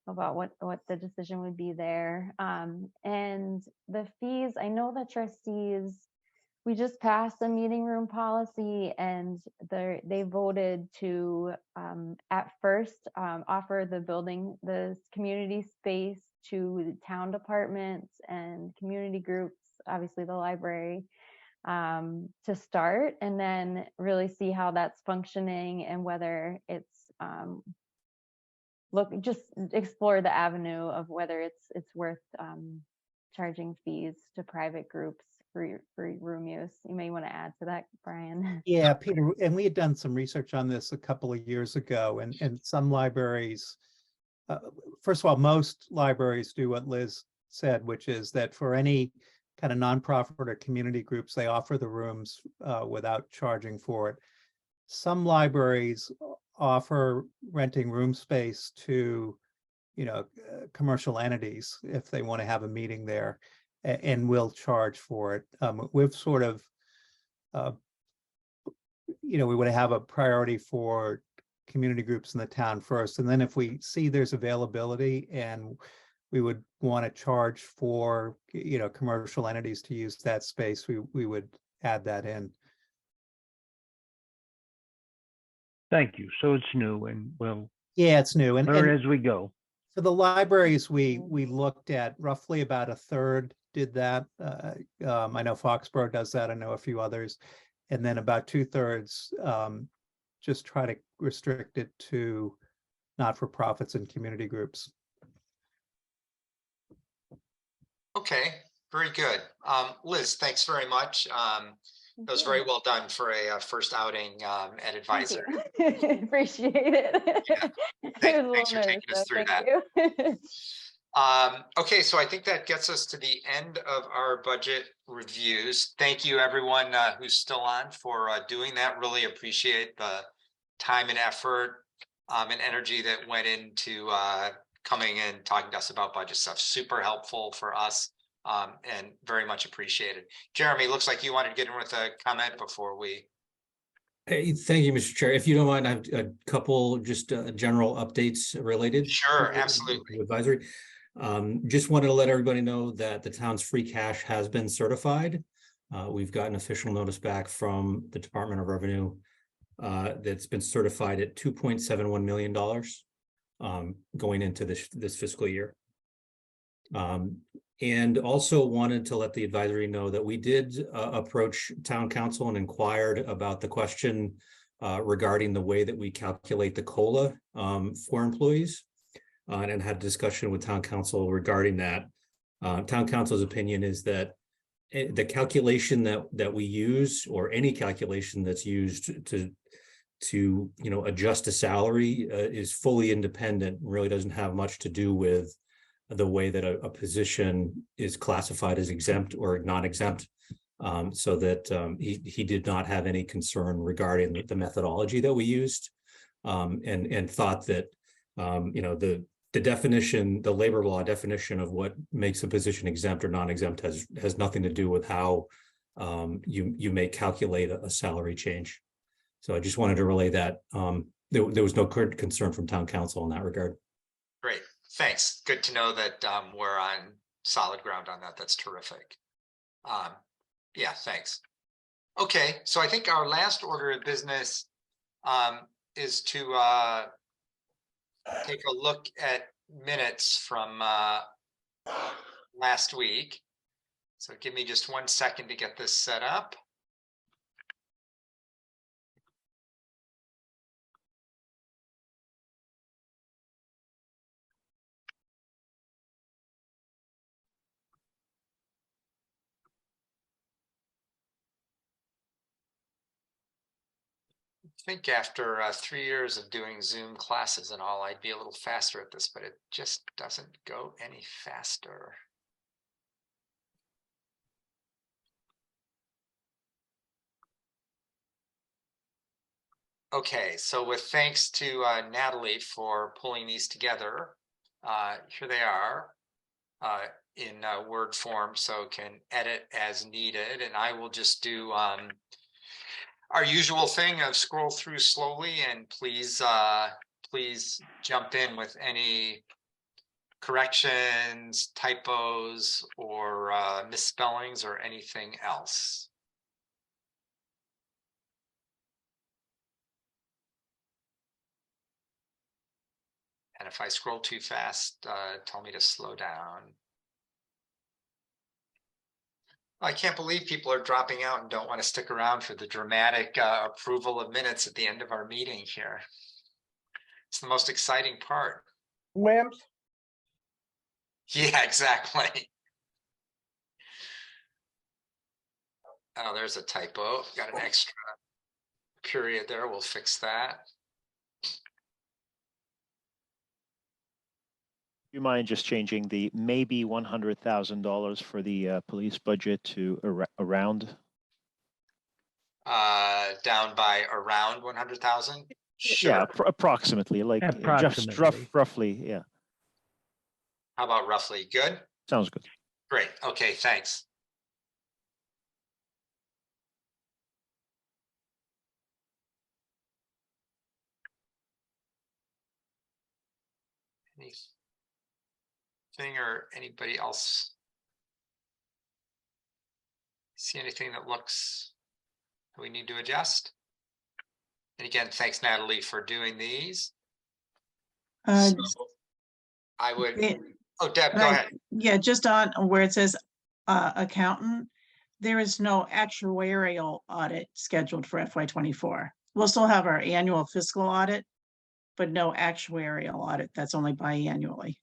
what the decision would be there. And the fees, I know the trustees, we just passed a meeting room policy, and they voted to at first offer the community space to the town departments and community groups, obviously the library, to start, and then really see how that's functioning and whether it's just explore the avenue of whether it's worth charging fees to private groups for room use. You may want to add to that, Brian. yeah, Peter, and we had done some research on this a couple of years ago, and some libraries, first of all, most libraries do what Liz said, which is that for any kind of nonprofit or community groups, they offer the rooms without charging for it. Some libraries offer renting room space to, you know, commercial entities if they want to have a meeting there, and will charge for it. We've sort of, you know, we would have a priority for community groups in the town first, and then if we see there's availability and we would want to charge for, commercial entities to use that space, we would add that in. Thank you. So it's new and we'll Yeah, it's new. And learn as we go. for the libraries, we looked at roughly about a third did that. I know Foxborough does that. I know a few others. And then about 2/3 just try to restrict it to not-for-profits and community groups. Okay, very good. Liz, thanks very much. That was very well done for a first outing at advisor. Appreciate it. Yeah, thanks for taking us through that. You. Okay, so I think that gets us to the end of our budget reviews. Thank you, everyone who's still on for doing that. Really appreciate the time and effort and energy that went into coming and talking to us about budget stuff. Super helpful for us and very much appreciated. Jeremy, looks like you wanted to get in with a comment before we. Hey, thank you, Mr. Chair. If you don't mind, I have a couple just general updates related. Sure, to absolutely. Advisory. Just wanted to let everybody know that the town's free cash has been certified. We've got an official notice back from the Department of Revenue that's been certified at $2.71 million going into this fiscal year. And also wanted to let the advisory know that we did approach town council and inquired about the question regarding the way that we calculate the COLA for employees and had a discussion with town council regarding that. Town council's opinion is that the calculation that we use, or any calculation that's used to adjust a salary is fully independent, really doesn't have much to do with the way that a position is classified as exempt or non-exempt, so that he did not have any concern regarding the methodology that we used, and thought that the definition, the labor law definition of what makes a position exempt or non-exempt has nothing to do with how you may calculate a salary change. So I just wanted to relay that. There was no current concern from town council in that regard. Great, thanks. Good to know that we're on solid ground on that. That's terrific. Yeah, thanks. Okay, so I think our last order of business is to take a look at minutes from last week. So give me just 1 second to get this set up. I think after 3 years of doing Zoom classes and all, I'd be a little faster at this, but it just doesn't go any faster. Okay, so with thanks to Natalie for pulling these together, here they are in Word form, so can edit as needed, and I will just do our usual thing of scroll through slowly, and please jump in with any corrections, typos, or misspellings, or anything else. And if I scroll too fast, tell me to slow down. I can't believe people are dropping out and don't want to stick around for the dramatic approval of minutes at the end of our meeting here. It's the most exciting part. Wimps. Yeah, exactly. Oh, there's a typo. Got an extra period there. We'll fix that. Do you mind just changing the maybe $100,000 for the police budget to around? Down by around 100,000? Sure. Yeah, approximately, like just roughly, yeah. How about roughly? Good? Sounds good. Great. Okay, thanks. anything or anybody else see anything that looks that we need to adjust? And again, thanks Natalie for doing these. So I would, oh Deb, go ahead. Yeah, just on where it says accountant, there is no actuarial audit scheduled for FY24. We'll still have our annual fiscal audit, but no actuarial audit. That's only biannually.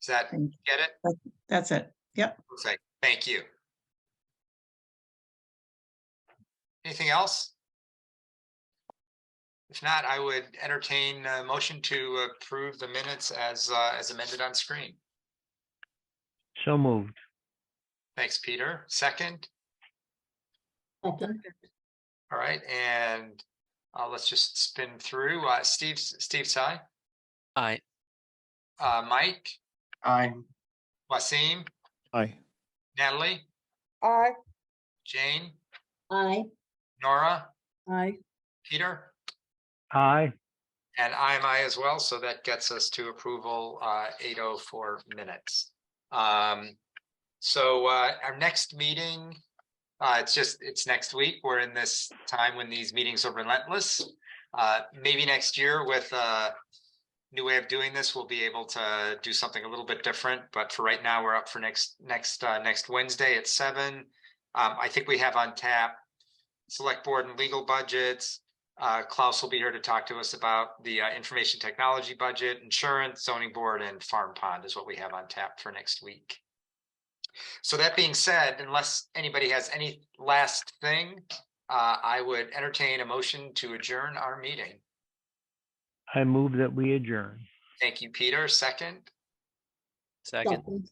Does that get it? That's it. Yep. Okay, thank you. Anything else? If not, I would entertain a motion to approve the minutes as amended on screen. So moved. Thanks, Peter. Second. All right, and let's just spin through. Steve Tsai. Aye. Mike. Aye. Wasim. Aye. Natalie. Aye. Jane. Aye. Nora. Aye. Peter. Aye. And I'm aye as well, so that gets us to approval 8:04 minutes. So our next meeting, it's next week. We're in this time when these meetings are relentless. Maybe next year with a new way of doing this, we'll be able to do something a little bit different. But for right now, we're up for next Wednesday at 7. I think we have on tap select board and legal budgets. Klaus will be here to talk to us about the information technology budget, insurance, zoning board, and farm pond is what we have on tap for next week. So that being said, unless anybody has any last thing, I would entertain a motion to adjourn our meeting. I move that we adjourn. Thank you, Peter. Second. Second.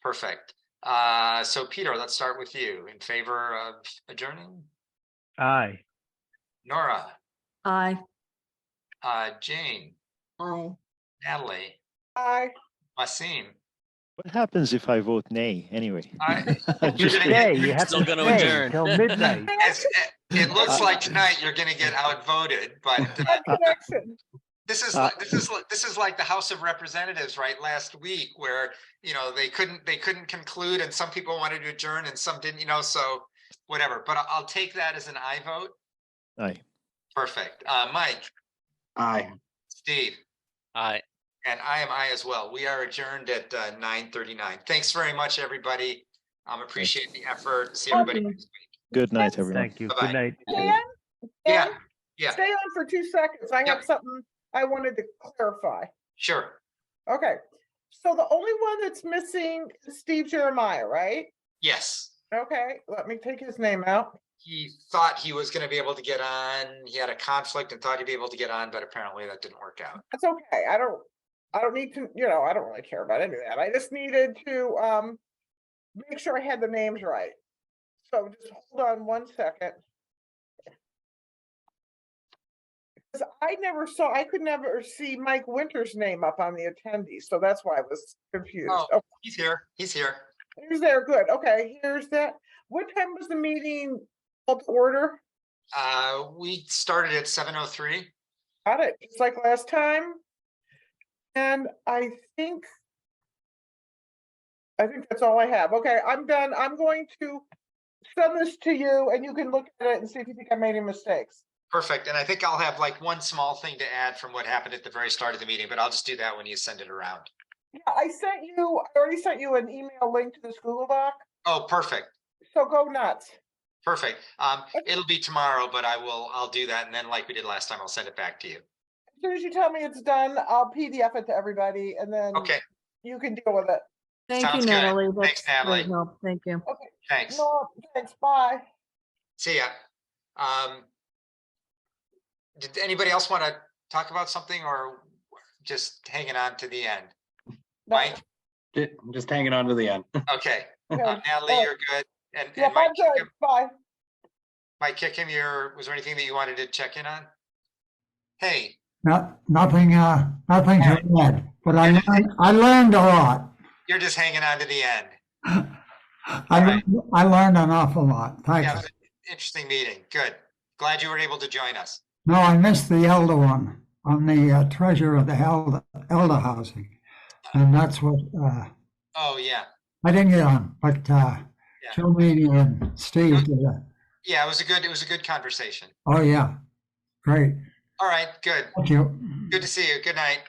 Perfect. So Peter, let's start with you. In favor of adjourning? Aye. Nora. Aye. Jane. Aye. Natalie. Aye. Wasim. What happens if I vote nay anyway? You stay. You have Still to gonna stay adjourn. till midnight. It looks like tonight you're going to get outvoted, but Connection. this is like the House of Representatives, right? Last week, where they couldn't conclude, and some people wanted to adjourn, and some didn't. So whatever. But I'll take that as an aye vote. Aye. Perfect. Mike. Aye. Steve. Aye. And I am aye as well. We are adjourned at 9:39. Thanks very much, everybody. Appreciate the effort. See everybody next week. Good night, everyone. Thank you. Bye-bye. Good night. Dan? Yeah. Dan, Yeah. Stay on for 2 seconds. I Yep. have something I wanted to clarify. Sure. Okay. So the only one that's missing is Steve Jeremiah, right? Yes. Okay, let me take his name out. He thought he was going to be able to get on. He had a conflict and thought he'd be able to get on, but apparently that didn't work out. That's okay. I don't need to, I don't really care about any of that. I just needed to make sure I had the names right. So just hold on 1 second. Because I could never see Mike Winter's name up on the attendees, so that's why I was confused. Oh, he's here. He's here. He's there, good. Okay, here's that. What time was the meeting called to order? We started at 7:03. Got it, just like last time. And I think that's all I have. Okay, I'm done. I'm going to send this to you and you can look at it and see if you think I made any mistakes. Perfect. And I think I'll have like one small thing to add from what happened at the very start of the meeting, but I'll just do that when you send it around. Yeah, I already sent you an email link to this Google Doc. Oh, perfect. So go nuts. Perfect. It'll be tomorrow, but I'll do that. And then like we did last time, I'll send it back to you. As soon as you tell me it's done, I'll PDF it to everybody and then Okay. you can deal with it. Thank Sounds you, good. Natalie. Thanks, That's great Natalie. help. Thank you. Okay. Thanks. No, thanks. Bye. See ya. Did anybody else want to talk about something or just hanging on to the end? Mike? Just hanging on to the end. Okay. Yeah. Natalie, you're good. And Yeah, Mike, I'm good. Bye. Mike Kickham, was there anything that you wanted to check in on? Hey. Nothing to add, but I learned a lot. You're just hanging on to the end. I learned an awful lot. Thank Yeah, you. it was an interesting meeting. Good. Glad you were able to join us. No, I missed the elder one. I'm the treasurer of the elder housing. And that's what, Oh, yeah. I didn't get on, but Joe Meany and Steve did it. Yeah, it was a good conversation. Oh, yeah. Great. All right, good. Thank you. Good to see you. Good night.